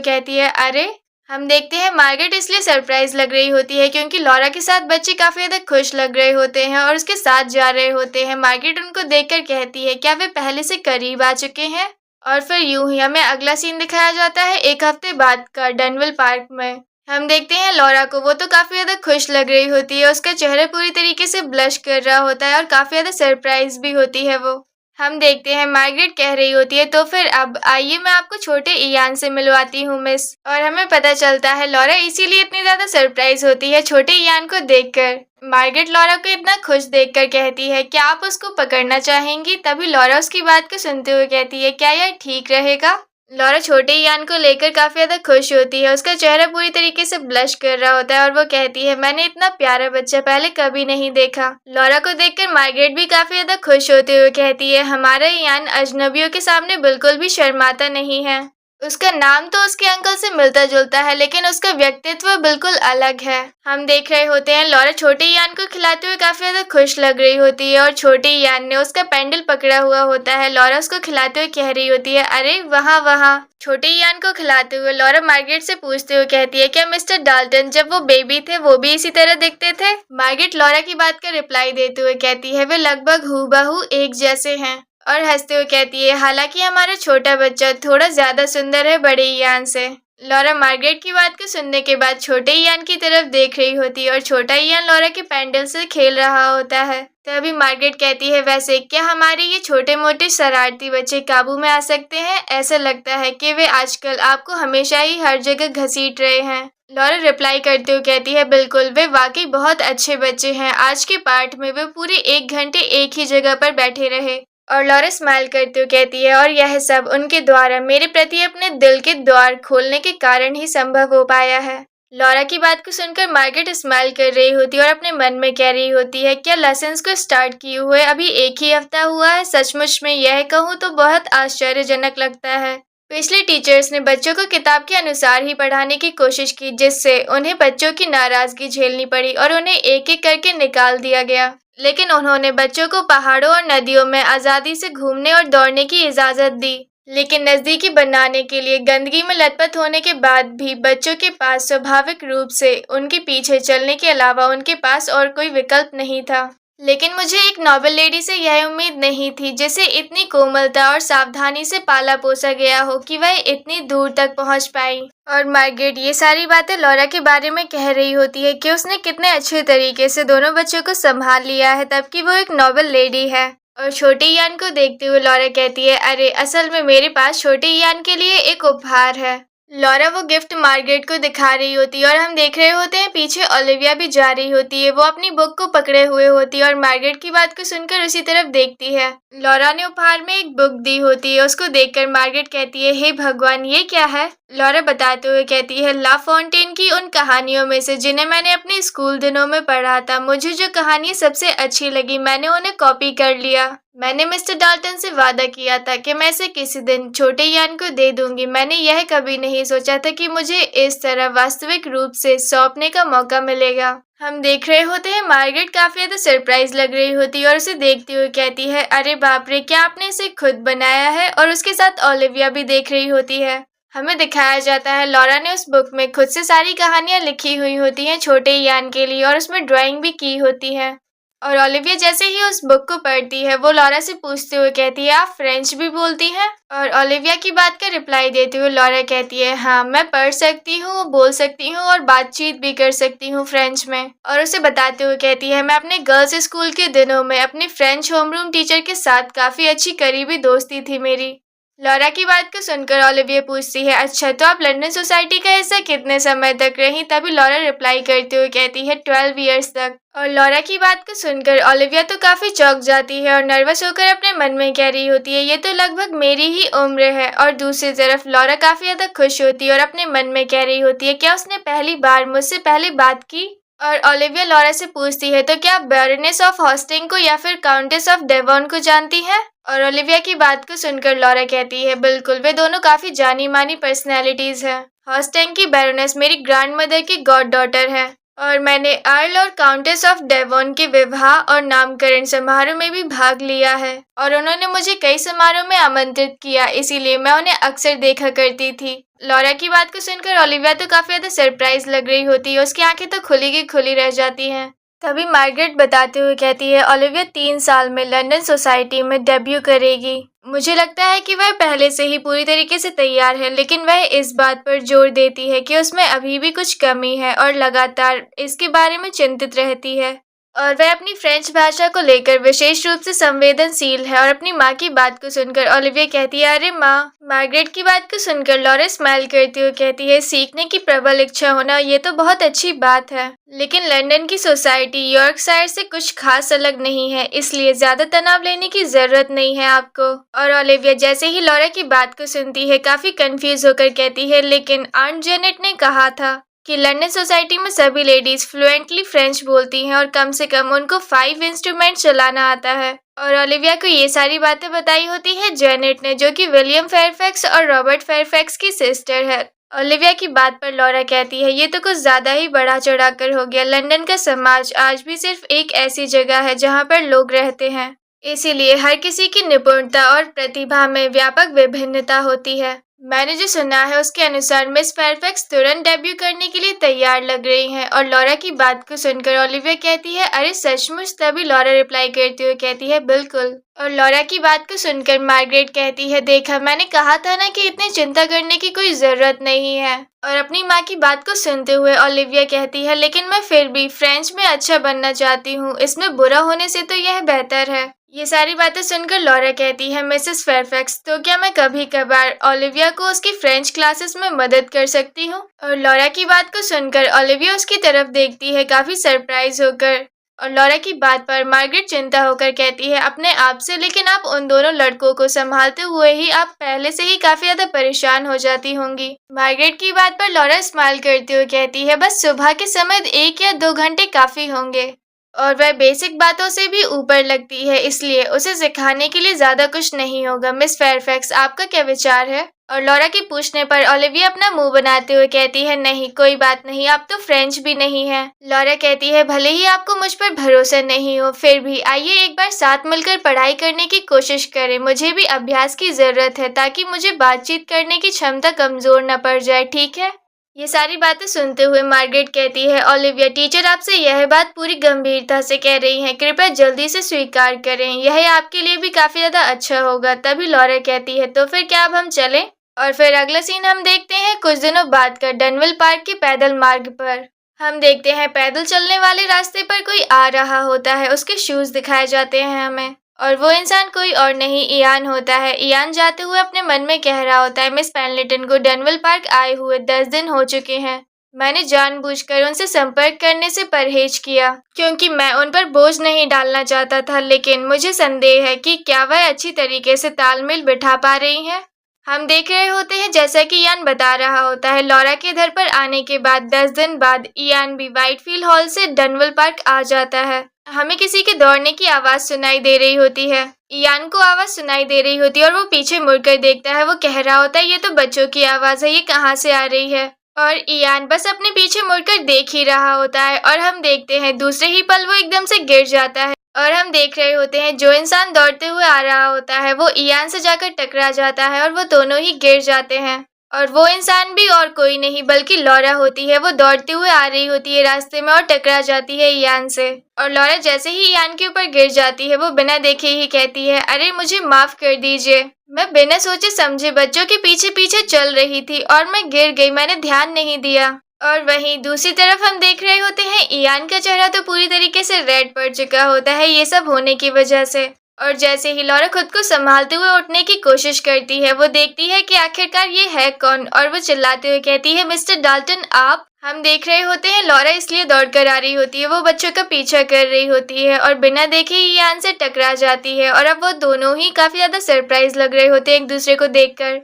कहती है अरे। हम देखते हैं मार्गरेट इसलिए सरप्राइज लग रही होती है क्योंकि लॉरा के साथ बच्चे काफी ज्यादा खुश लग रहे होते हैं और उसके साथ जा रहे होते हैं। मार्गरेट उनको देखकर कहती है क्या वे पहले से करीब आ चुके हैं। और फिर यूं ही हमें अगला सीन दिखाया जाता है एक हफ्ते बाद का डनविल पार्क में। हम देखते हैं लॉरा को, वो तो काफी ज्यादा खुश लग रही होती है, उसका चेहरा पूरी तरीके से ब्लश कर रहा होता है और काफी ज्यादा सरप्राइज भी होती है वो। हम देखते हैं मार्गरेट कह रही होती है तो फिर अब आइए मैं आपको छोटे इयान से मिलवाती हूँ मिस। और हमें पता चलता है लॉरा इसीलिए इतनी ज्यादा सरप्राइज होती है छोटे इयान को देखकर। मार्गरेट लॉरा को इतना खुश देखकर कहती है क्या आप उसको पकड़ना चाहेंगी। तभी लॉरा उसकी बात को सुनते हुए कहती है क्या यह ठीक रहेगा। लॉरा छोटे इयान को लेकर काफी ज्यादा खुश होती है, उसका चेहरा पूरी तरीके से ब्लश कर रहा होता है और वो कहती है मैंने इतना प्यारा बच्चा पहले कभी नहीं देखा। लॉरा को देखकर मार्गरेट भी काफी ज्यादा खुश होते हुए कहती है हमारा इयान अजनबियों के सामने बिल्कुल भी शर्माता नहीं है। उसका नाम तो उसके अंकल से मिलता जुलता है, लेकिन उसका व्यक्तित्व बिल्कुल अलग है। हम देख रहे होते हैं लॉरा छोटे यान को खिलाते हुए काफी ज्यादा खुश लग रही होती है और छोटे यान ने उसका पेंडल पकड़ा हुआ होता है। लॉरा उसको खिलाते हुए कह रही होती है, अरे वहाँ वहाँ। छोटे यान को खिलाते हुए लॉरा मार्गरेट से पूछते हुए कहती है, क्या मिस्टर डाल्टन जब वो बेबी थे वो भी इसी तरह दिखते थे? मार्गरेट लॉरा की बात का रिप्लाई देते हुए कहती है, वे लगभग हूबहू एक जैसे हैं। और हंसते हुए कहती है, हालांकि हमारा छोटा बच्चा थोड़ा ज्यादा सुंदर है बड़े यान से। लॉरा मार्गरेट की बात को सुनने के बाद छोटे यान की तरफ देख रही होती है और छोटा यान लॉरा के पैंडल से खेल रहा होता है। तभी मार्गरेट कहती है, वैसे क्या हमारे ये छोटे मोटे शरारती बच्चे काबू में आ सकते हैं? ऐसा लगता है कि वे आजकल आपको हमेशा ही हर जगह घसीट रहे हैं। लॉरा रिप्लाई करते हुए कहती है, बिल्कुल, वे वाकई बहुत अच्छे बच्चे हैं। आज के पार्ट में वे पूरे 1 घंटे एक ही जगह पर बैठे रहे। और लॉरा स्माइल करते हुए कहती है, और यह सब उनके द्वारा मेरे प्रति अपने दिल के द्वार खोलने के कारण ही संभव हो पाया है। लॉरा की बात को सुनकर मार्गरेट स्माइल कर रही होती है और अपने मन में कह रही होती है, क्या लेसन्स को स्टार्ट किए हुए अभी 1 ही हफ्ता हुआ है? सचमुच में यह कहूँ तो बहुत आश्चर्यजनक लगता है। पिछले टीचर्स ने बच्चों को किताब के अनुसार ही पढ़ाने की कोशिश की, जिससे उन्हें बच्चों की नाराजगी झेलनी पड़ी और उन्हें एक एक करके निकाल दिया गया। लेकिन उन्होंने बच्चों को पहाड़ों और नदियों में आज़ादी से घूमने और दौड़ने की इजाज़त दी। लेकिन नज़दीकी बनाने के लिए गंदगी में लथपथ होने के बाद भी बच्चों के पास स्वाभाविक रूप से उनके पीछे चलने के अलावा उनके पास और कोई विकल्प नहीं था। लेकिन मुझे एक नोबल लेडी से यह उम्मीद नहीं थी, जिसे इतनी कोमलता और सावधानी से पाला पोसा गया हो कि वह इतनी दूर तक पहुंच पाई। और मार्गरेट ये सारी बातें लॉरा के बारे में कह रही होती है कि उसने कितने अच्छे तरीके से दोनों बच्चों को संभाल लिया है, तब कि वो एक नोबल लेडी है। और छोटे यान को देखते हुए लॉरा कहती है, अरे असल में मेरे पास छोटे यान के लिए एक उपहार है। लॉरा वो गिफ्ट मार्गरेट को दिखा रही होती है और हम देख रहे होते हैं पीछे ओलिविया भी जा रही होती है। वो अपनी बुक को पकड़े हुए होती है और मार्गरेट की बात को सुनकर उसी तरफ देखती है। लॉरा ने उपहार में एक बुक दी होती है। उसको देखकर मार्गरेट कहती है, हे भगवान, ये क्या है? लॉरा बताते हुए कहती है, ला फॉन्टेन की उन कहानियों में से जिन्हें मैंने अपने स्कूल दिनों में पढ़ा था। मुझे जो कहानी सबसे अच्छी लगी मैंने उन्हें कॉपी कर लिया। मैंने मिस्टर डाल्टन से वादा किया था कि मैं इसे किसी दिन छोटे यान को दे दूंगी। मैंने यह कभी नहीं सोचा था कि मुझे इस तरह वास्तविक रूप से सौंपने का मौका मिलेगा। हम देख रहे होते हैं मार्गरेट काफी ज्यादा सरप्राइज लग रही होती है और उसे देखते हुए कहती है, अरे बाप रे, क्या आपने इसे खुद बनाया है? और उसके साथ ओलिविया भी देख रही होती है। हमें दिखाया जाता है लॉरा ने उस बुक में खुद से सारी कहानियां लिखी हुई होती हैं छोटे यान के लिए, और उसमें ड्राइंग भी की होती है। और ओलिविया जैसे ही उस बुक को पढ़ती है वो लॉरा से पूछते हुए कहती है, आप फ्रेंच भी बोलती हैं? और ओलिविया की बात का रिप्लाई देते हुए लॉरा कहती है, हाँ, मैं पढ़ सकती हूँ, बोल सकती हूँ और बातचीत भी कर सकती हूँ फ्रेंच में। और उसे बताते हुए कहती है, मैं अपने गर्ल्स स्कूल के दिनों में अपनी फ्रेंच होमरूम टीचर के साथ काफी अच्छी करीबी दोस्ती थी मेरी। लॉरा की बात को सुनकर ओलिविया पूछती है, अच्छा, तो आप लंदन सोसाइटी का हिस्सा कितने समय तक रही? तभी लॉरा रिप्लाई करते हुए कहती है, 12 ईयर्स तक। और लॉरा की बात को सुनकर ओलिविया तो काफी चौंक जाती है और नर्वस होकर अपने मन में कह रही होती है, ये तो लगभग मेरी ही उम्र है। और दूसरी तरफ लॉरा काफी ज्यादा खुश होती है और अपने मन में कह रही होती है, क्या उसने पहली बार मुझसे पहले बात की? और ओलिविया लॉरा से पूछती है, तो क्या आप बैरोनेस ऑफ हॉस्टिंग को या फिर काउंटेस ऑफ डेवॉन को जानती हैं? और ओलिविया की बात को सुनकर लॉरा कहती है, बिल्कुल, वे दोनों काफी जानी मानी पर्सनैलिटीज हैं। हॉस्टिंग की बैरोनेस मेरी ग्रैंड मदर की गॉड डॉटर है और मैंने अर्ल और काउंटेस ऑफ डेवॉन के विवाह और नामकरण समारोह में भी भाग लिया है और उन्होंने मुझे कई समारोह में आमंत्रित किया, इसीलिए मैं उन्हें अक्सर देखा करती थी। लॉरा की बात को सुनकर ओलिविया तो काफी ज्यादा सरप्राइज लग रही होती है, उसकी आंखें तो खुली की खुली रह जाती हैं। तभी मार्गरेट बताते हुए कहती है, ओलिविया 3 साल में लंदन सोसाइटी में डेब्यू करेगी। मुझे लगता है कि वह पहले से ही पूरी तरीके से तैयार है, लेकिन वह इस बात पर जोर देती है कि उसमें अभी भी कुछ कमी है और लगातार इसके बारे में चिंतित रहती है। और वह अपनी फ्रेंच भाषा को लेकर विशेष रूप से संवेदनशील है। और अपनी माँ की बात को सुनकर ओलिविया कहती है, अरे माँ। मार्गरेट की बात को सुनकर लॉरा स्माइल करती हुई कहती है, सीखने की प्रबल इच्छा होना ये तो बहुत अच्छी बात है, लेकिन लंदन की सोसाइटी यॉर्कशायर से कुछ खास अलग नहीं है, इसलिए ज्यादा तनाव लेने की जरूरत नहीं है आपको। और ओलिविया जैसे ही लॉरा की बात को सुनती है काफी कंफ्यूज होकर कहती है, लेकिन आंट जेनेट ने कहा था कि लंदन सोसाइटी में सभी लेडीज फ्लुएंटली फ्रेंच बोलती हैं और कम से कम उनको 5 इंस्ट्रूमेंट चलाना आता है। और ओलिविया को ये सारी बातें बताई होती है जेनेट ने, जो कि विलियम फेयरफैक्स और रॉबर्ट फेयरफैक्स की सिस्टर है। ओलिविया की बात पर लॉरा कहती है, ये तो कुछ ज्यादा ही बढ़ा चढ़ाकर हो गया। लंदन का समाज आज भी सिर्फ एक ऐसी जगह है जहाँ पर लोग रहते हैं, इसीलिए हर किसी की निपुणता और प्रतिभा में व्यापक विभिन्नता होती है। मैंने जो सुना है उसके अनुसार मिस फेयरफैक्स तुरंत डेब्यू करने के लिए तैयार लग रही हैं। और लॉरा की बात को सुनकर ओलिविया कहती है, अरे सचमुच? तभी लॉरा रिप्लाई करते हुए कहती है, बिल्कुल। और लॉरा की बात को सुनकर मार्गरेट कहती है, देखा, मैंने कहा था ना कि इतनी चिंता करने की कोई जरूरत नहीं है। और अपनी माँ की बात को सुनते हुए ओलिविया कहती है, लेकिन मैं फिर भी फ्रेंच में अच्छा बनना चाहती हूँ, इसमें बुरा होने से तो यह बेहतर है। ये सारी बातें सुनकर लॉरा कहती है, मिसेस फेयरफैक्स, तो क्या मैं कभी कभार ओलिविया को उसकी फ्रेंच क्लासेस में मदद कर सकती हूँ? और लॉरा की बात को सुनकर ओलिविया उसकी तरफ देखती है काफी सरप्राइज होकर। और लॉरा की बात पर मार्गरेट चिंता होकर कहती है, अपने आप से, लेकिन आप उन दोनों लड़कों को संभालते हुए ही आप पहले से ही काफी ज्यादा परेशान हो जाती होंगी। मार्गरेट की बात पर लॉरा स्माइल करते हुए कहती है, बस सुबह के समय 1 या 2 घंटे काफी होंगे। और वह बेसिक बातों से भी ऊपर लगती है, इसलिए उसे सिखाने के लिए ज्यादा कुछ नहीं होगा। मिस फेयरफैक्स, आपका क्या विचार है? और लॉरा के पूछने पर ओलिविया अपना मुंह बनाते हुए कहती है, नहीं, कोई बात नहीं, आप तो फ्रेंच भी नहीं है। लॉरा कहती है, भले ही आपको मुझ पर भरोसा नहीं हो, फिर भी आइए एक बार साथ मिलकर पढ़ाई करने की कोशिश करें। मुझे भी अभ्यास की जरूरत है ताकि मुझे बातचीत करने की क्षमता कमजोर न पड़ जाए, ठीक है? ये सारी बातें सुनते हुए मार्गरेट कहती है, ओलिविया, टीचर आपसे यह बात पूरी गंभीरता से कह रही हैं, कृपया जल्दी से स्वीकार करें, यह आपके लिए भी काफी ज्यादा अच्छा होगा। तभी लॉरा कहती है, तो फिर क्या अब हम चलें? और फिर अगला सीन हम देखते हैं कुछ दिनों बाद का डनविल पार्क के पैदल मार्ग पर। हम देखते हैं पैदल चलने वाले रास्ते पर कोई आ रहा होता है, उसके शूज दिखाए जाते हैं हमें, और वो इंसान कोई और नहीं इयान होता है। इयान जाते हुए अपने मन में कह रहा होता है, मिस पेंडलेटन को डनविल पार्क आए हुए 10 दिन हो चुके हैं। मैंने जानबूझकर उनसे संपर्क करने से परहेज किया क्योंकि मैं उन पर बोझ नहीं डालना चाहता था, लेकिन मुझे संदेह है कि क्या वह अच्छी तरीके से तालमेल बिठा पा रही हैं। हम देख रहे होते हैं जैसा कि इयान बता रहा होता है, लॉरा के घर पर आने के बाद 10 दिन बाद इयान भी व्हाइटफील्ड हॉल से डनविल पार्क आ जाता है। हमें किसी के दौड़ने की आवाज सुनाई दे रही होती है। इयान को आवाज सुनाई दे रही होती है और वो पीछे मुड़कर देखता है। वो कह रहा होता है, ये तो बच्चों की आवाज है, ये कहाँ से आ रही है? और इयान बस अपने पीछे मुड़कर देख ही रहा होता है और हम देखते हैं दूसरे ही पल वो एकदम से गिर जाता है। और हम देख रहे होते हैं जो इंसान दौड़ते हुए आ रहा होता है वो इयान से जाकर टकरा जाता है और वो दोनों ही गिर जाते हैं। और वो इंसान भी और कोई नहीं बल्कि लॉरा होती है। वो दौड़ते हुए आ रही होती है रास्ते में और टकरा जाती है इयान से। और लॉरा जैसे ही इयान के ऊपर गिर जाती है वो बिना देखे ही कहती है, अरे मुझे माफ कर दीजिए, मैं बिना सोचे समझे बच्चों के पीछे पीछे चल रही थी और मैं गिर गई, मैंने ध्यान नहीं दिया। और वहीं दूसरी तरफ हम देख रहे होते हैं इयान का चेहरा तो पूरी तरीके से रेड पड़ चुका होता है ये सब होने की वजह से। और जैसे ही लॉरा खुद को संभालते हुए उठने की कोशिश करती है वो देखती है कि आखिरकार ये है कौन, और वो चिल्लाते हुए कहती है, मिस्टर डाल्टन आप। हम देख रहे होते हैं लॉरा इसलिए दौड़कर आ रही होती है, वो बच्चों का पीछा कर रही होती है और बिना देखे ही इयान से टकरा जाती है। और अब वो दोनों ही काफी ज्यादा सरप्राइज लग रहे होते हैं एक दूसरे को देखकर।